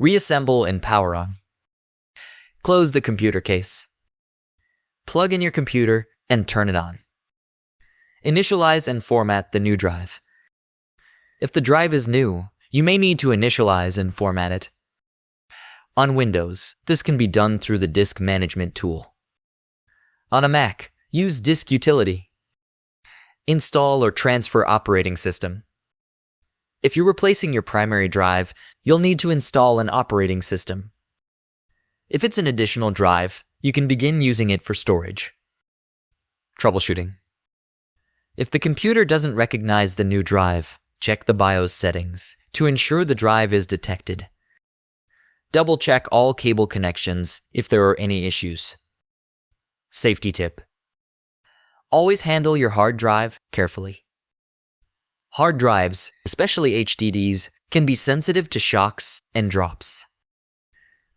Reassemble and power on. Close the computer case. Plug in your computer and turn it on. Initialize and format the new drive. If the drive is new, you may need to initialize and format it. On Windows, this can be done through the Disk Management tool. On a Mac, use Disk Utility. Install or transfer operating system. If you're replacing your primary drive, you'll need to install an operating system. If it's an additional drive, you can begin using it for storage. Troubleshooting. If the computer doesn't recognize the new drive, check the BIOS settings to ensure the drive is detected. Double-check all cable connections if there are any issues. Safety tip. Always handle your hard drive carefully. Hard drives, especially HDDs, can be sensitive to shocks and drops.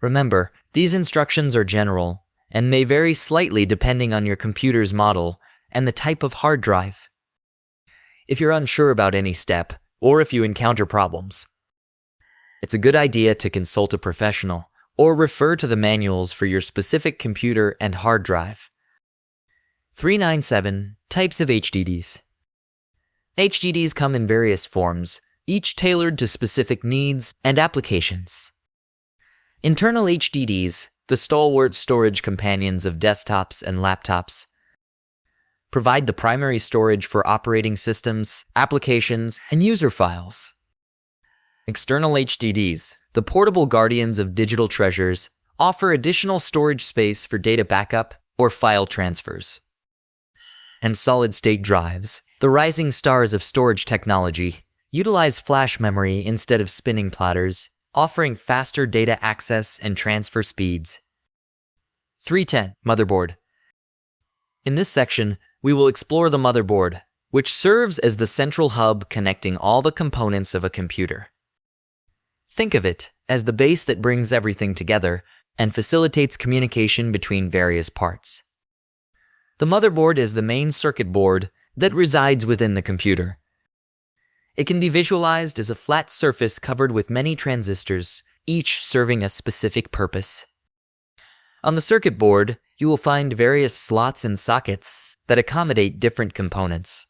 Remember, these instructions are general and may vary slightly depending on your computer's model and the type of hard drive. If you're unsure about any step, or if you encounter problems, it's a good idea to consult a professional or refer to the manuals for your specific computer and hard drive. 397 Types of HDDs. HDDs come in various forms, each tailored to specific needs and applications. Internal HDDs, the stalwart storage companions of desktops and laptops, provide the primary storage for operating systems, applications, and user files. External HDDs, the portable guardians of digital treasures, offer additional storage space for data backup or file transfers. And solid-state drives, the rising stars of storage technology, utilize flash memory instead of spinning platters, offering faster data access and transfer speeds. 310 Motherboard. In this section, we will explore the motherboard, which serves as the central hub connecting all the components of a computer. Think of it as the base that brings everything together and facilitates communication between various parts. The motherboard is the main circuit board that resides within the computer. It can be visualized as a flat surface covered with many transistors, each serving a specific purpose. On the circuit board, you will find various slots and sockets that accommodate different components.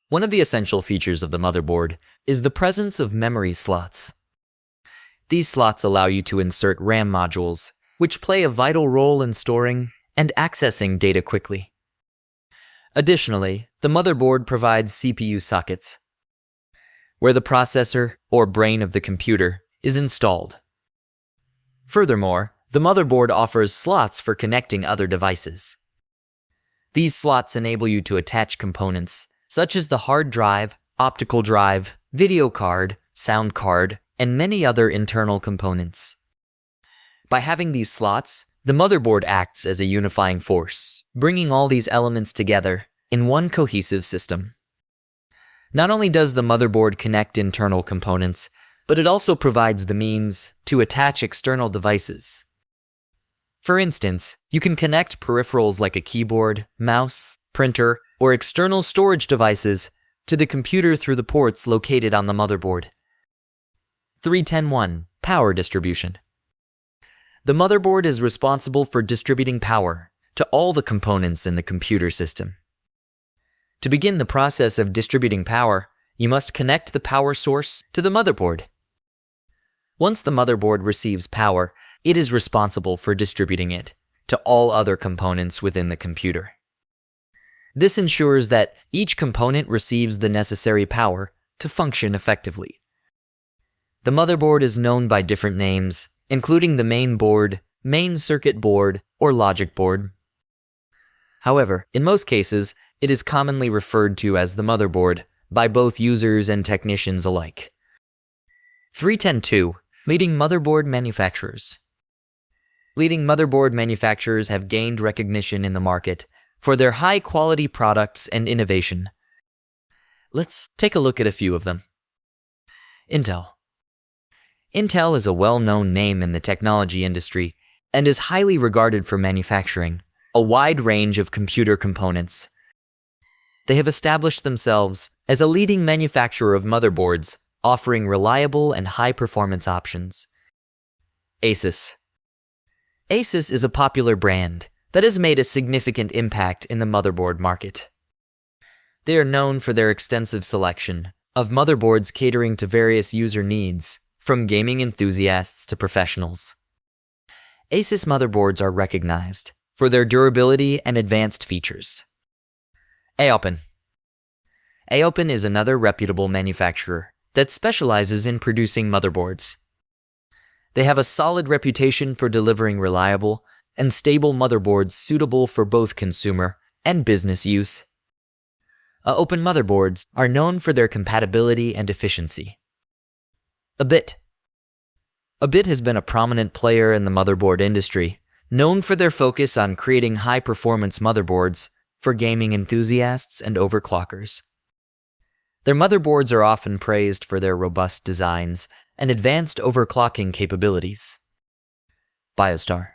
One of the essential features of the motherboard is the presence of memory slots. These slots allow you to insert RAM modules, which play a vital role in storing and accessing data quickly. Additionally, the motherboard provides CPU sockets, where the processor or brain of the computer is installed. Furthermore, the motherboard offers slots for connecting other devices. These slots enable you to attach components such as the hard drive, optical drive, video card, sound card, and many other internal components. By having these slots, the motherboard acts as a unifying force, bringing all these elements together in one cohesive system. Not only does the motherboard connect internal components, but it also provides the means to attach external devices. For instance, you can connect peripherals like a keyboard, mouse, printer, or external storage devices to the computer through the ports located on the motherboard. 3.10.1 Power Distribution. The motherboard is responsible for distributing power to all the components in the computer system. To begin the process of distributing power, you must connect the power source to the motherboard. Once the motherboard receives power, it is responsible for distributing it to all other components within the computer. This ensures that each component receives the necessary power to function effectively. The motherboard is known by different names, including the main board, main circuit board, or logic board. However, in most cases, it is commonly referred to as the motherboard by both users and technicians alike. 3.10.2 Leading motherboard manufacturers. Leading motherboard manufacturers have gained recognition in the market for their high-quality products and innovation. Let's take a look at a few of them. Intel. Intel is a well-known name in the technology industry and is highly regarded for manufacturing a wide range of computer components. They have established themselves as a leading manufacturer of motherboards, offering reliable and high-performance options. Asus. Asus is a popular brand that has made a significant impact in the motherboard market. They are known for their extensive selection of motherboards catering to various user needs, from gaming enthusiasts to professionals. Asus motherboards are recognized for their durability and advanced features. AOPEN. AOPEN is another reputable manufacturer that specializes in producing motherboards. They have a solid reputation for delivering reliable and stable motherboards suitable for both consumer and business use. AOPEN motherboards are known for their compatibility and efficiency. ABIT. ABIT has been a prominent player in the motherboard industry, known for their focus on creating high-performance motherboards for gaming enthusiasts and overclockers. Their motherboards are often praised for their robust designs and advanced overclocking capabilities. BioStar.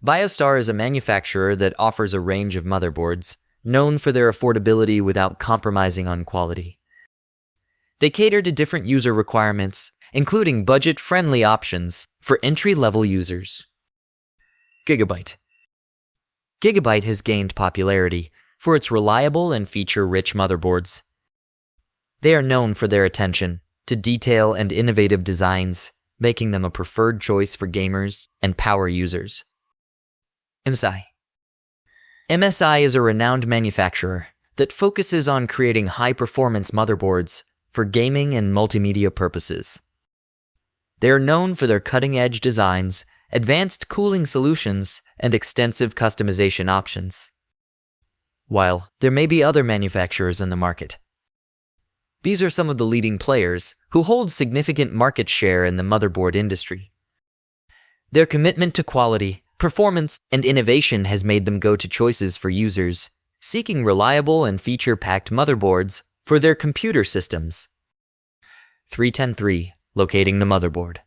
BioStar is a manufacturer that offers a range of motherboards, known for their affordability without compromising on quality. They cater to different user requirements, including budget-friendly options for entry-level users. Gigabyte. Gigabyte has gained popularity for its reliable and feature-rich motherboards. They are known for their attention to detail and innovative designs, making them a preferred choice for gamers and power users. MSI. MSI is a renowned manufacturer that focuses on creating high-performance motherboards for gaming and multimedia purposes. They are known for their cutting-edge designs, advanced cooling solutions, and extensive customization options. While there may be other manufacturers in the market, these are some of the leading players who hold significant market share in the motherboard industry. Their commitment to quality, performance, and innovation has made them go-to choices for users seeking reliable and feature-packed motherboards for their computer systems. 3.10.3 Locating the motherboard.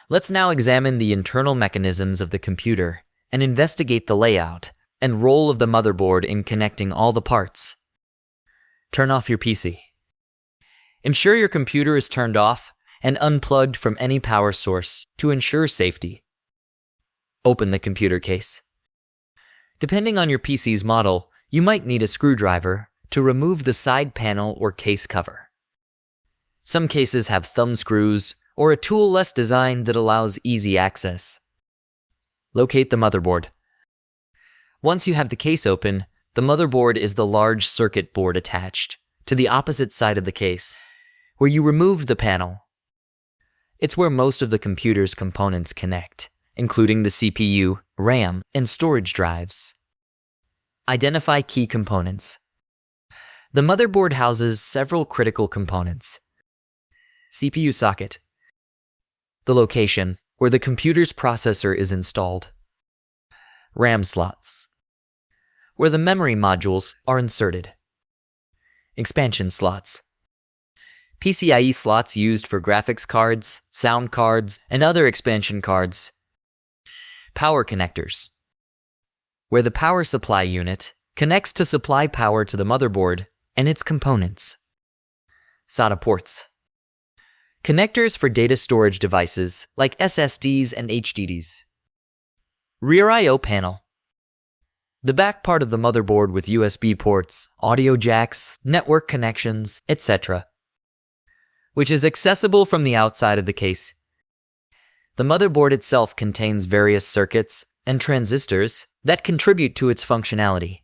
Let's now examine the internal mechanisms of the computer and investigate the layout and role of the motherboard in connecting all the parts. Turn off your PC. Ensure your computer is turned off and unplugged from any power source to ensure safety. Open the computer case. Depending on your PC's model, you might need a screwdriver to remove the side panel or case cover. Some cases have thumb screws or a tool-less design that allows easy access. Locate the motherboard. Once you have the case open, the motherboard is the large circuit board attached to the opposite side of the case, where you removed the panel. It's where most of the computer's components connect, including the CPU, RAM, and storage drives. Identify key components. The motherboard houses several critical components. CPU socket. The location, where the computer's processor is installed. RAM slots, where the memory modules are inserted. Expansion slots, PCIe slots used for graphics cards, sound cards, and other expansion cards. Power connectors, where the power supply unit connects to supply power to the motherboard and its components. SATA ports, connectors for data storage devices like SSDs and HDDs. Rear I/O panel, the back part of the motherboard with USB ports, audio jacks, network connections, etc., which is accessible from the outside of the case. The motherboard itself contains various circuits and transistors that contribute to its functionality.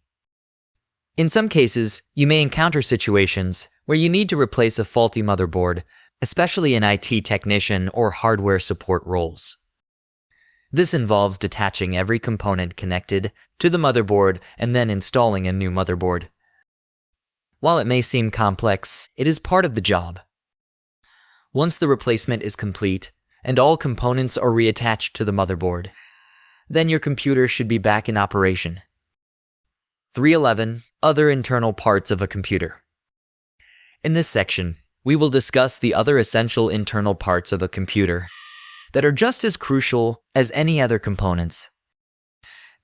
In some cases, you may encounter situations where you need to replace a faulty motherboard, especially in IT technician or hardware support roles. This involves detaching every component connected to the motherboard and then installing a new motherboard. While it may seem complex, it is part of the job. Once the replacement is complete and all components are reattached to the motherboard, then your computer should be back in operation. 311. Other internal parts of a computer. In this section, we will discuss the other essential internal parts of a computer that are just as crucial as any other components.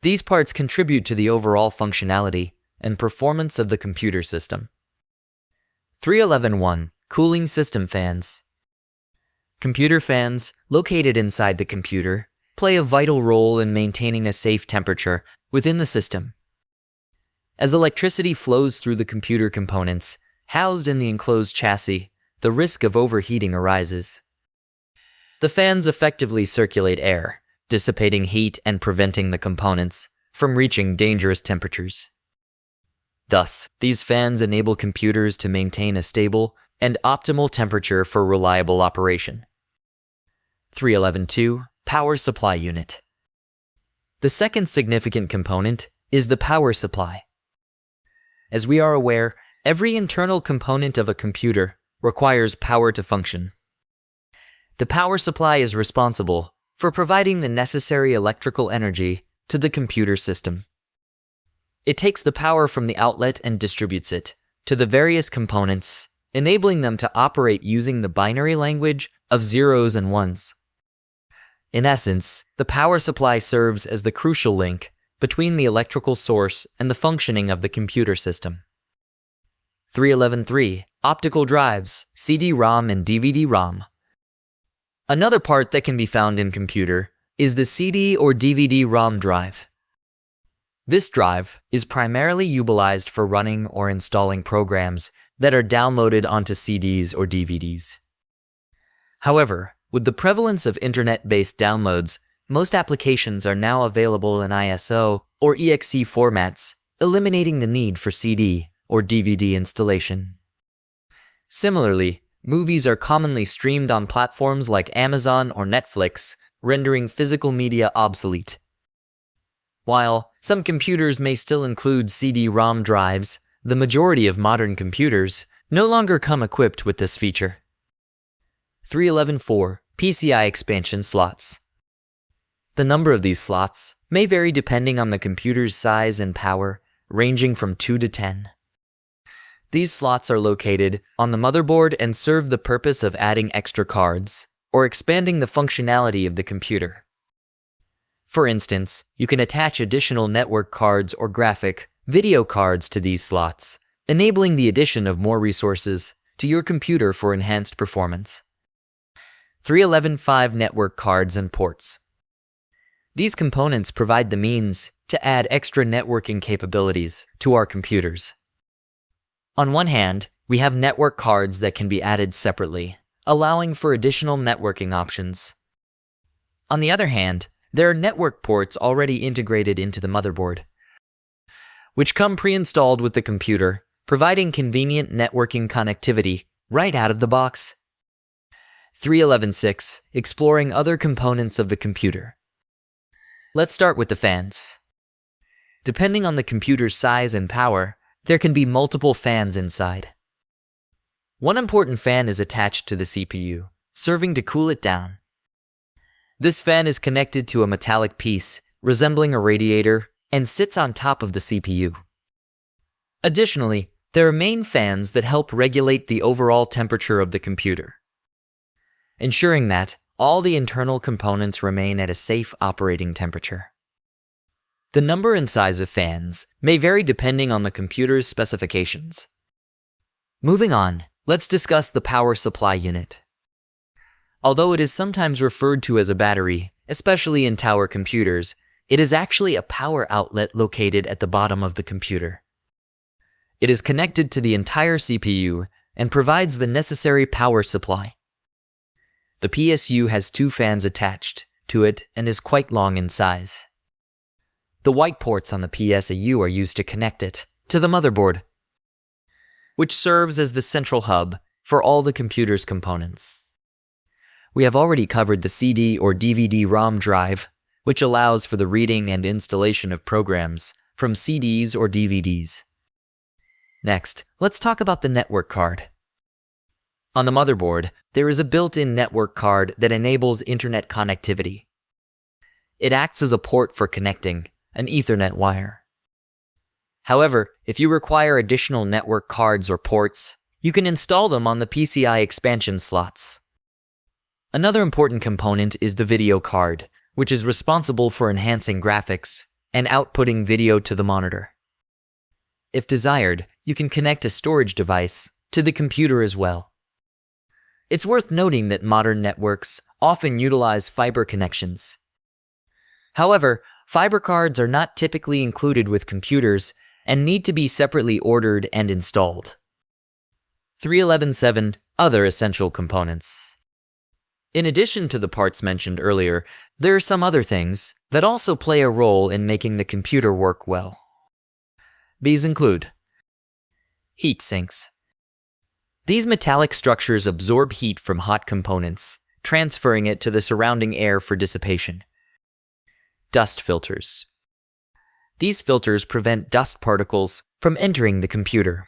These parts contribute to the overall functionality and performance of the computer system. 311.1. Cooling system fans. Computer fans, located inside the computer, play a vital role in maintaining a safe temperature within the system. As electricity flows through the computer components housed in the enclosed chassis, the risk of overheating arises. The fans effectively circulate air, dissipating heat and preventing the components from reaching dangerous temperatures. Thus, these fans enable computers to maintain a stable and optimal temperature for reliable operation. 311.2. Power supply unit. The second significant component is the power supply. As we are aware, every internal component of a computer requires power to function. The power supply is responsible for providing the necessary electrical energy to the computer system. It takes the power from the outlet and distributes it to the various components, enabling them to operate using the binary language of zeros and ones. In essence, the power supply serves as the crucial link between the electrical source and the functioning of the computer system. 311.3. Optical drives, CD-ROM and DVD-ROM. Another part that can be found in computer is the CD or DVD-ROM drive. This drive is primarily utilized for running or installing programs that are downloaded onto CDs or DVDs. However, with the prevalence of internet-based downloads, most applications are now available in ISO or exe formats, eliminating the need for CD or DVD installation. Similarly, movies are commonly streamed on platforms like Amazon or Netflix, rendering physical media obsolete. While some computers may still include CD-ROM drives, the majority of modern computers no longer come equipped with this feature. 311.4. PCI expansion slots. The number of these slots may vary depending on the computer's size and power, ranging from 2 to 10. These slots are located on the motherboard and serve the purpose of adding extra cards or expanding the functionality of the computer. For instance, you can attach additional network cards or graphic, video cards to these slots, enabling the addition of more resources to your computer for enhanced performance. 311.5. Network cards and ports. These components provide the means to add extra networking capabilities to our computers. On one hand, we have network cards that can be added separately, allowing for additional networking options. On the other hand, there are network ports already integrated into the motherboard, which come pre-installed with the computer, providing convenient networking connectivity right out of the box. 311.6. Exploring other components of the computer. Let's start with the fans. Depending on the computer's size and power, there can be multiple fans inside. One important fan is attached to the CPU, serving to cool it down. This fan is connected to a metallic piece resembling a radiator and sits on top of the CPU. Additionally, there are main fans that help regulate the overall temperature of the computer, ensuring that all the internal components remain at a safe operating temperature. The number and size of fans may vary depending on the computer's specifications. Moving on, let's discuss the power supply unit. Although it is sometimes referred to as a battery, especially in tower computers, it is actually a power outlet located at the bottom of the computer. It is connected to the entire CPU and provides the necessary power supply. The PSU has 2 fans attached to it and is quite long in size. The white ports on the PSU are used to connect it to the motherboard, which serves as the central hub for all the computer's components. We have already covered the CD or DVD-ROM drive, which allows for the reading and installation of programs from CDs or DVDs. Next, let's talk about the network card. On the motherboard, there is a built-in network card that enables internet connectivity. It acts as a port for connecting an Ethernet wire. However, if you require additional network cards or ports, you can install them on the PCI expansion slots. Another important component is the video card, which is responsible for enhancing graphics and outputting video to the monitor. If desired, you can connect a storage device to the computer as well. It's worth noting that modern networks often utilize fiber connections. However, fiber cards are not typically included with computers and need to be separately ordered and installed. 3.11.7 Other essential components. In addition to the parts mentioned earlier, there are some other things that also play a role in making the computer work well. These include heat sinks. These metallic structures absorb heat from hot components, transferring it to the surrounding air for dissipation. Dust filters. These filters prevent dust particles from entering the computer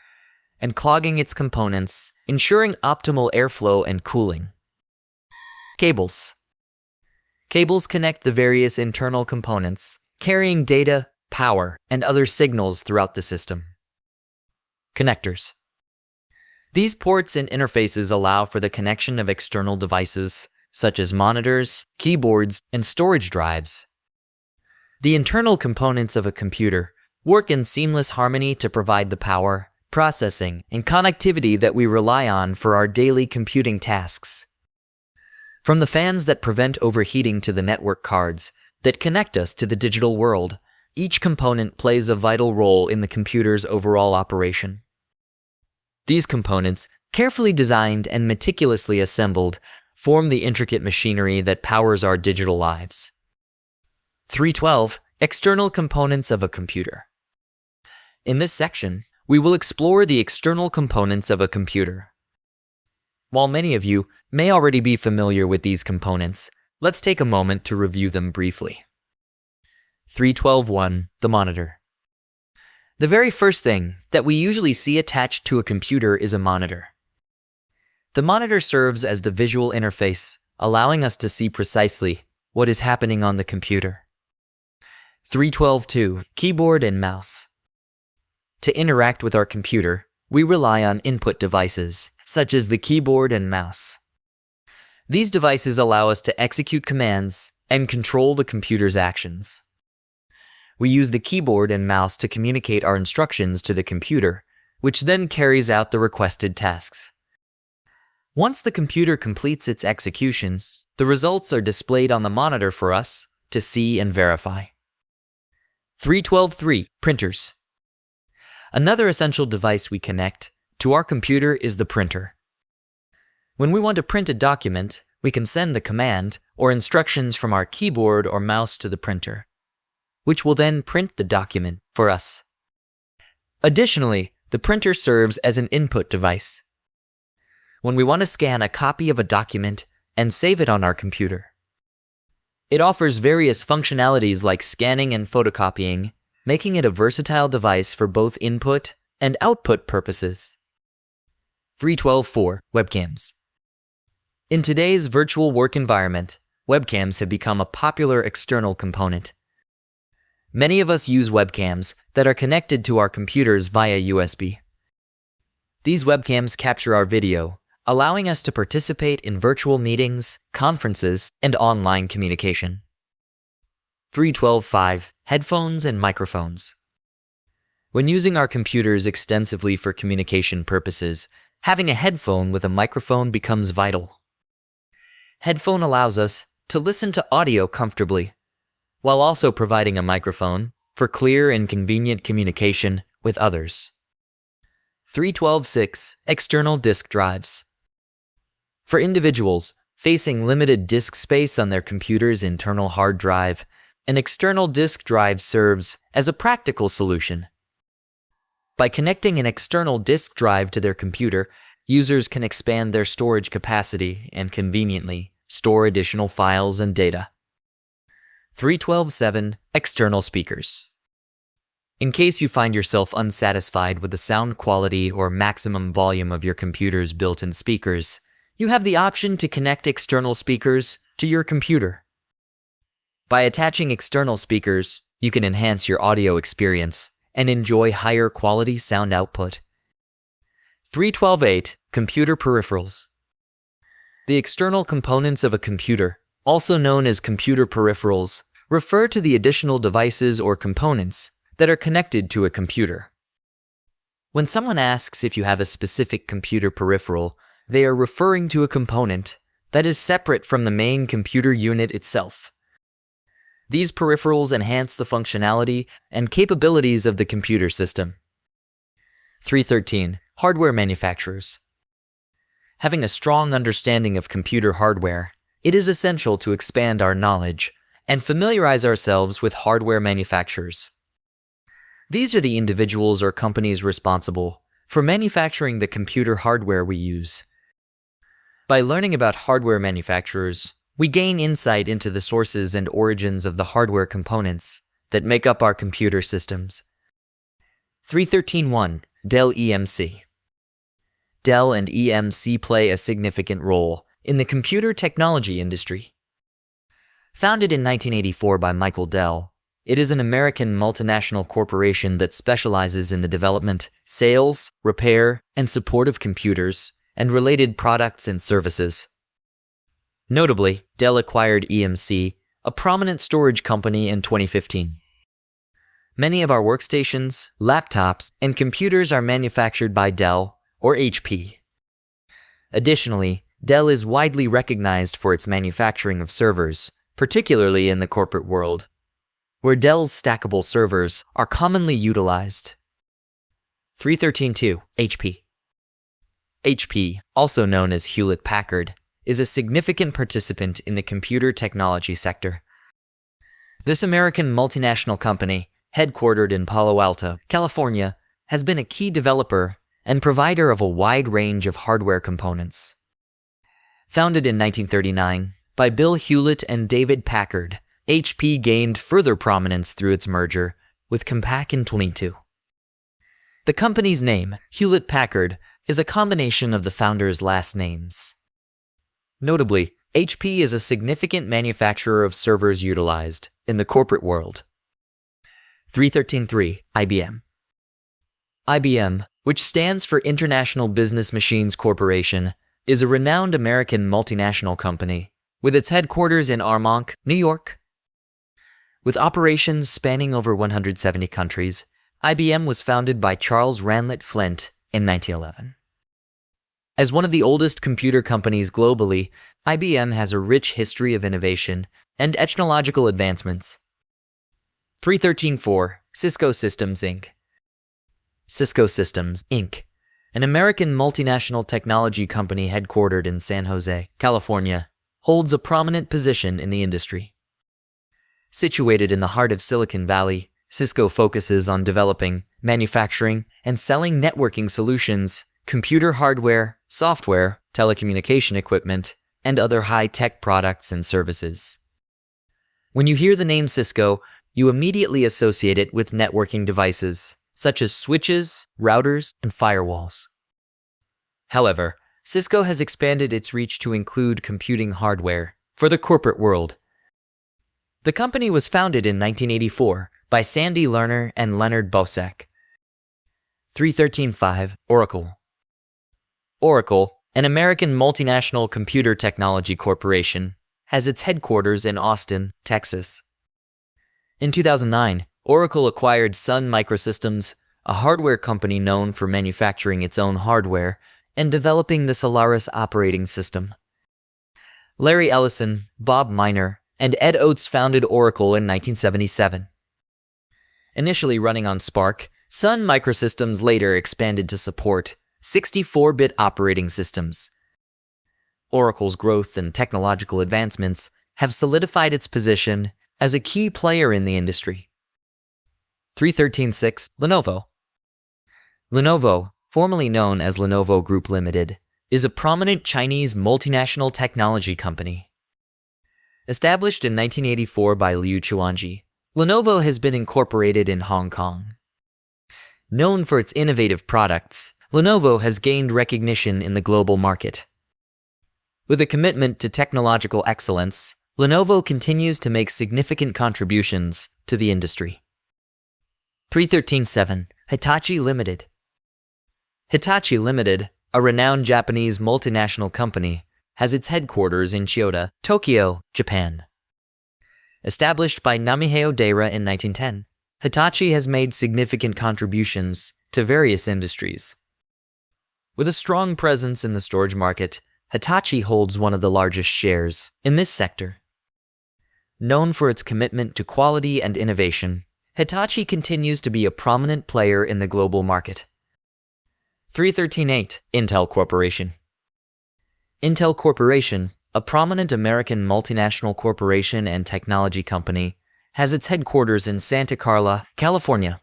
and clogging its components, ensuring optimal airflow and cooling. Cables. Cables connect the various internal components, carrying data, power, and other signals throughout the system. Connectors. These ports and interfaces allow for the connection of external devices, such as monitors, keyboards, and storage drives. The internal components of a computer work in seamless harmony to provide the power, processing, and connectivity that we rely on for our daily computing tasks. From the fans that prevent overheating to the network cards that connect us to the digital world, each component plays a vital role in the computer's overall operation. These components, carefully designed and meticulously assembled, form the intricate machinery that powers our digital lives. 3.12 External components of a computer. In this section, we will explore the external components of a computer. While many of you may already be familiar with these components, let's take a moment to review them briefly. 3.12.1 The monitor. The very first thing that we usually see attached to a computer is a monitor. The monitor serves as the visual interface, allowing us to see precisely what is happening on the computer. 3.12.2 Keyboard and mouse. To interact with our computer, we rely on input devices, such as the keyboard and mouse. These devices allow us to execute commands and control the computer's actions. We use the keyboard and mouse to communicate our instructions to the computer, which then carries out the requested tasks. Once the computer completes its executions, the results are displayed on the monitor for us to see and verify. 3.12.3 Printers. Another essential device we connect to our computer is the printer. When we want to print a document, we can send the command or instructions from our keyboard or mouse to the printer, which will then print the document for us. Additionally, the printer serves as an input device when we want to scan a copy of a document and save it on our computer. It offers various functionalities like scanning and photocopying, making it a versatile device for both input and output purposes. 3.12.4 Webcams. In today's virtual work environment, webcams have become a popular external component. Many of us use webcams that are connected to our computers via USB. These webcams capture our video, allowing us to participate in virtual meetings, conferences, and online communication. 3.12.5 Headphones and microphones. When using our computers extensively for communication purposes, having a headphone with a microphone becomes vital. Headphone allows us to listen to audio comfortably, while also providing a microphone for clear and convenient communication with others. 3.12.6 External disk drives. For individuals facing limited disk space on their computer's internal hard drive, an external disk drive serves as a practical solution. By connecting an external disk drive to their computer, users can expand their storage capacity and conveniently store additional files and data. 3.12.7 External speakers. In case you find yourself unsatisfied with the sound quality or maximum volume of your computer's built-in speakers, you have the option to connect external speakers to your computer. By attaching external speakers, you can enhance your audio experience and enjoy higher quality sound output. 3.12.8 Computer peripherals. The external components of a computer, also known as computer peripherals, refer to the additional devices or components that are connected to a computer. When someone asks if you have a specific computer peripheral, they are referring to a component that is separate from the main computer unit itself. These peripherals enhance the functionality and capabilities of the computer system. 3.13 Hardware manufacturers. Having a strong understanding of computer hardware, it is essential to expand our knowledge and familiarize ourselves with hardware manufacturers. These are the individuals or companies responsible for manufacturing the computer hardware we use. By learning about hardware manufacturers, we gain insight into the sources and origins of the hardware components that make up our computer systems. 3.13.1 Dell EMC. Dell and EMC play a significant role in the computer technology industry. Founded in 1984 by Michael Dell, it is an American multinational corporation that specializes in the development, sales, repair, and support of computers and related products and services. Notably, Dell acquired EMC, a prominent storage company, in 2015. Many of our workstations, laptops, and computers are manufactured by Dell or HP. Additionally, Dell is widely recognized for its manufacturing of servers, particularly in the corporate world, where Dell's stackable servers are commonly utilized. 3.13.2 HP. HP, also known as Hewlett-Packard, is a significant participant in the computer technology sector. This American multinational company, headquartered in Palo Alto, California, has been a key developer and provider of a wide range of hardware components. Founded in 1939 by Bill Hewlett and David Packard, HP gained further prominence through its merger with Compaq in 2022. The company's name, Hewlett-Packard, is a combination of the founders' last names. Notably, HP is a significant manufacturer of servers utilized in the corporate world. 3.13.3 IBM. IBM, which stands for International Business Machines Corporation, is a renowned American multinational company with its headquarters in Armonk, New York. With operations spanning over 170 countries, IBM was founded by Charles Ranlett Flint in 1911. As one of the oldest computer companies globally, IBM has a rich history of innovation and technological advancements. 3.13.4 Cisco Systems, Inc. Cisco Systems, Inc., an American multinational technology company headquartered in San Jose, California, holds a prominent position in the industry. Situated in the heart of Silicon Valley, Cisco focuses on developing, manufacturing, and selling networking solutions, computer hardware, software, telecommunication equipment, and other high-tech products and services. When you hear the name Cisco, you immediately associate it with networking devices, such as switches, routers, and firewalls. However, Cisco has expanded its reach to include computing hardware, for the corporate world. The company was founded in 1984 by Sandy Lerner and Leonard Bosack. 313.5 Oracle. Oracle, an American multinational computer technology corporation, has its headquarters in Austin, Texas. In 2009, Oracle acquired Sun Microsystems, a hardware company known for manufacturing its own hardware and developing the Solaris operating system. Larry Ellison, Bob Miner, and Ed Oates founded Oracle in 1977. Initially running on SPARC, Sun Microsystems later expanded to support 64-bit operating systems. Oracle's growth and technological advancements have solidified its position as a key player in the industry. 313.6 Lenovo. Lenovo, formerly known as Lenovo Group Limited, is a prominent Chinese multinational technology company. Established in 1984 by Liu Chuanji, Lenovo has been incorporated in Hong Kong. Known for its innovative products, Lenovo has gained recognition in the global market. With a commitment to technological excellence, Lenovo continues to make significant contributions to the industry. 313.7 Hitachi Limited. Hitachi Limited, a renowned Japanese multinational company, has its headquarters in Chiyoda, Tokyo, Japan. Established by Namiheo Deira in 1910, Hitachi has made significant contributions to various industries. With a strong presence in the storage market, Hitachi holds one of the largest shares in this sector. Known for its commitment to quality and innovation, Hitachi continues to be a prominent player in the global market. 313.8 Intel Corporation. Intel Corporation, a prominent American multinational corporation and technology company, has its headquarters in Santa Carla, California.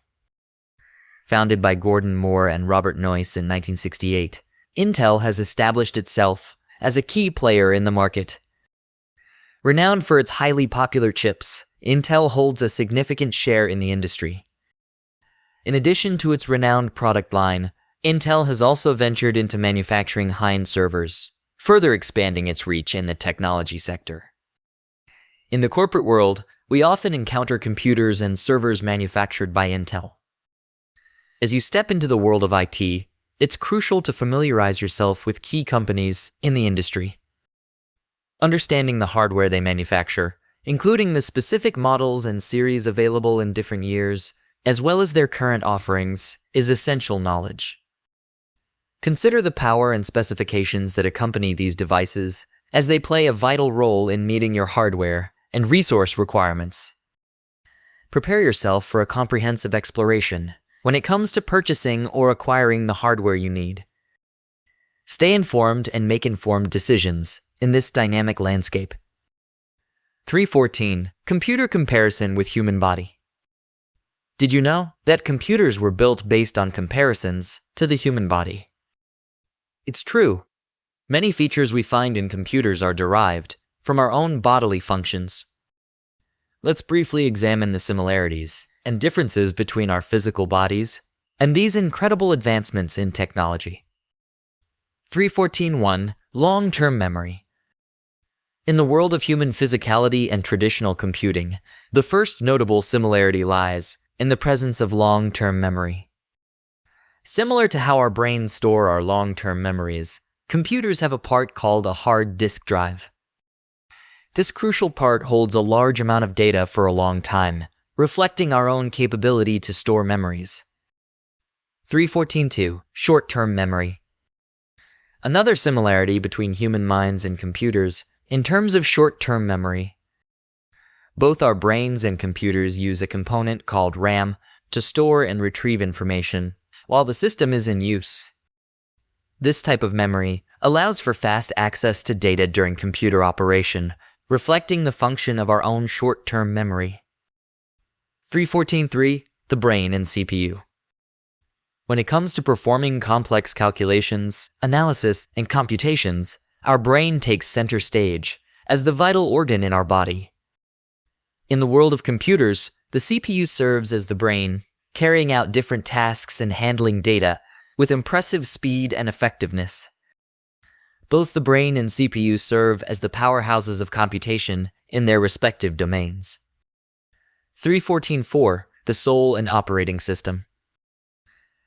Founded by Gordon Moore and Robert Noyce in 1968, Intel has established itself as a key player in the market. Renowned for its highly popular chips, Intel holds a significant share in the industry. In addition to its renowned product line, Intel has also ventured into manufacturing high-end servers, further expanding its reach in the technology sector. In the corporate world, we often encounter computers and servers manufactured by Intel. As you step into the world of IT, it's crucial to familiarize yourself with key companies in the industry. Understanding the hardware they manufacture, including the specific models and series available in different years, as well as their current offerings, is essential knowledge. Consider the power and specifications that accompany these devices, as they play a vital role in meeting your hardware and resource requirements. Prepare yourself for a comprehensive exploration when it comes to purchasing or acquiring the hardware you need. Stay informed and make informed decisions in this dynamic landscape. 314 Computer Comparison with Human Body. Did you know that computers were built based on comparisons to the human body? It's true. Many features we find in computers are derived from our own bodily functions. Let's briefly examine the similarities and differences between our physical bodies and these incredible advancements in technology. 314.1 Long-term memory. In the world of human physicality and traditional computing, the first notable similarity lies in the presence of long-term memory. Similar to how our brains store our long-term memories, computers have a part called a hard disk drive. This crucial part holds a large amount of data for a long time, reflecting our own capability to store memories. 314.2 Short-term memory. Another similarity between human minds and computers in terms of short-term memory. Both our brains and computers use a component called RAM to store and retrieve information while the system is in use. This type of memory allows for fast access to data during computer operation, reflecting the function of our own short-term memory. 314.3 The brain and CPU. When it comes to performing complex calculations, analysis, and computations, our brain takes center stage as the vital organ in our body. In the world of computers, the CPU serves as the brain, carrying out different tasks and handling data with impressive speed and effectiveness. Both the brain and CPU serve as the powerhouses of computation in their respective domains. 3.14.4. The soul and operating system.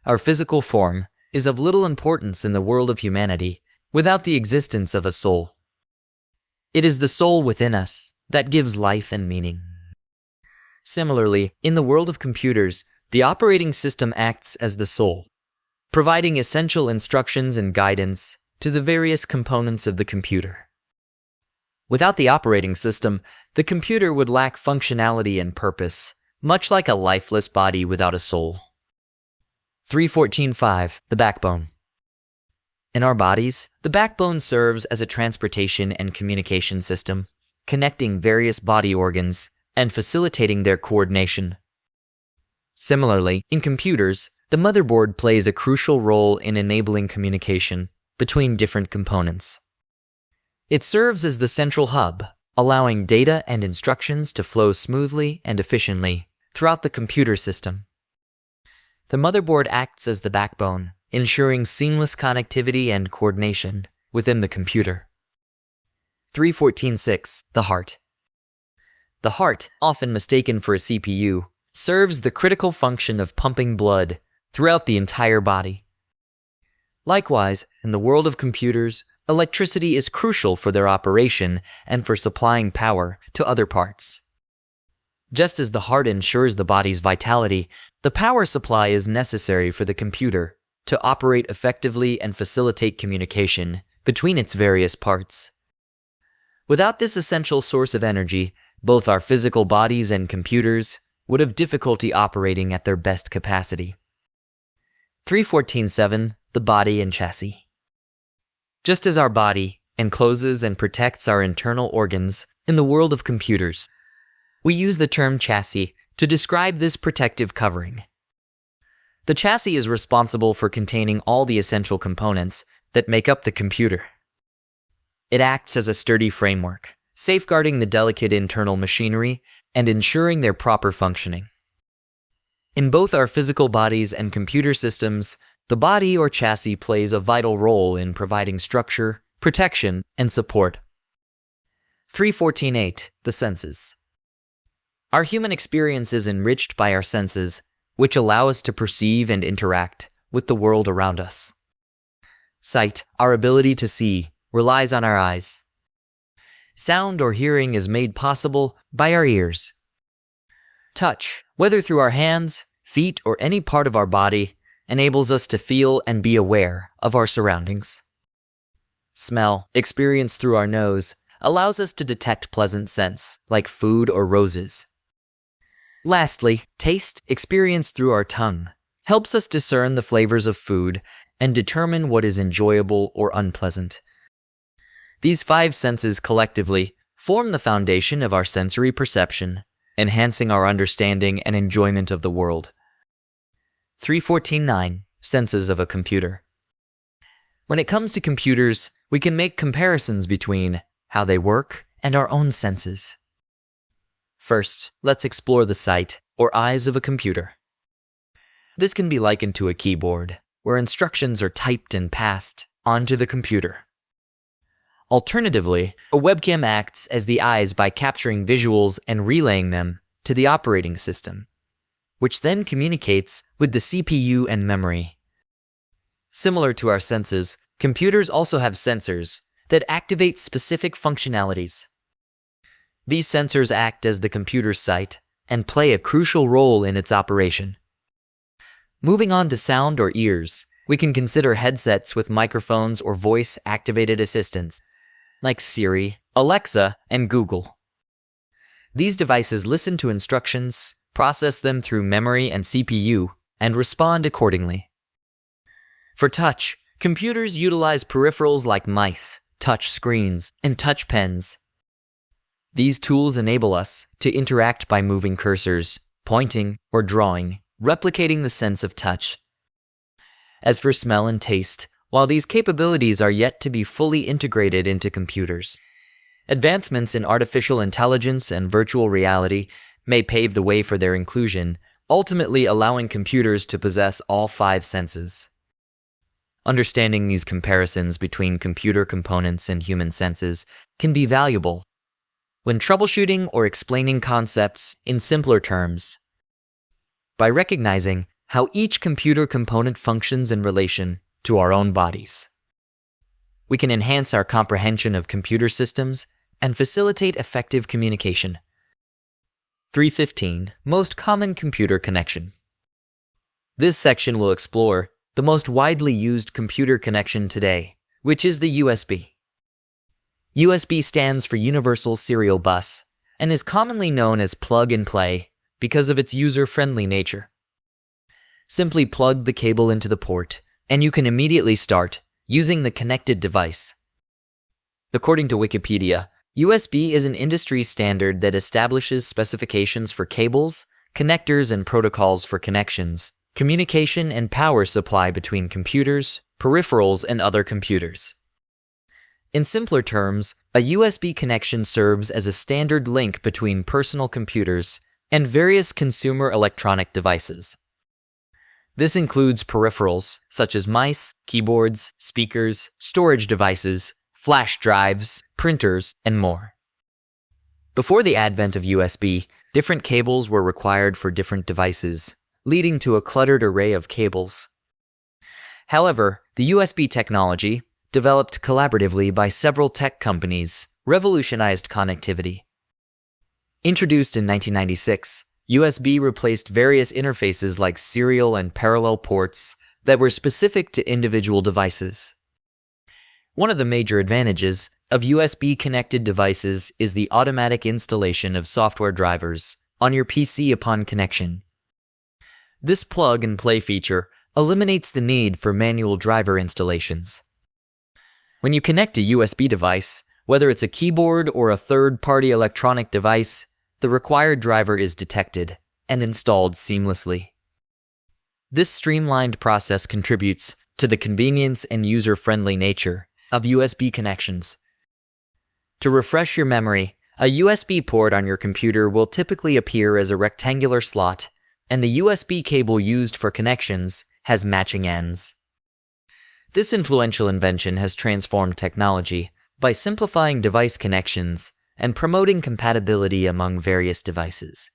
Our physical form is of little importance in the world of humanity without the existence of a soul. It is the soul within us that gives life and meaning. Similarly, in the world of computers, the operating system acts as the soul, providing essential instructions and guidance to the various components of the computer. Without the operating system, the computer would lack functionality and purpose, much like a lifeless body without a soul. 3.14.5. The backbone. In our bodies, the backbone serves as a transportation and communication system, connecting various body organs and facilitating their coordination. Similarly, in computers, the motherboard plays a crucial role in enabling communication between different components. It serves as the central hub, allowing data and instructions to flow smoothly and efficiently throughout the computer system. The motherboard acts as the backbone, ensuring seamless connectivity and coordination within the computer. 3.14.6. The heart. The heart, often mistaken for a CPU, serves the critical function of pumping blood throughout the entire body. Likewise, in the world of computers, electricity is crucial for their operation and for supplying power to other parts. Just as the heart ensures the body's vitality, the power supply is necessary for the computer to operate effectively and facilitate communication between its various parts. Without this essential source of energy, both our physical bodies and computers would have difficulty operating at their best capacity. 3.14.7. The body and chassis. Just as our body encloses and protects our internal organs in the world of computers, we use the term chassis to describe this protective covering. The chassis is responsible for containing all the essential components that make up the computer. It acts as a sturdy framework, safeguarding the delicate internal machinery and ensuring their proper functioning. In both our physical bodies and computer systems, the body or chassis plays a vital role in providing structure, protection, and support. 3.14.8. The senses. Our human experience is enriched by our senses, which allow us to perceive and interact with the world around us. Sight, our ability to see, relies on our eyes. Sound or hearing is made possible by our ears. Touch, whether through our hands, feet, or any part of our body, enables us to feel and be aware of our surroundings. Smell, experienced through our nose, allows us to detect pleasant scents, like food or roses. Lastly, taste, experienced through our tongue, helps us discern the flavors of food and determine what is enjoyable or unpleasant. These 5 senses collectively form the foundation of our sensory perception, enhancing our understanding and enjoyment of the world. 3.14.9. Senses of a computer. When it comes to computers, we can make comparisons between how they work and our own senses. First, let's explore the sight, or eyes of a computer. This can be likened to a keyboard, where instructions are typed and passed onto the computer. Alternatively, a webcam acts as the eyes by capturing visuals and relaying them to the operating system, which then communicates with the CPU and memory. Similar to our senses, computers also have sensors that activate specific functionalities. These sensors act as the computer's sight and play a crucial role in its operation. Moving on to sound or ears, we can consider headsets with microphones or voice-activated assistants, like Siri, Alexa, and Google. These devices listen to instructions, process them through memory and CPU, and respond accordingly. For touch, computers utilize peripherals like mice, touch screens, and touch pens. These tools enable us to interact by moving cursors, pointing, or drawing, replicating the sense of touch. As for smell and taste, while these capabilities are yet to be fully integrated into computers, advancements in artificial intelligence and virtual reality may pave the way for their inclusion, ultimately allowing computers to possess all 5 senses. Understanding these comparisons between computer components and human senses can be valuable when troubleshooting or explaining concepts in simpler terms. By recognizing how each computer component functions in relation to our own bodies, we can enhance our comprehension of computer systems and facilitate effective communication. 315. Most common computer connection. This section will explore the most widely used computer connection today, which is the USB. USB stands for Universal Serial Bus and is commonly known as plug and play because of its user-friendly nature. Simply plug the cable into the port, and you can immediately start using the connected device. According to Wikipedia, USB is an industry standard that establishes specifications for cables, connectors, and protocols for connections, communication, and power supply between computers, peripherals, and other computers. In simpler terms, a USB connection serves as a standard link between personal computers and various consumer electronic devices. This includes peripherals such as mice, keyboards, speakers, storage devices, flash drives, printers, and more. Before the advent of USB, different cables were required for different devices, leading to a cluttered array of cables. However, the USB technology, developed collaboratively by several tech companies, revolutionized connectivity. Introduced in 1996, USB replaced various interfaces like serial and parallel ports that were specific to individual devices. One of the major advantages of USB-connected devices is the automatic installation of software drivers on your PC upon connection. This plug-and-play feature eliminates the need for manual driver installations. When you connect a USB device, whether it's a keyboard or a third-party electronic device, the required driver is detected and installed seamlessly. This streamlined process contributes to the convenience and user-friendly nature of USB connections. To refresh your memory, a USB port on your computer will typically appear as a rectangular slot, and the USB cable used for connections has matching ends. This influential invention has transformed technology by simplifying device connections and promoting compatibility among various devices.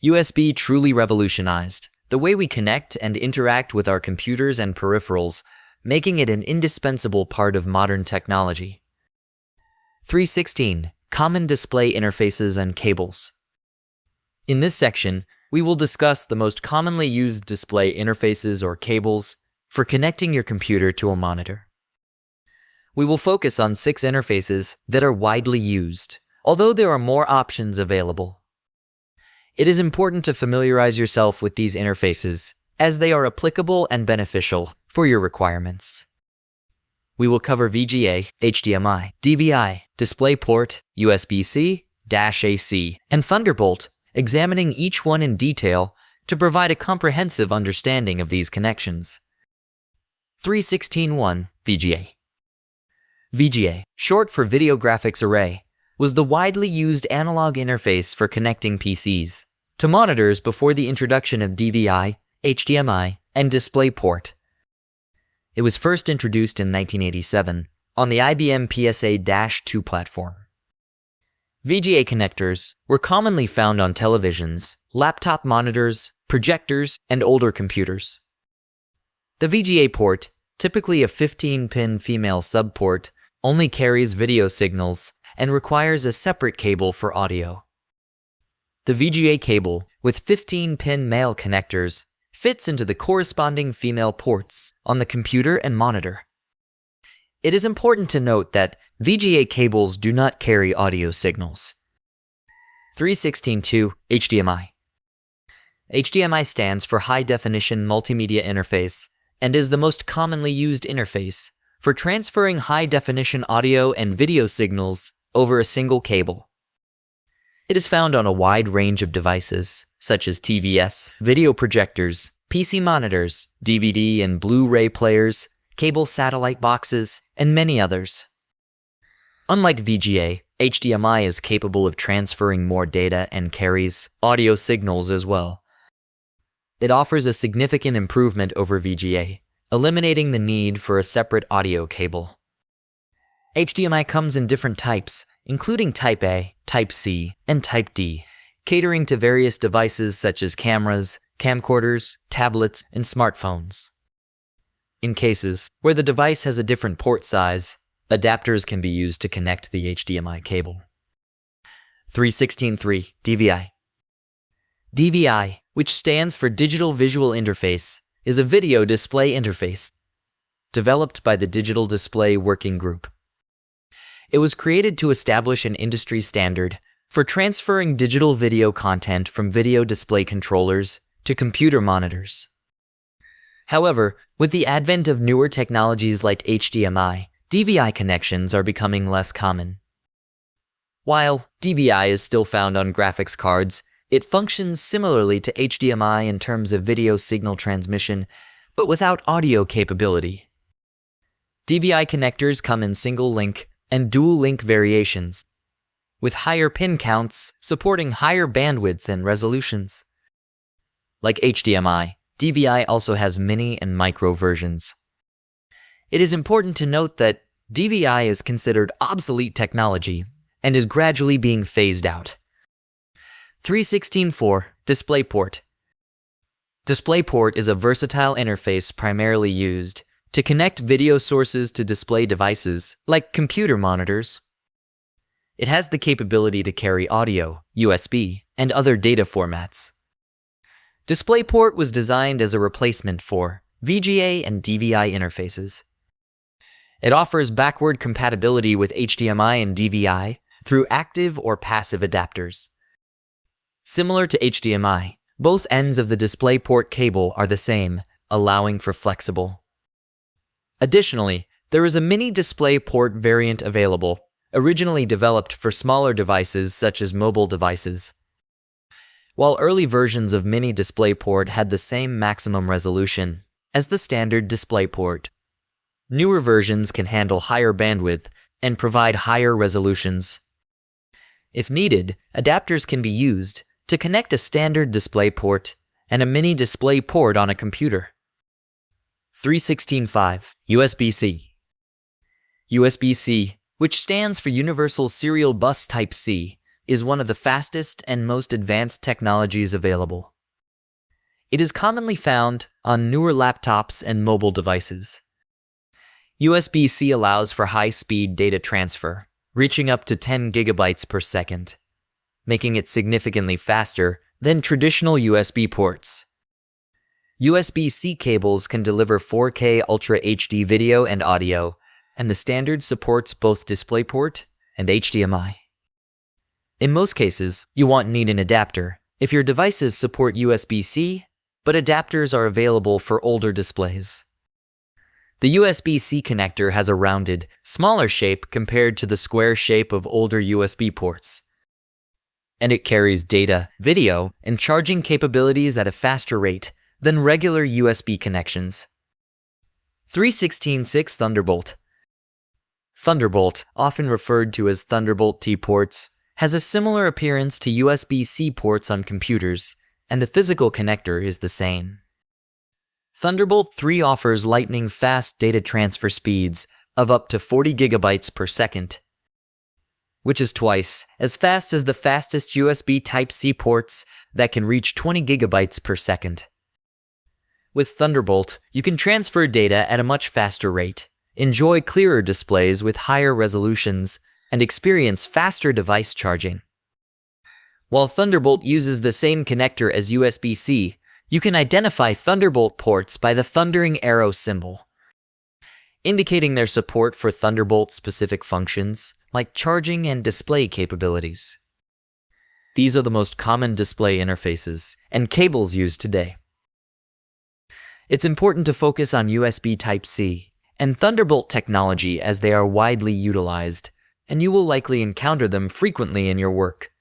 USB truly revolutionized the way we connect and interact with our computers and peripherals, making it an indispensable part of modern technology. 316. Common display interfaces and cables. In this section, we will discuss the most commonly used display interfaces or cables for connecting your computer to a monitor. We will focus on 6 interfaces that are widely used, although there are more options available. It is important to familiarize yourself with these interfaces, as they are applicable and beneficial for your requirements. We will cover VGA, HDMI, DVI, DisplayPort, USB-C, -AC, and Thunderbolt, examining each one in detail to provide a comprehensive understanding of these connections. 316.1 VGA. VGA, short for Video Graphics Array, was the widely used analog interface for connecting PCs to monitors before the introduction of DVI, HDMI, and DisplayPort. It was first introduced in 1987 on the IBM PSA-2 platform. VGA connectors were commonly found on televisions, laptop monitors, projectors, and older computers. The VGA port, typically a 15-pin female subport, only carries video signals and requires a separate cable for audio. The VGA cable, with 15-pin male connectors, fits into the corresponding female ports on the computer and monitor. It is important to note that VGA cables do not carry audio signals. 316.2 HDMI. HDMI stands for High Definition Multimedia Interface and is the most commonly used interface for transferring high-definition audio and video signals over a single cable. It is found on a wide range of devices, such as TVs, video projectors, PC monitors, DVD and Blu-ray players, cable satellite boxes, and many others. Unlike VGA, HDMI is capable of transferring more data and carries audio signals as well. It offers a significant improvement over VGA, eliminating the need for a separate audio cable. HDMI comes in different types, including Type A, Type C, and Type D, catering to various devices such as cameras, camcorders, tablets, and smartphones. In cases where the device has a different port size, adapters can be used to connect the HDMI cable. 3.16.3 DVI. DVI, which stands for Digital Visual Interface, is a video display interface developed by the Digital Display Working Group. It was created to establish an industry standard for transferring digital video content from video display controllers to computer monitors. However, with the advent of newer technologies like HDMI, DVI connections are becoming less common. While DVI is still found on graphics cards, it functions similarly to HDMI in terms of video signal transmission, but without audio capability. DVI connectors come in single-link and dual-link variations, with higher pin counts supporting higher bandwidth and resolutions. Like HDMI, DVI also has mini and micro versions. It is important to note that DVI is considered obsolete technology and is gradually being phased out. 3.16.4 DisplayPort. DisplayPort is a versatile interface primarily used to connect video sources to display devices like computer monitors. It has the capability to carry audio, USB, and other data formats. DisplayPort was designed as a replacement for VGA and DVI interfaces. It offers backward compatibility with HDMI and DVI through active or passive adapters. Similar to HDMI, both ends of the DisplayPort cable are the same, allowing for flexible. Additionally, there is a mini DisplayPort variant available, originally developed for smaller devices such as mobile devices. While early versions of mini DisplayPort had the same maximum resolution as the standard DisplayPort, newer versions can handle higher bandwidth and provide higher resolutions. If needed, adapters can be used to connect a standard DisplayPort and a mini DisplayPort on a computer. 3.16.5 USB-C. USB-C, which stands for Universal Serial Bus Type C, is one of the fastest and most advanced technologies available. It is commonly found on newer laptops and mobile devices. USB-C allows for high-speed data transfer, reaching up to 10 gigabytes per second, making it significantly faster than traditional USB ports. USB-C cables can deliver 4K Ultra HD video and audio, and the standard supports both DisplayPort and HDMI. In most cases, you won't need an adapter if your devices support USB-C, but adapters are available for older displays. The USB-C connector has a rounded, smaller shape compared to the square shape of older USB ports, and it carries data, video, and charging capabilities at a faster rate than regular USB connections. 3.16.6 Thunderbolt. Thunderbolt, often referred to as Thunderbolt T ports, has a similar appearance to USB-C ports on computers, and the physical connector is the same. Thunderbolt 3 offers lightning-fast data transfer speeds of up to 40 gigabytes per second, which is twice as fast as the fastest USB Type-C ports that can reach 20 gigabytes per second. With Thunderbolt, you can transfer data at a much faster rate, enjoy clearer displays with higher resolutions, and experience faster device charging. While Thunderbolt uses the same connector as USB-C, you can identify Thunderbolt ports by the thundering arrow symbol, indicating their support for Thunderbolt-specific functions like charging and display capabilities. These are the most common display interfaces and cables used today. It's important to focus on USB Type-C and Thunderbolt technology as they are widely utilized, and you will likely encounter them frequently in your work.